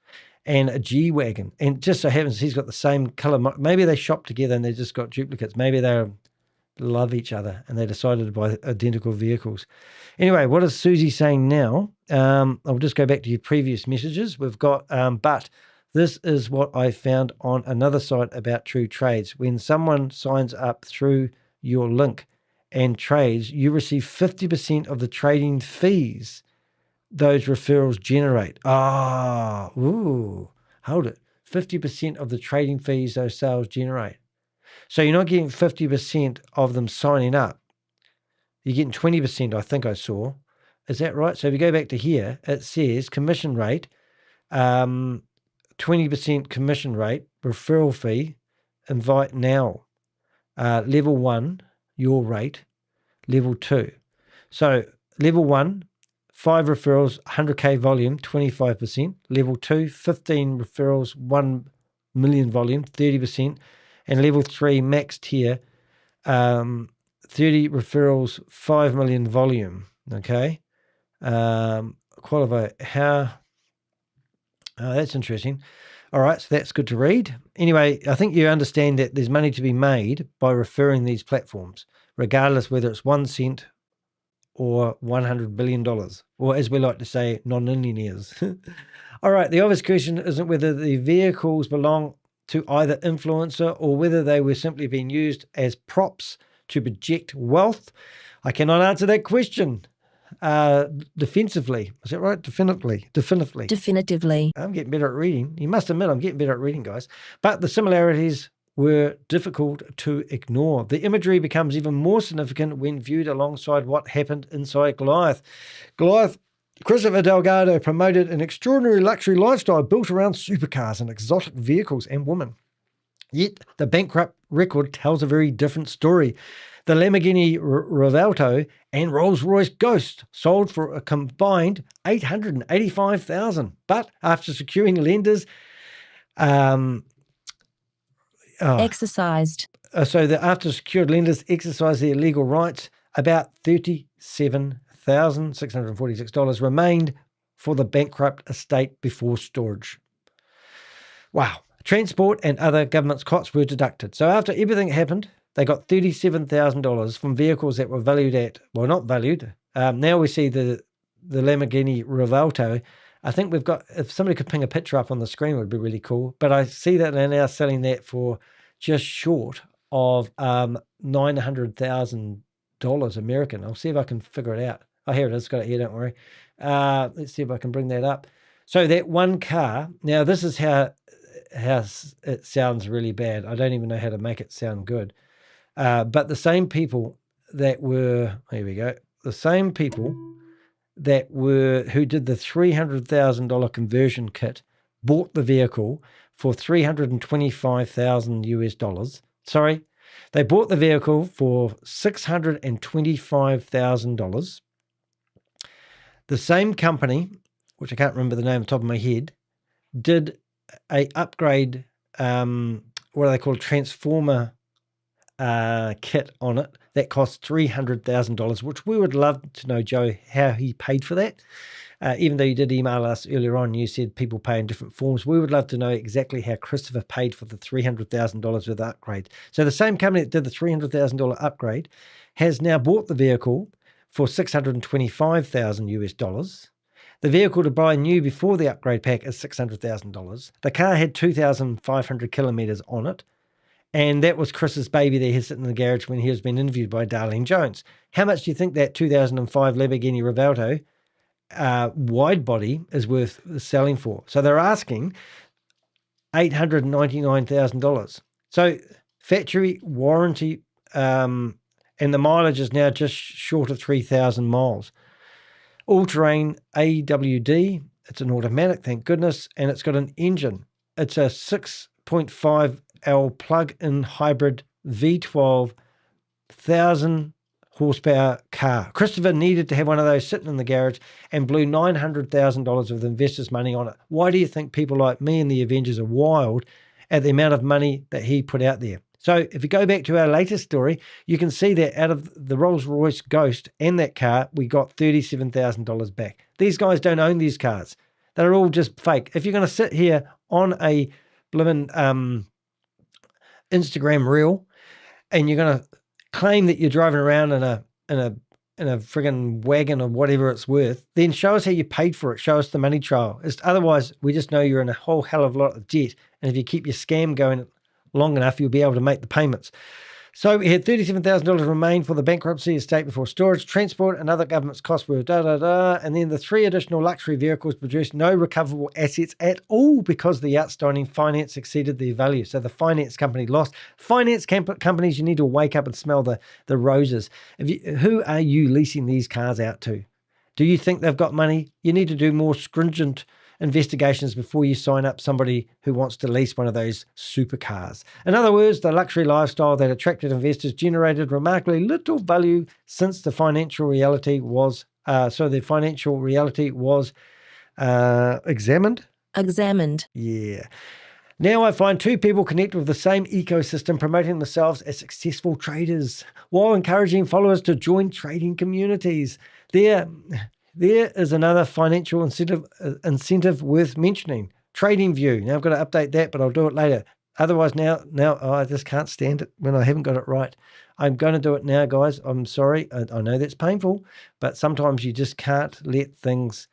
and a G-Wagon. And just so happens he's got the same color. Maybe they shopped together and they just got duplicates. Maybe they love each other and they decided to buy identical vehicles. Anyway, what is Susie saying now? I'll just go back to your previous messages. We've got, but this is what I found on another site about true trades. When someone signs up through your link and trades, you receive 50% of the trading fees those referrals generate. Hold it. 50% of the trading fees those sales generate. So you're not getting 50% of them signing up. You're getting 20%, I think I saw. Is that right? So if you go back to here, it says commission rate, 20% commission rate, referral fee, invite now. Level 1, your rate. Level 2. So level 1, 5 referrals, 100K volume, 25%. Level 2, 15 referrals, 1 million volume, 30%. And level 3, maxed here, 30 referrals, 5 million volume. Okay. Qualify. That's interesting. All right. So that's good to read. Anyway, I think you understand that there's money to be made by referring these platforms, regardless whether it's 1 cent or $100 billion, or as we like to say, non-millionaires. All right. The obvious question isn't whether the vehicles belong to either influencer or whether they were simply being used as props to project wealth? I cannot answer that question defensively. Is that right? Definitively. Definitively. I'm getting better at reading. You must admit I'm getting better at reading, guys. But the similarities were difficult to ignore. The imagery becomes even more significant when viewed alongside what happened inside Goliath. Christopher Delgado promoted an extraordinary luxury lifestyle built around supercars and exotic vehicles and women. Yet the bankrupt record tells a very different story. The Lamborghini Revuelto and Rolls-Royce Ghost sold for a combined $885,000. But after securing lenders, after secured lenders exercised their legal rights, about $37,646 remained for the bankrupt estate before storage. Wow. Transport and other government's costs were deducted. So after everything happened, they got $37,000 from vehicles that were valued at, well, not valued. Now we see the Lamborghini Revuelto. I think we've got, if somebody could ping a picture up on the screen, it would be really cool. But I see that they're now selling that for just short of $900,000 American. I'll see if I can figure it out. Oh, here it is. Got it here, don't worry. Let's see if I can bring that up. So that one car, now this is how it sounds really bad. I don't even know how to make it sound good. But the same people that were, here we go, the same people that who did the $300,000 conversion kit bought the vehicle for $325,000 US. Sorry, they bought the vehicle for $625,000. The same company, which I can't remember the name off the top of my head, did a upgrade, what do they call, transformer kit on it that cost $300,000, which we would love to know, Joe, how he paid for that. Even though you did email us earlier on, you said people pay in different forms. We would love to know exactly how Christopher paid for the $300,000 worth of upgrade. So the same company that did the $300,000 upgrade has now bought the vehicle for $625,000 US. The vehicle to buy new before the upgrade pack is $600,000. The car had 2,500 kilometers on it. And that was Chris's baby there. He's sitting in the garage when he was being interviewed by Darlene Jones. How much do you think that 2005 Lamborghini Revuelto wide body is worth selling for? So they're asking $899,000. So factory warranty, and the mileage is now just short of 3,000 miles. All-terrain AWD. It's an automatic, thank goodness, and it's got an engine. It's a 6.5 L plug-in hybrid V12 1,000 horsepower car. Christopher needed to have one of those sitting in the garage and blew $900,000 of the investors' money on it. Why do you think people like me and the Avengers are wild at the amount of money that he put out there? So if you go back to our latest story, you can see that out of the Rolls-Royce Ghost and that car, we got $37,000 back. These guys don't own these cars. They're all just fake. If you're going to sit here on a blimmin' Instagram reel and you're going to claim that you're driving around in a friggin' wagon or whatever it's worth, then show us how you paid for it. Show us the money trail. Otherwise, we just know you're in a whole hell of a lot of debt. And if you keep your scam going long enough, you'll be able to make the payments. So we had $37,000 remain for the bankruptcy estate before storage, transport, and other government's costs were and then the 3 additional luxury vehicles produced no recoverable assets at all because the outstanding finance exceeded their value. So the finance company lost. Finance companies, you need to wake up and smell the roses. Who are you leasing these cars out to? Do you think they've got money? You need to do more stringent investigations before you sign up somebody who wants to lease one of those supercars. In other words, the luxury lifestyle that attracted investors generated remarkably little value since the financial reality was examined. Yeah. Now I find 2 people connected with the same ecosystem promoting themselves as successful traders while encouraging followers to join trading communities. There is another financial incentive worth mentioning. TradingView. Now I've got to update that, but I'll do it later. Otherwise now I just can't stand it when I haven't got it right. I'm going to do it now, guys. I'm sorry. I know that's painful, but sometimes you just can't let things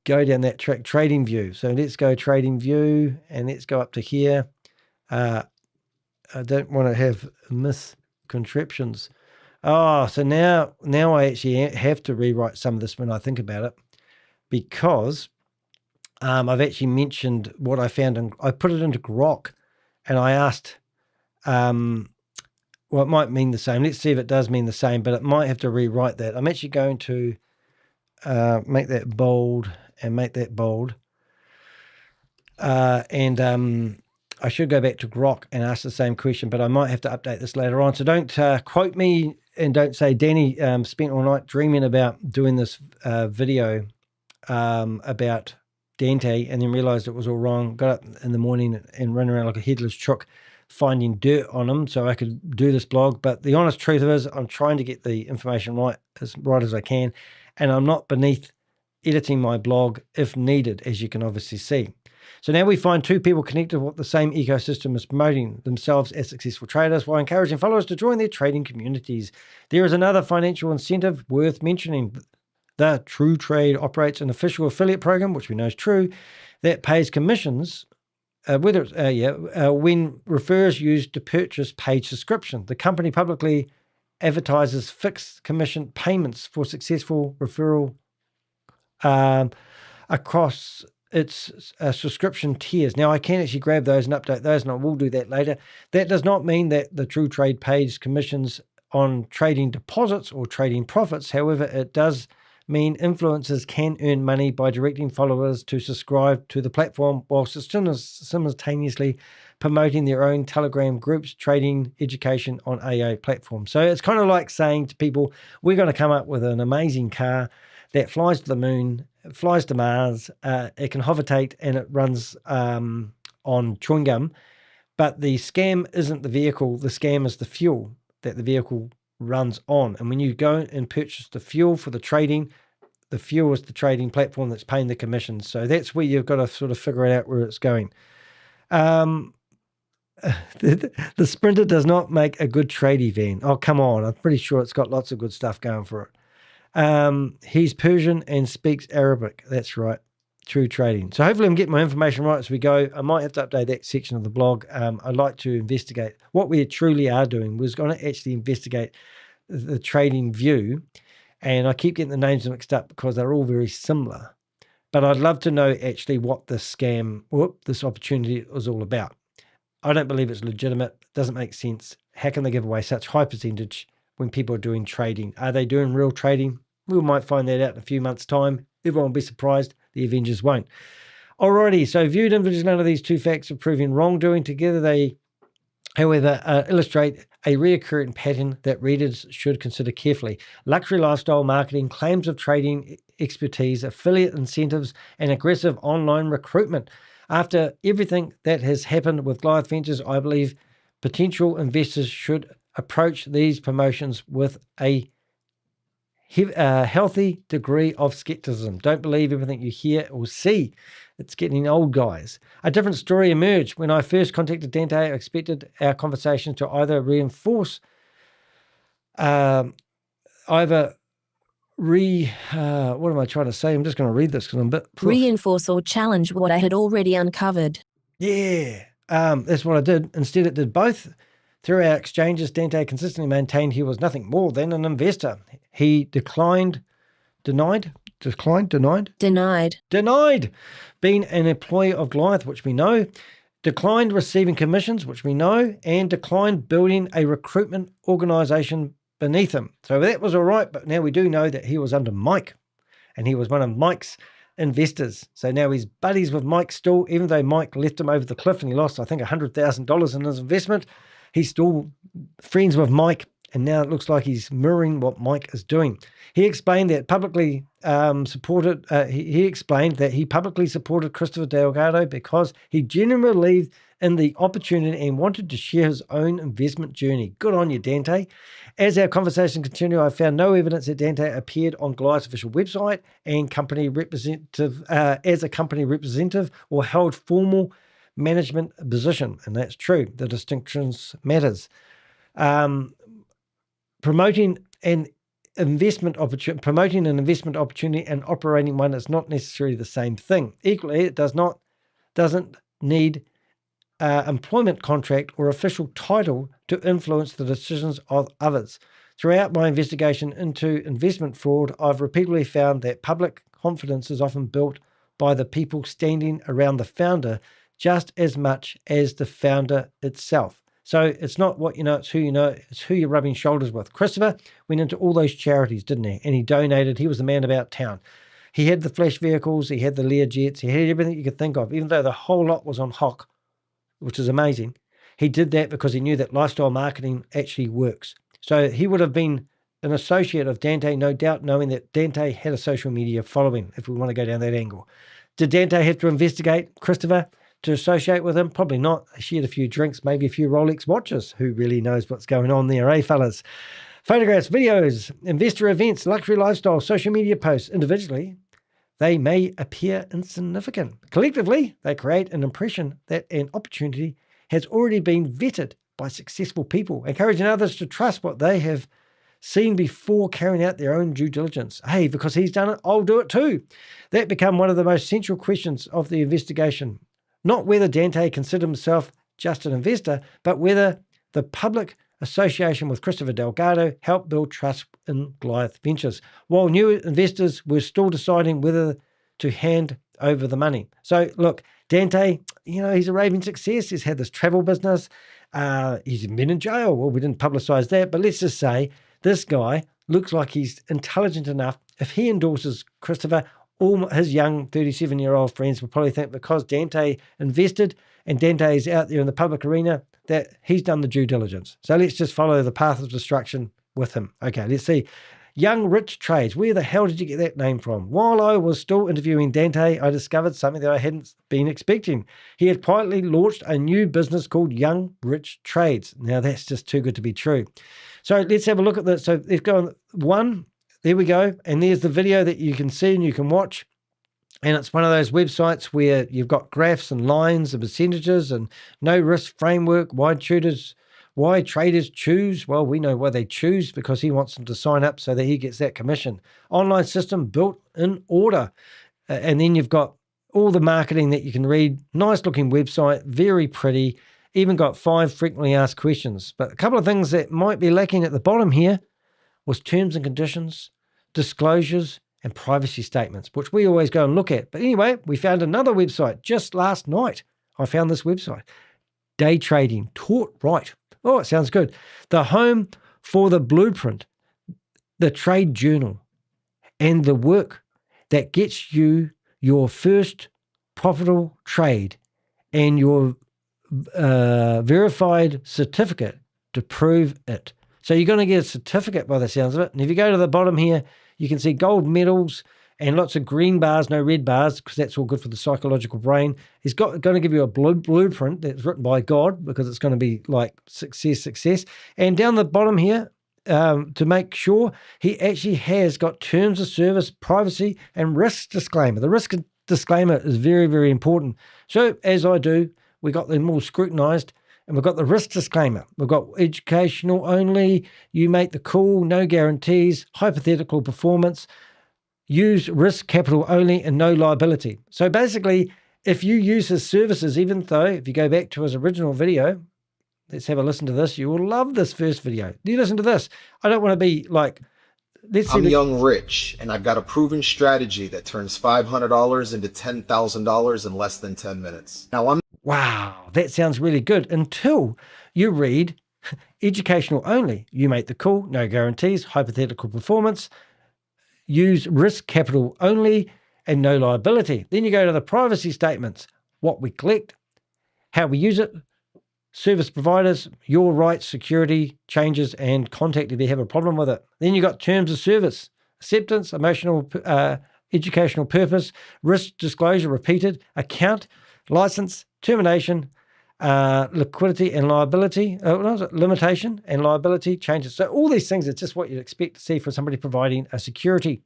go down that track, trading view. So let's go trading view and let's go up to here. I don't want to have misconceptions. Oh, so now I actually have to rewrite some of this when I think about it, because I've actually mentioned what I found, and I put it into Grok, and I asked, well, it might mean the same. Let's see if it does mean the same, but it might have to rewrite that. I'm actually going to make that bold and make that bold. And I should go back to Grok and ask the same question, but I might have to update this later on. So don't quote me, and don't say Danny spent all night dreaming about doing this video about Dante and then realized it was all wrong. Got up in the morning and ran around like a headless chook finding dirt on him so I could do this blog. But the honest truth is I'm trying to get the information right as I can, and I'm not beneath editing my blog if needed, as you can obviously see. So now we find two people connected with the same ecosystem as promoting themselves as successful traders while encouraging followers to join their trading communities. There is another financial incentive worth mentioning. The True Trade operates an official affiliate program, which we know is true, that pays commissions when referrers use to purchase paid subscription. The company publicly advertises fixed commission payments for successful referral across its subscription tiers. Now, I can actually grab those and update those, and I will do that later. That does not mean that the True Trade pays commissions on trading deposits or trading profits. However, it does mean influencers can earn money by directing followers to subscribe to the platform while simultaneously promoting their own Telegram groups, trading education on AA platforms. So it's kind of like saying to people, we're going to come up with an amazing car that flies to the moon, flies to Mars, it can hovertate, and it runs on chewing gum. But the scam isn't the vehicle. The scam is the fuel that the vehicle runs on. And when you go and purchase the fuel for the trading, the fuel is the trading platform that's paying the commissions. So that's where you've got to sort of figure out where it's going. The Sprinter does not make a good tradie van. Oh, come on. I'm pretty sure it's got lots of good stuff going for it. He's Persian and speaks Arabic. That's right. True Trading. So hopefully I'm getting my information right as we go. I might have to update that section of the blog. I'd like to investigate what we truly are doing. We're going to actually investigate the trading view, and I keep getting the names mixed up because they're all very similar. But I'd love to know actually what this this opportunity is all about. I don't believe it's legitimate. It doesn't make sense. How can they give away such high percentage when people are doing trading? Are they doing real trading? We might find that out in a few months' time. Everyone will be surprised. The Avengers won't. Alrighty, so viewed individually, none of these two facts are proving wrongdoing. Together they, however, illustrate a recurring pattern that readers should consider carefully. Luxury lifestyle marketing, claims of trading expertise, affiliate incentives, and aggressive online recruitment. After everything that has happened with Goliath Ventures, I believe potential investors should approach these promotions with a healthy degree of skepticism. Don't believe everything you hear or see. It's getting old, guys. A different story emerged. When I first contacted Dante, I expected our conversation to either reinforce, what am I trying to say? I'm just going to read this because I'm a bit... Reinforce or challenge what I had already uncovered. Yeah, that's what I did. Instead, it did both. Through our exchanges, Dante consistently maintained he was nothing more than an investor. He denied being an employee of Goliath, which we know, declined receiving commissions, which we know, and declined building a recruitment organization beneath him. So that was all right, but now we do know that he was under Mike, and he was one of Mike's investors. So now he's buddies with Mike still, even though Mike left him over the cliff and he lost, I think, $100,000 in his investment. He's still friends with Mike, and now it looks like he's mirroring what Mike is doing. He explained that he explained that he publicly supported Christopher Delgado because he genuinely believed in the opportunity and wanted to share his own investment journey. Good on you, Dante. As our conversation continued, I found no evidence that Dante appeared on Goliath's official website and as a company representative or held formal management position, and that's true. The distinctions matters. Promoting an investment opportunity, promoting an investment opportunity and operating one is not necessarily the same thing. Equally, it doesn't need employment contract or official title to influence the decisions of others. Throughout my investigation into investment fraud, I've repeatedly found that public confidence is often built by the people standing around the founder just as much as the founder itself. So it's not what you know, it's who you're rubbing shoulders with. Christopher went into all those charities, didn't he? And he donated. He was the man about town. He had the flash vehicles, he had the Lear jets, he had everything you could think of, even though the whole lot was on hock, which is amazing. He did that because he knew that lifestyle marketing actually works. So he would have been an associate of Dante, no doubt, knowing that Dante had a social media following, if we want to go down that angle. Did Dante have to investigate Christopher to associate with him? Probably not. They shared a few drinks, maybe a few Rolex watches. Who really knows what's going on there, eh, fellas? Photographs, videos, investor events, luxury lifestyle, social media posts. Individually, they may appear insignificant. Collectively, they create an impression that an opportunity has already been vetted by successful people, encouraging others to trust what they have seen before carrying out their own due diligence. Hey, because he's done it, I'll do it too. That became one of the most central questions of the investigation. Not whether Dante considered himself just an investor, but whether the public association with Christopher Delgado helped build trust in Goliath Ventures, while new investors were still deciding whether to hand over the money. So look, Dante, he's a raving success. He's had this travel business. He's been in jail. Well, we didn't publicize that, but let's just say this guy looks like he's intelligent enough. If he endorses Christopher, all his young 37-year-old friends will probably think because Dante invested and Dante is out there in the public arena that he's done the due diligence. So let's just follow the path of destruction with him. Okay, let's see. Young Rich Trades. Where the hell did you get that name from? While I was still interviewing Dante, I discovered something that I hadn't been expecting. He had quietly launched a new business called Young Rich Trades. Now, that's just too good to be true. So let's have a look at this. So let's go on one. There we go. And there's the video that you can see and you can watch. And it's one of those websites where you've got graphs and lines and percentages and no risk framework. Why traders choose? Well, we know why they choose, because he wants them to sign up so that he gets that commission. Online system built in order. And then you've got all the marketing that you can read. Nice looking website, very pretty. Even got 5 frequently asked questions. But a couple of things that might be lacking at the bottom here was terms and conditions, disclosures, and privacy statements, which we always go and look at. But anyway, we found another website just last night. I found this website. Day trading, taught right. Oh, it sounds good. The home for the blueprint, the trade journal, and the work that gets you your first profitable trade and your verified certificate to prove it. So you're going to get a certificate by the sounds of it. And if you go to the bottom here, you can see gold medals and lots of green bars, no red bars, because that's all good for the psychological brain. He's going to give you a blueprint that's written by God, because it's going to be like success. And down the bottom here, to make sure, he actually has got terms of service, privacy, and risk disclaimer. The risk disclaimer is very, very important. So as I do, we got them all scrutinized. And we've got the risk disclaimer. We've got educational only, you make the call, no guarantees, hypothetical performance, use risk capital only, and no liability. So basically, if you use his services, even though, if you go back to his original video, let's have a listen to this. You will love this first video. You listen to this. I don't want to be like, I'm young rich, and I've got a proven strategy that turns $500 into $10,000 in less than 10 minutes. Now wow, that sounds really good until you read educational only. You make the call, no guarantees, hypothetical performance, use risk capital only, and no liability. Then you go to the privacy statements, what we collect, how we use it, service providers, your rights, security, changes, and contact if you have a problem with it. Then you got terms of service, acceptance, emotional, educational purpose, risk disclosure repeated, account, license, termination, liquidity and liability, limitation and liability changes. So all these things are just what you'd expect to see for somebody providing a security.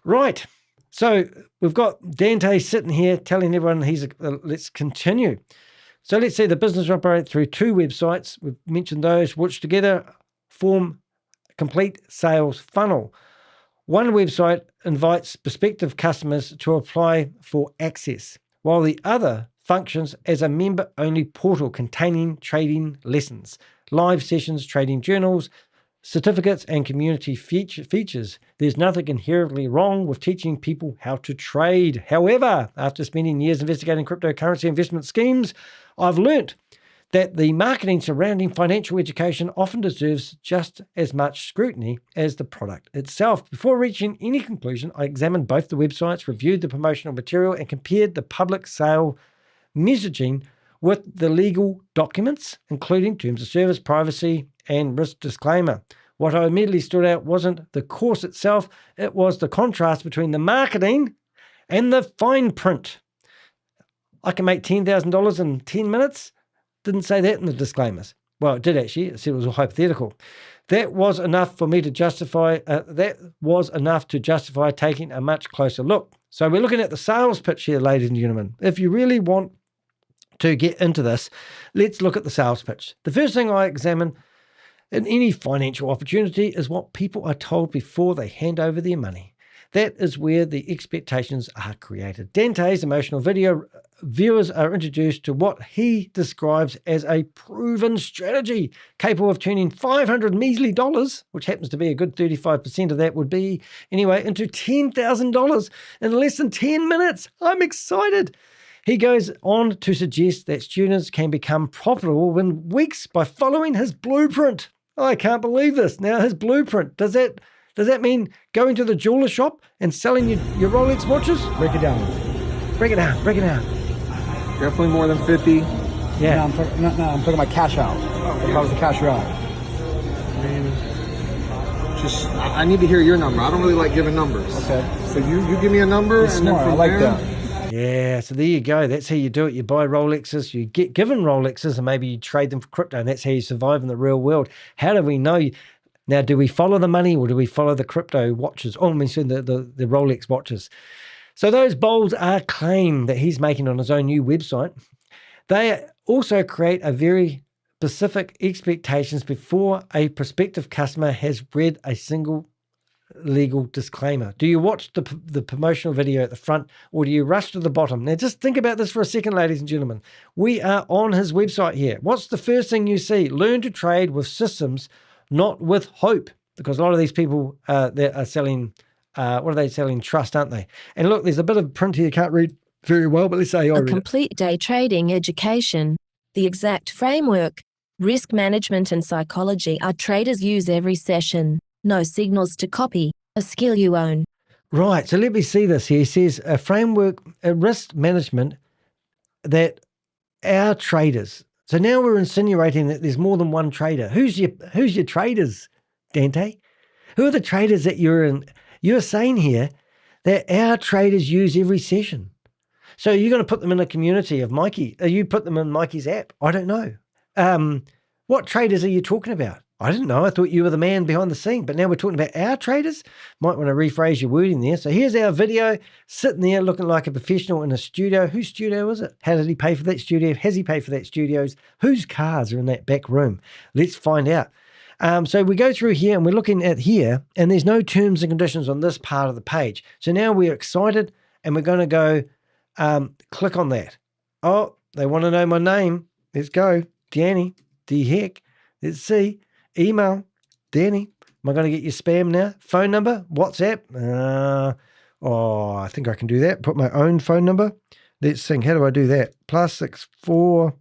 Right. So we've got Dante sitting here telling everyone let's continue. So let's say the business operates through 2 websites. We've mentioned those, which together form complete sales funnel. One website invites prospective customers to apply for access, while the other functions as a member-only portal containing trading lessons, live sessions, trading journals, certificates, and community features. There's nothing inherently wrong with teaching people how to trade. However, after spending years investigating cryptocurrency investment schemes, I've learnt that the marketing surrounding financial education often deserves just as much scrutiny as the product itself. Before reaching any conclusion, I examined both the websites, reviewed the promotional material, and compared the public sale messaging with the legal documents, including terms of service, privacy, and risk disclaimer. What I immediately stood out wasn't the course itself, it was the contrast between the marketing and the fine print. I can make $10,000 in 10 minutes. Didn't say that in the disclaimers. Well, it did actually. It said it was all hypothetical. That was enough for me to justify. Taking a much closer look. So we're looking at the sales pitch here, ladies and gentlemen. If you really want to get into this, let's look at the sales pitch. The first thing I examine in any financial opportunity is what people are told before they hand over their money. That is where the expectations are created. Dante's emotional video viewers are introduced to what he describes as a proven strategy capable of turning $500 measly, which happens to be a good 35% of that would be anyway, into $10,000 in less than 10 minutes. I'm excited. He goes on to suggest that students can become profitable within weeks by following his blueprint. I can't believe this. Now, his blueprint, does that mean going to the jeweler shop and selling your Rolex watches? Break it down. Break it down. Definitely more than 50. Yeah. No, I'm talking about cash out. If I was to cash her out. I mean, I need to hear your number. I don't really like giving numbers. Okay. So you give me a number, It's and then smart. from I like there, that. Yeah, so there you go. That's how you do it. You buy Rolexes, you get given Rolexes, and maybe you trade them for crypto, and that's how you survive in the real world. How do we know? Now, do we follow the money or do we follow the crypto watches? Oh, I mean, the Rolex watches. So those bold are claim that he's making on his own new website. They also create a very specific expectations before a prospective customer has read a single legal disclaimer. Do you watch the promotional video at the front or do you rush to the bottom? Now just think about this for a second, ladies and gentlemen. We are on his website here. What's the first thing you see? Learn to trade with systems, not with hope, because a lot of these people that are selling, what are they selling? Trust, aren't they? And look, there's a bit of print here you can't read very well, but let's say I A read it. complete day trading education. The exact framework, risk management and psychology our traders use every session. No signals to copy, a skill you own. Right, so let me see this here. He says a framework, a risk management that our traders. So now we're insinuating that there's more than one trader. Who's your traders, Dante? Who are the traders that you're saying here that our traders use every session? So you're going to put them in a community of Mikey. You put them in Mikey's app. I don't know. What traders are you talking about? I didn't know. I thought you were the man behind the scene, but now we're talking about our traders. Might want to rephrase your wording there. So here's our video sitting there looking like a professional in a studio. Whose studio is it? How did he pay for that studio? Has he paid for that studio? Whose cars are in that back room? Let's find out. So we go through here and we're looking at here and there's no terms and conditions on this part of the page. So now we're excited and we're going to go click on that. Oh, they want to know my name. Let's go. Danny, the heck. Let's see. Email, Danny. Am I going to get your spam now? Phone number, WhatsApp. I think I can do that. Put my own phone number. Let's think. How do I do that? +64.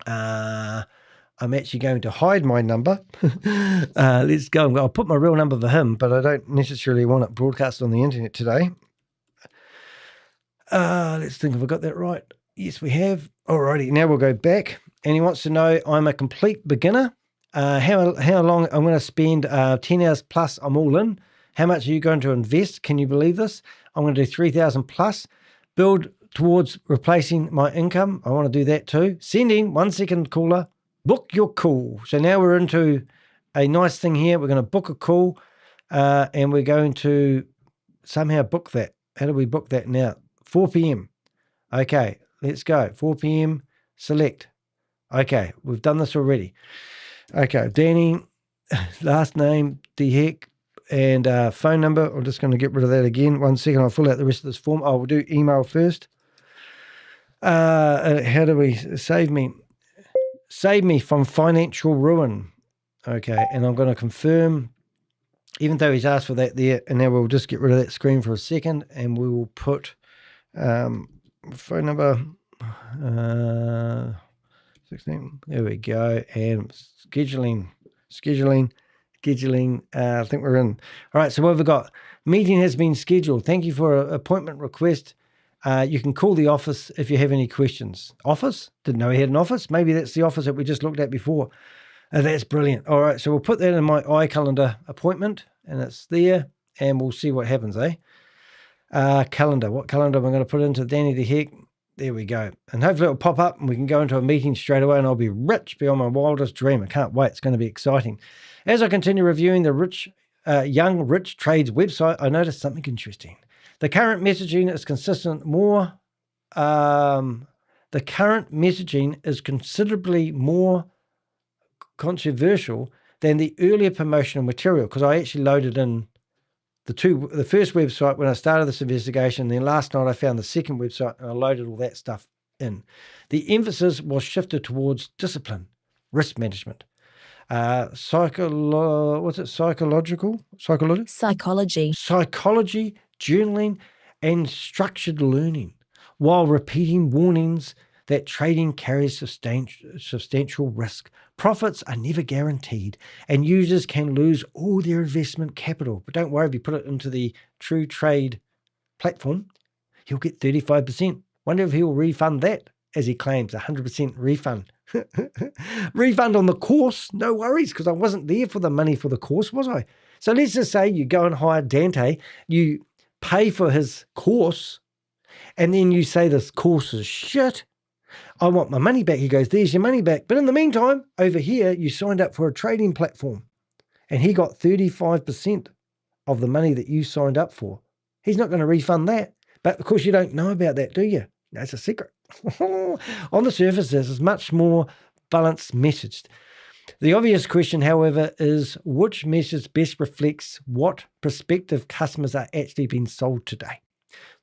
I'm actually going to hide my number. Let's go. I'll put my real number for him, but I don't necessarily want it broadcast on the internet today. Let's think if I got that right. Yes, we have. Alrighty, now we'll go back. And he wants to know I'm a complete beginner. How long I'm going to spend 10 hours plus, I'm all in. How much are you going to invest? Can you believe this? I'm going to do 3,000 plus. Build towards replacing my income. I want to do that too. Sending 1 second caller. Book your call. So now we're into a nice thing here. We're going to book a call and we're going to somehow book that. How do we book that now? 4 p.m. Okay, let's go. 4 p.m. Select. Okay, we've done this already. Okay, Danny, last name, the heck, and phone number. I'm just going to get rid of that again. 1 second. I'll fill out the rest of this form. I will do email first. How do we save me? Save me from financial ruin. Okay, and I'm going to confirm, even though he's asked for that there, and now we'll just get rid of that screen for a second, and we will put phone number 16. There we go, and scheduling. I think we're in. All right, so what have we got? Meeting has been scheduled. Thank you for an appointment request. You can call the office if you have any questions. Office? Didn't know he had an office. Maybe that's the office that we just looked at before. That's brilliant. All right, so we'll put that in my iCalendar appointment, and it's there, and we'll see what happens, eh? Calendar. What calendar am I going to put into? Danny the Heck. There we go. And hopefully it'll pop up, and we can go into a meeting straight away, and I'll be rich beyond my wildest dream. I can't wait. It's going to be exciting. As I continue reviewing the Young Rich Trades website, I noticed something interesting. The current messaging is considerably more controversial than the earlier promotional material, because I actually loaded in the first website when I started this investigation. Then last night I found the second website and I loaded all that stuff in. The emphasis was shifted towards discipline, risk management, psychology, journaling, and structured learning, while repeating warnings that trading carries substantial risk. Profits are never guaranteed, and users can lose all their investment capital. But don't worry, if you put it into the True Trade platform, he'll get 35%. Wonder if he'll refund that, as he claims, 100% refund. Refund on the course? No worries, because I wasn't there for the money for the course, was I? So let's just say you go and hire Dante, you pay for his course, and then you say this course is shit. I want my money back. He goes, there's your money back. But in the meantime, over here, you signed up for a trading platform, and he got 35% of the money that you signed up for. He's not going to refund that. But of course, you don't know about that, do you? That's a secret. On the surface, this is much more balanced messaged. The obvious question, however, is which message best reflects what prospective customers are actually being sold today?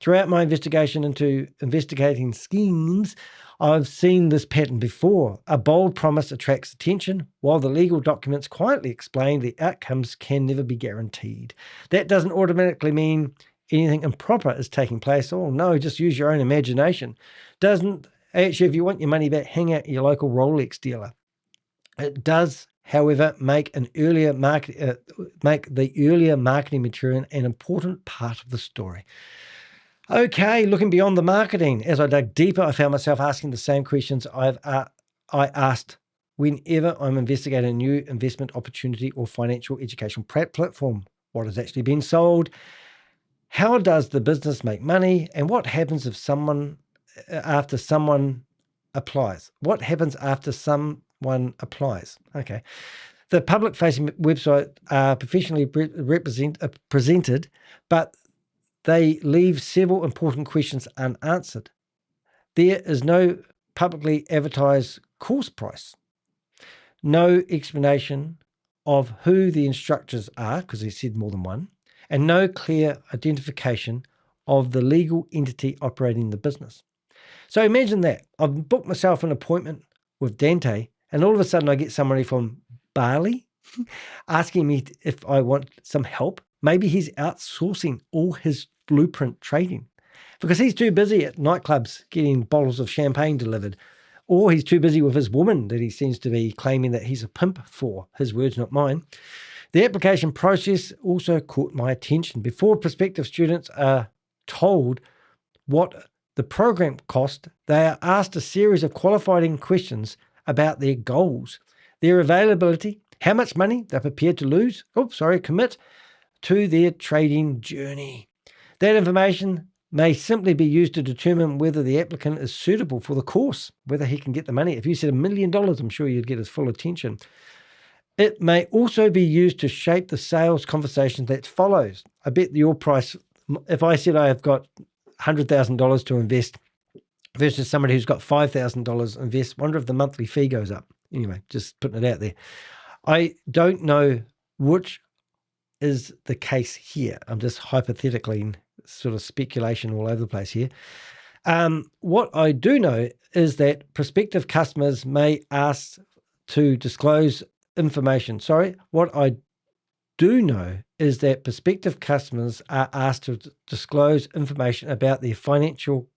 Throughout my investigation into investigating schemes, I've seen this pattern before. A bold promise attracts attention, while the legal documents quietly explain the outcomes can never be guaranteed. That doesn't automatically mean anything improper is taking place. Oh no, just use your own imagination. Doesn't actually, if you want your money back, hang out at your local Rolex dealer. It does, however, make the earlier marketing material an important part of the story. Okay, looking beyond the marketing. As I dug deeper, I found myself asking the same questions I asked whenever I'm investigating a new investment opportunity or financial education platform. What is actually being sold? How does the business make money? And what happens if someone applies? What happens after someone applies? Okay. The public-facing website are professionally presented, but they leave several important questions unanswered. There is no publicly advertised course price, no explanation of who the instructors are, because he said more than one, and no clear identification of the legal entity operating the business. So imagine that. I've booked myself an appointment with Dante, and all of a sudden I get somebody from Bali asking me if I want some help. Maybe he's outsourcing all his blueprint trading because he's too busy at nightclubs getting bottles of champagne delivered, or he's too busy with his woman that he seems to be claiming that he's a pimp for. His words, not mine. The application process also caught my attention. Before prospective students are told what the program cost, they are asked a series of qualifying questions about their goals, their availability, how much money they're prepared to commit to their trading journey. That information may simply be used to determine whether the applicant is suitable for the course, whether he can get the money. If you said $1 million, I'm sure you'd get his full attention. It may also be used to shape the sales conversation that follows. I bet your price, if I said I have got $100,000 to invest versus somebody who's got $5,000 invest, wonder if the monthly fee goes up. Anyway, just putting it out there. I don't know which is the case here. I'm just hypothetically sort of speculation all over the place here. What I do know is that prospective customers may ask to disclose information. What I do know is that prospective customers are asked to disclose information about their financial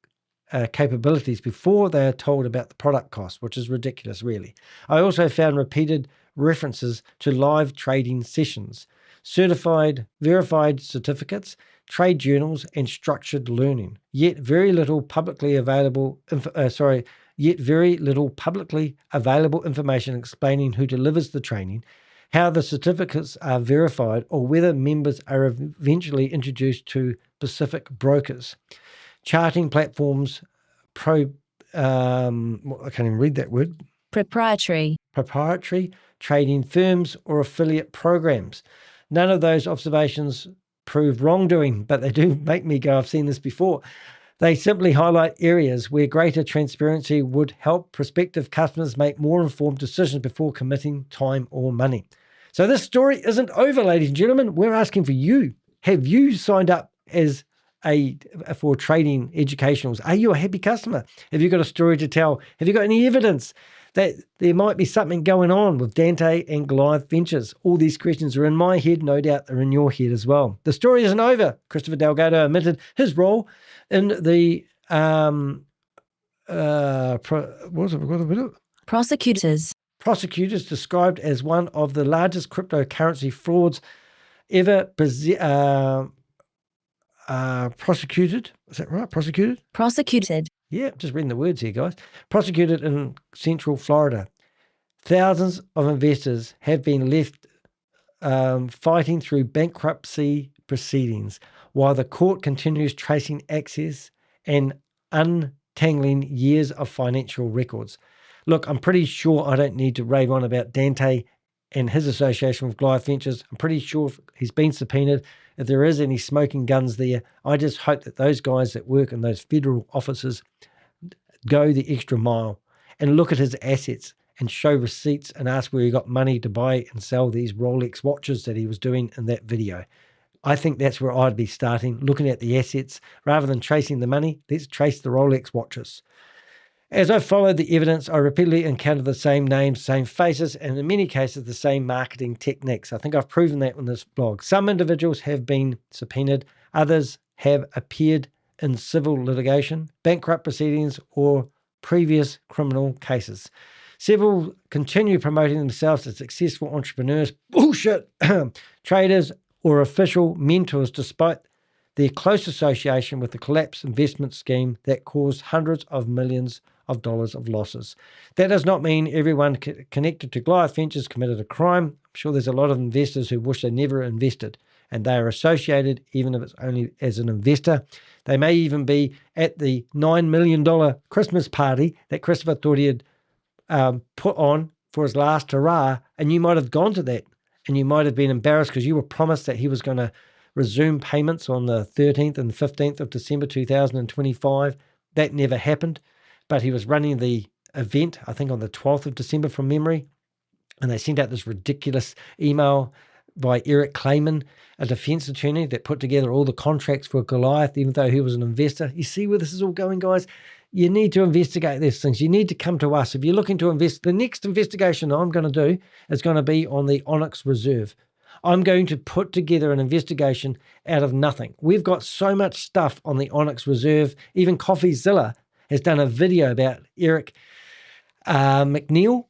capabilities before they are told about the product cost, which is ridiculous, really. I also found repeated references to live trading sessions, verified certificates, trade journals, and structured learning. Yet very little publicly available information explaining who delivers the training, how the certificates are verified, or whether members are eventually introduced to specific brokers. Charting platforms, I can't even read that word. Proprietary Trading firms, or affiliate programs. None of those observations prove wrongdoing, but they do make me go, I've seen this before. They simply highlight areas where greater transparency would help prospective customers make more informed decisions before committing time or money. So this story isn't over, ladies and gentlemen. We're asking for you. Have you signed up as for trading educationals? Are you a happy customer? Have you got a story to tell? Have you got any evidence that there might be something going on with Dante and Goliath Ventures? All these questions are in my head. No doubt they're in your head as well. The story isn't over. Christopher Delgado admitted his role in the prosecutors described as one of the largest cryptocurrency frauds ever prosecuted. Is that right? Prosecuted? Yeah, just reading the words here, guys. Prosecuted in Central Florida. Thousands of investors have been left fighting through bankruptcy proceedings while the court continues tracing access and untangling years of financial records. Look, I'm pretty sure I don't need to rave on about Dante and his association with Goliath Ventures. I'm pretty sure he's been subpoenaed. If there is any smoking guns there, I just hope that those guys that work in those federal offices go the extra mile and look at his assets and show receipts and ask where he got money to buy and sell these Rolex watches that he was doing in that video. I think that's where I'd be starting, looking at the assets. Rather than tracing the money, let's trace the Rolex watches. As I followed the evidence, I repeatedly encountered the same names, same faces, and in many cases, the same marketing techniques. I think I've proven that in this blog. Some individuals have been subpoenaed. Others have appeared in civil litigation, bankrupt proceedings, or previous criminal cases. Several continue promoting themselves as successful entrepreneurs, bullshit, traders, or official mentors, despite their close association with the collapsed investment scheme that caused hundreds of millions of dollars of losses. That does not mean everyone connected to Goliath Ventures committed a crime. I'm sure there's a lot of investors who wish they never invested, and they are associated, even if it's only as an investor. They may even be at the $9 million Christmas party that Christopher thought he had put on for his last hurrah, and you might have gone to that, and you might have been embarrassed because you were promised that he was going to resume payments on the 13th and 15th of December 2025. That never happened, but he was running the event, I think on the 12th of December from memory, and they sent out this ridiculous email by Eric Clayman, a defense attorney that put together all the contracts for Goliath, even though he was an investor. You see where this is all going, guys? You need to investigate these things. You need to come to us. If you're looking to invest, the next investigation I'm going to do is going to be on the Onyx Reserve. I'm going to put together an investigation out of nothing. We've got so much stuff on the Onyx Reserve. Even CoffeeZilla has done a video about Eric McNeil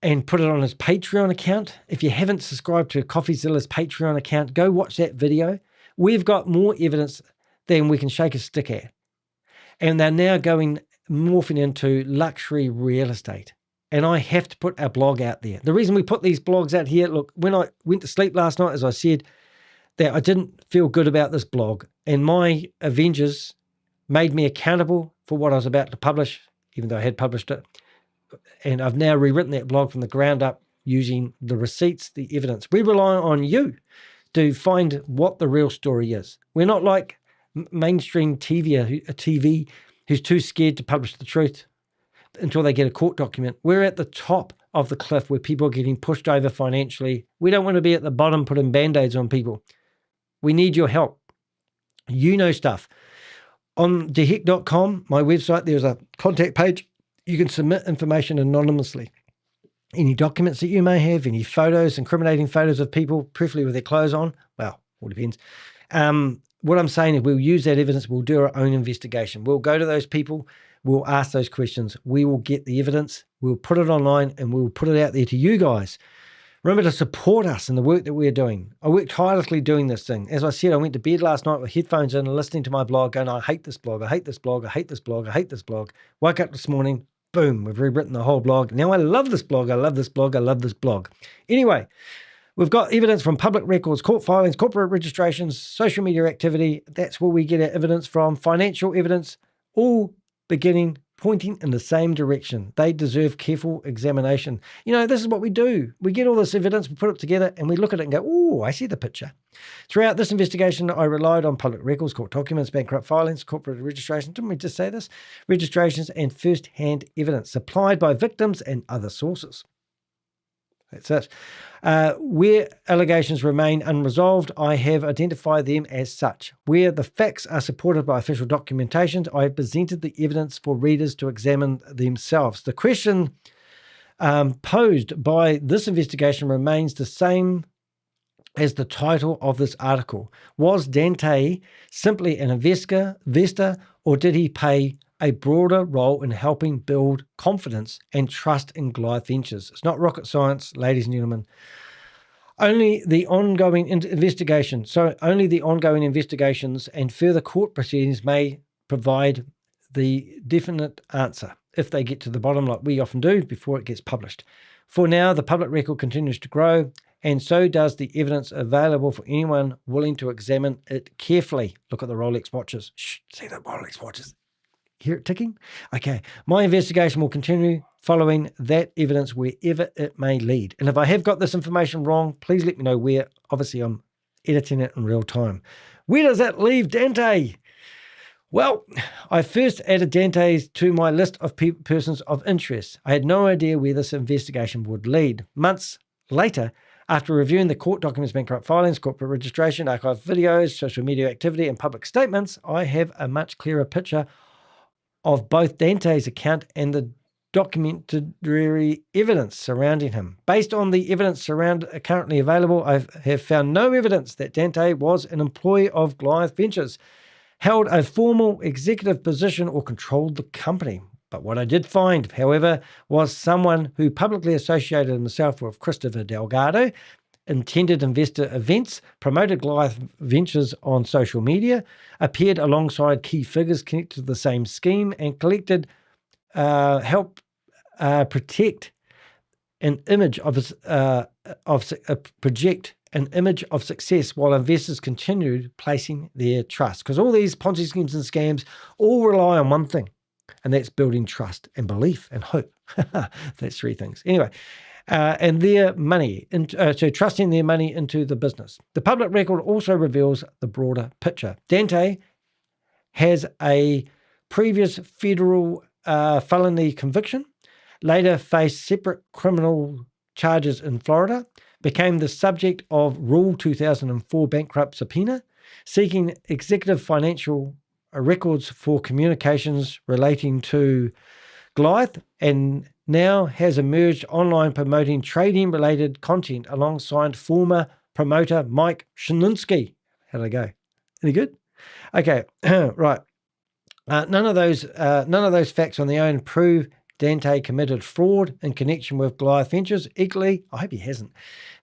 and put it on his Patreon account. If you haven't subscribed to CoffeeZilla's Patreon account, go watch that video. We've got more evidence than we can shake a stick at. And they're now morphing into luxury real estate. And I have to put our blog out there. The reason we put these blogs out here, look, when I went to sleep last night, as I said, that I didn't feel good about this blog. And my Avengers made me accountable for what I was about to publish, even though I had published it. And I've now rewritten that blog from the ground up using the receipts, the evidence. We rely on you to find what the real story is. We're not like mainstream TV who's too scared to publish the truth until they get a court document. We're at the top of the cliff where people are getting pushed over financially. We don't want to be at the bottom putting band-aids on people. We need your help. You know stuff. On deheck.com, my website, there's a contact page. You can submit information anonymously. Any documents that you may have, any photos, incriminating photos of people, preferably with their clothes on. Well, all depends. What I'm saying is we'll use that evidence. We'll do our own investigation. We'll go to those people. We'll ask those questions. We will get the evidence. We'll put it online and we'll put it out there to you guys. Remember to support us in the work that we're doing. I worked tirelessly doing this thing. As I said, I went to bed last night with headphones in and listening to my blog going, I hate this blog, I hate this blog, I hate this blog, I hate this blog. Woke up this morning, boom, we've rewritten the whole blog. Now I love this blog, I love this blog, I love this blog. Anyway, we've got evidence from public records, court filings, corporate registrations, social media activity. That's where we get our evidence from. Financial evidence, all pointing in the same direction. They deserve careful examination. You know, this is what we do. We get all this evidence, we put it together, and we look at it and go, oh, I see the picture. Throughout this investigation, I relied on public records, court documents, bankrupt filings, corporate registration. Didn't we just say this? Registrations and first-hand evidence supplied by victims and other sources. That's it. Where allegations remain unresolved, I have identified them as such. Where the facts are supported by official documentation, I have presented the evidence for readers to examine themselves. The question posed by this investigation remains the same as the title of this article. Was Dante simply an investor, or did he play a broader role in helping build confidence and trust in Goliath Ventures? It's not rocket science, ladies and gentlemen. Only the ongoing investigations and further court proceedings may provide the definite answer, if they get to the bottom like we often do before it gets published. For now, the public record continues to grow, and so does the evidence available for anyone willing to examine it carefully. Look at the Rolex watches. Shh, see the Rolex watches? Hear it ticking? Okay. My investigation will continue following that evidence wherever it may lead. And if I have got this information wrong, please let me know where. Obviously, I'm editing it in real time. Where does that leave Dante? Well, I first added Dante to my list of persons of interest. I had no idea where this investigation would lead. Months later, after reviewing the court documents, bankrupt filings, corporate registration, archive videos, social media activity, and public statements, I have a much clearer picture of both Dante's account and the documentary evidence surrounding him. Based on the evidence currently available, I have found no evidence that Dante was an employee of Goliath Ventures, held a formal executive position, or controlled the company. But what I did find, however, was someone who publicly associated himself with Christopher Delgado, attended investor events, promoted Goliath Ventures on social media, appeared alongside key figures connected to the same scheme, and helped protect an image project an image of success while investors continued placing their trust. Because all these Ponzi schemes and scams all rely on one thing, and that's building trust and belief and hope. That's three things. Anyway, and their money, so trusting their money into the business. The public record also reveals the broader picture. Dante has a previous federal felony conviction, later faced separate criminal charges in Florida, became the subject of Rule 2004 bankrupt subpoena, seeking executive financial records for communications relating to Goliath, and now has emerged online promoting trading-related content alongside former promoter Mike Shininsky. How'd I go? Any good? Okay, right. None of those facts on their own prove Dante committed fraud in connection with Goliath Ventures. Equally, I hope he hasn't.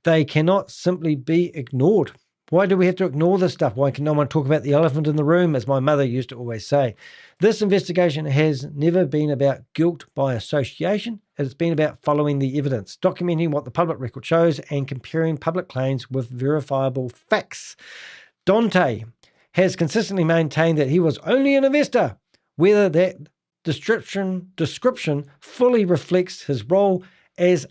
They cannot simply be ignored. Why do we have to ignore this stuff? Why can no one talk about the elephant in the room, as my mother used to always say? This investigation has never been about guilt by association. It's been about following the evidence, documenting what the public record shows, and comparing public claims with verifiable facts. Dante has consistently maintained that he was only an investor. Whether that description fully reflects his role as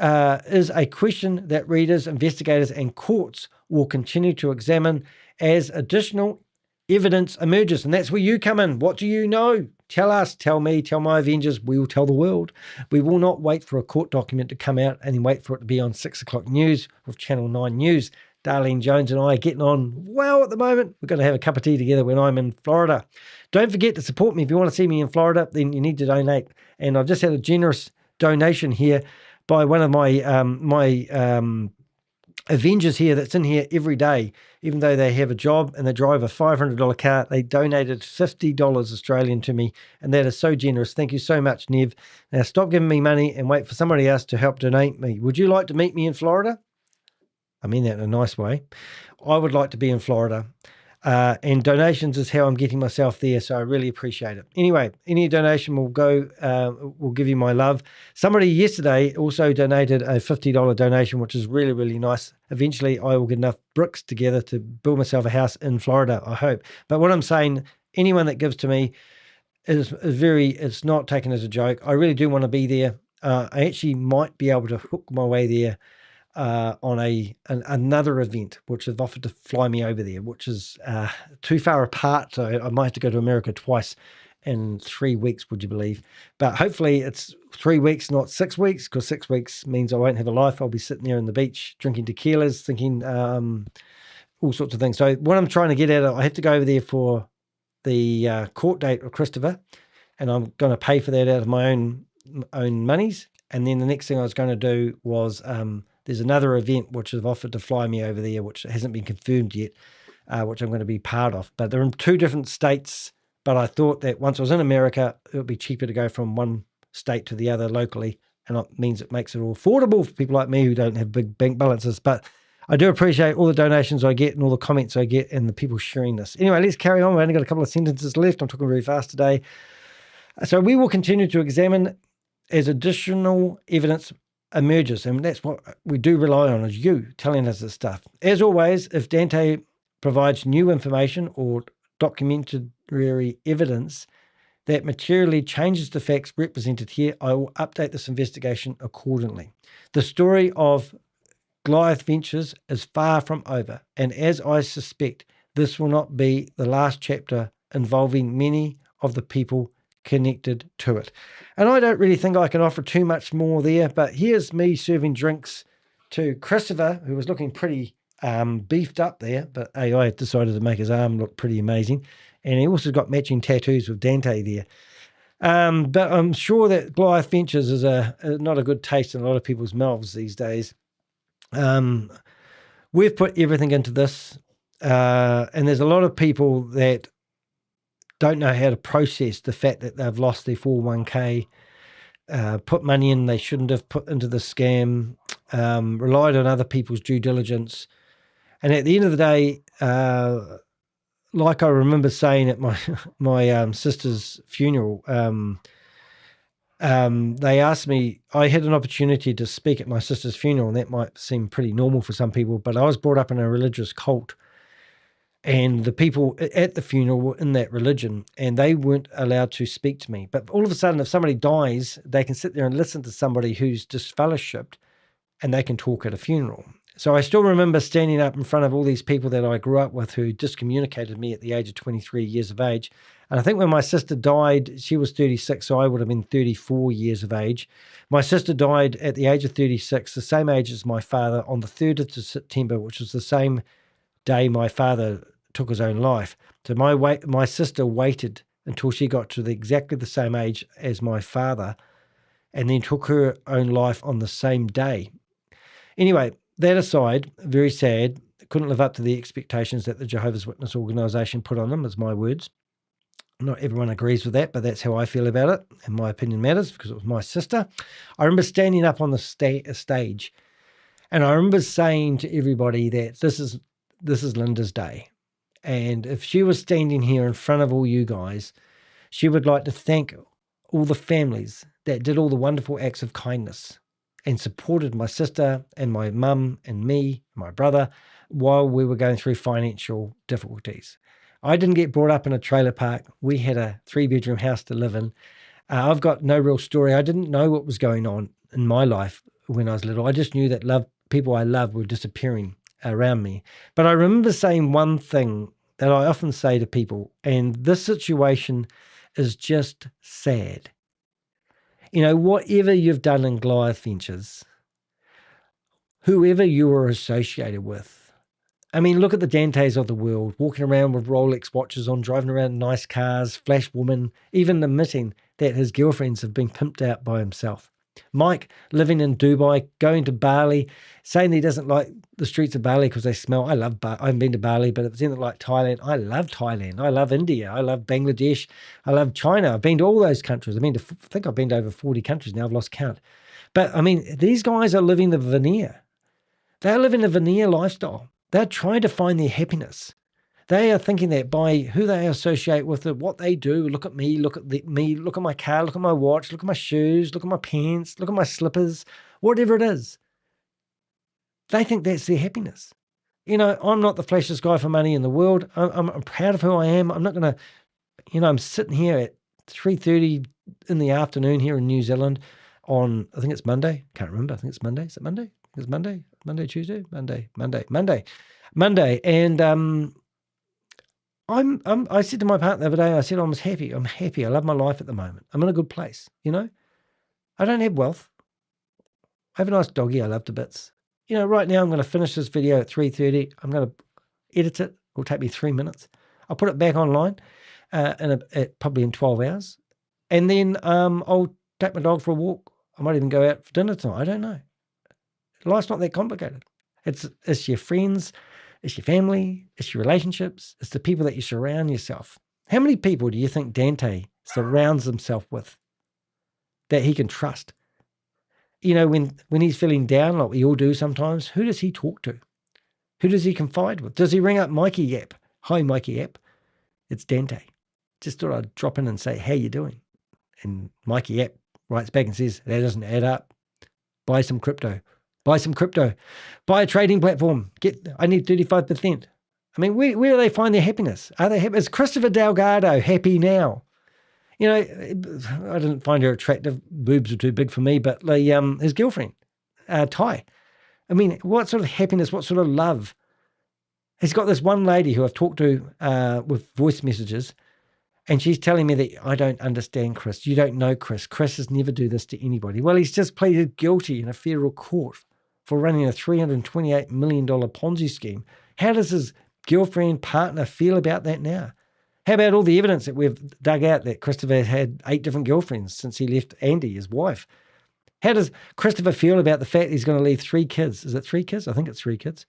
is a question that readers, investigators, and courts will continue to examine as additional evidence emerges. And that's where you come in. What do you know? Tell us, tell me, tell my Avengers. We will tell the world. We will not wait for a court document to come out and then wait for it to be on 6 o'clock news with Channel 9 News. Darlene Jones and I are getting on well at the moment. We're going to have a cup of tea together when I'm in Florida. Don't forget to support me. If you want to see me in Florida, then you need to donate. And I've just had a generous donation here by one of my Avengers here that's in here every day. Even though they have a job and they drive a $500 car, they donated $50 Australian to me, and that is so generous. Thank you so much, Nev. Now stop giving me money and wait for somebody else to help donate me. Would you like to meet me in Florida? I mean that in a nice way. I would like to be in Florida. And donations is how I'm getting myself there, so I really appreciate it. Anyway, any donation will go, will give you my love. Somebody yesterday also donated a $50 donation, which is really, really nice. Eventually, I will get enough bricks together to build myself a house in Florida, I hope. But what I'm saying, anyone that gives to me it's not taken as a joke. I really do want to be there. I actually might be able to hook my way there on another event, which have offered to fly me over there, which is too far apart. So I might have to go to America twice in 3 weeks, would you believe? But hopefully it's 3 weeks, not 6 weeks, because 6 weeks means I won't have a life. I'll be sitting there on the beach drinking tequilas, thinking all sorts of things. So what I'm trying to get at, I have to go over there for the court date of Christopher, and I'm going to pay for that out of my own monies. And then the next thing I was going to do was there's another event which have offered to fly me over there, which hasn't been confirmed yet, which I'm going to be part of. But they're in 2 different states. But I thought that once I was in America, it would be cheaper to go from one state to the other locally. And it means it makes it all affordable for people like me who don't have big bank balances. But I do appreciate all the donations I get and all the comments I get and the people sharing this. Anyway, let's carry on. We've only got a couple of sentences left. I'm talking very fast today. So we will continue to examine as additional evidence emerges, and that's what we do rely on, is you telling us this stuff. As always, if Dante provides new information or documentary evidence that materially changes the facts represented here, I will update this investigation accordingly. The story of Goliath Ventures is far from over, and as I suspect, this will not be the last chapter involving many of the people connected to it. And I don't really think I can offer too much more there, but here's me serving drinks to Christopher, who was looking pretty beefed up there, but AI decided to make his arm look pretty amazing. And he also got matching tattoos with Dante there. But I'm sure that Goliath Ventures is not a good taste in a lot of people's mouths these days. We've put everything into this, and there's a lot of people that don't know how to process the fact that they've lost their 401k, put money in they shouldn't have put into the scam, relied on other people's due diligence. And at the end of the day, like I remember saying at my sister's funeral, they asked me, I had an opportunity to speak at my sister's funeral, and that might seem pretty normal for some people, but I was brought up in a religious cult. And the people at the funeral were in that religion, and they weren't allowed to speak to me. But all of a sudden, if somebody dies, they can sit there and listen to somebody who's disfellowshipped, and they can talk at a funeral. So I still remember standing up in front of all these people that I grew up with who discommunicated me at the age of 23 years of age. And I think when my sister died, she was 36, so I would have been 34 years of age. My sister died at the age of 36, the same age as my father, on the 3rd of September, which was the same day my father took his own life. So my sister waited until she got to exactly the same age as my father, and then took her own life on the same day. Anyway, that aside, very sad, couldn't live up to the expectations that the Jehovah's Witness organization put on them, is my words. Not everyone agrees with that, but that's how I feel about it, and my opinion matters because it was my sister. I remember standing up on the stage, and I remember saying to everybody that this is Linda's day. And if she was standing here in front of all you guys, she would like to thank all the families that did all the wonderful acts of kindness and supported my sister and my mum and me, my brother, while we were going through financial difficulties. I didn't get brought up in a trailer park. We had a 3-bedroom house to live in. I've got no real story. I didn't know what was going on in my life when I was little. I just knew that people I loved were disappearing around me. But I remember saying one thing that I often say to people, and this situation is just sad. You know, whatever you've done in Goliath Ventures, whoever you were associated with, I mean, look at the Dantes of the world, walking around with Rolex watches on, driving around in nice cars, flash woman, even admitting that his girlfriends have been pimped out by himself. Mike living in Dubai, going to Bali, saying he doesn't like the streets of Bali because they smell. I haven't been to Bali, but if it's anything like Thailand, I love Thailand. I love India. I love Bangladesh. I love China. I've been to all those countries. I think I've been to over 40 countries now. I've lost count. But I mean, these guys are living the veneer. They're living a veneer lifestyle. They're trying to find their happiness. They are thinking that by who they associate with it, what they do, look at me, look at my car, look at my watch, look at my shoes, look at my pants, look at my slippers, whatever it is. They think that's their happiness. You know, I'm not the flashiest guy for money in the world. I'm proud of who I am. I'm not going to, I'm sitting here at 3:30 in the afternoon here in New Zealand on, I think it's Monday. Can't remember. I think it's Monday. Is it Monday? It's Monday, Tuesday, Monday. And, I said to my partner the other day, I said, I'm happy. I love my life at the moment. I'm in a good place, I don't have wealth. I have a nice doggy I love to bits. Right now I'm going to finish this video at 3:30. I'm going to edit it. It'll take me 3 minutes. I'll put it back online probably in 12 hours. And then I'll take my dog for a walk. I might even go out for dinner tonight. I don't know. Life's not that complicated. It's your friends, it's your family, it's your relationships, it's the people that you surround yourself. How many people do you think Dante surrounds himself with that he can trust? When he's feeling down, like we all do sometimes, who does he talk to? Who does he confide with? Does he ring up Mikey Yap? Hi, Mikey Yap. It's Dante. Just thought I'd drop in and say, how you doing? And Mikey Yap writes back and says, that doesn't add up. Buy some crypto. Buy a trading platform. I need 35%. I mean, where do they find their happiness? Are they happy? Is Christopher Delgado happy now? I didn't find her attractive. Boobs are too big for me, but his girlfriend, Ty. I mean, what sort of happiness, what sort of love? He's got this one lady who I've talked to with voice messages, and she's telling me that I don't understand Chris. You don't know Chris. Chris has never do this to anybody. Well, he's just pleaded guilty in a federal court for running a $328 million Ponzi scheme. How does his girlfriend, partner feel about that now? How about all the evidence that we've dug out that Christopher had 8 different girlfriends since he left Andy, his wife? How does Christopher feel about the fact he's going to leave 3 kids? Is it 3 kids? I think it's 3 kids.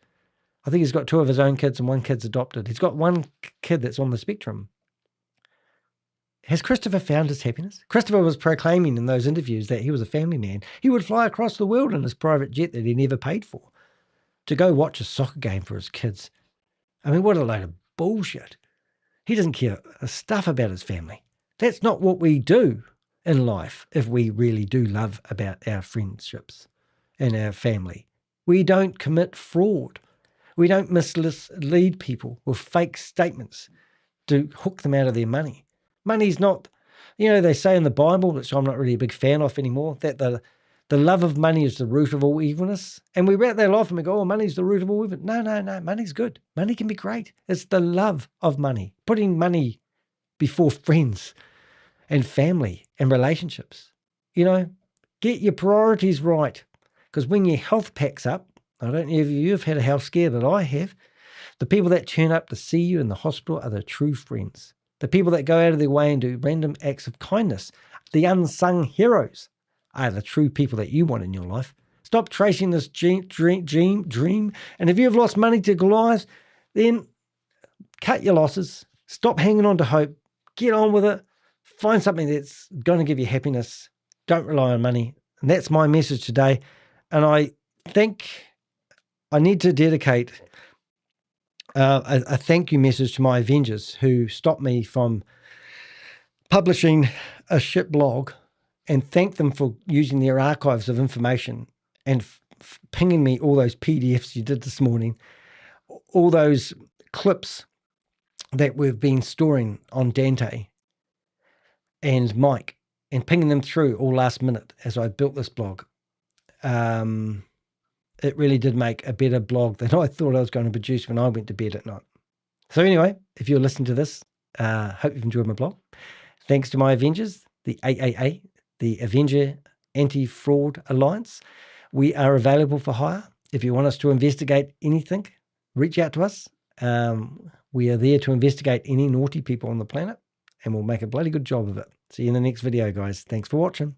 I think he's got 2 of his own kids and 1 kid's adopted. He's got 1 kid that's on the spectrum. Has Christopher found his happiness? Christopher was proclaiming in those interviews that he was a family man. He would fly across the world in his private jet that he never paid for to go watch a soccer game for his kids. I mean, what a load of bullshit. He doesn't care a stuff about his family. That's not what we do in life if we really do love about our friendships and our family. We don't commit fraud. We don't mislead people with fake statements to hook them out of their money. Money's not, they say in the Bible, which I'm not really a big fan of anymore, that the love of money is the root of all evilness. And we wrap that off and we go, money's the root of all evil. No, money's good. Money can be great. It's the love of money, putting money before friends and family and relationships. Get your priorities right. Because when your health packs up, I don't know if you've had a health scare, but I have, the people that turn up to see you in the hospital are the true friends. The people that go out of their way and do random acts of kindness, the unsung heroes, are the true people that you want in your life. Stop tracing this dream. And if you've lost money to Goliath, then cut your losses. Stop hanging on to hope. Get on with it. Find something that's going to give you happiness. Don't rely on money. And that's my message today. And I think I need to dedicate a thank you message to my Avengers who stopped me from publishing a shit blog, and thank them for using their archives of information and pinging me all those PDFs you did this morning, all those clips that we've been storing on Dante and Mike, and pinging them through all last minute as I built this blog. It really did make a better blog than I thought I was going to produce when I went to bed at night. So anyway, if you're listening to this, hope you've enjoyed my blog. Thanks to my Avengers, the AAA, the Avenger Anti-Fraud Alliance. We are available for hire. If you want us to investigate anything, reach out to us. We are there to investigate any naughty people on the planet, and we'll make a bloody good job of it. See you in the next video, guys. Thanks for watching.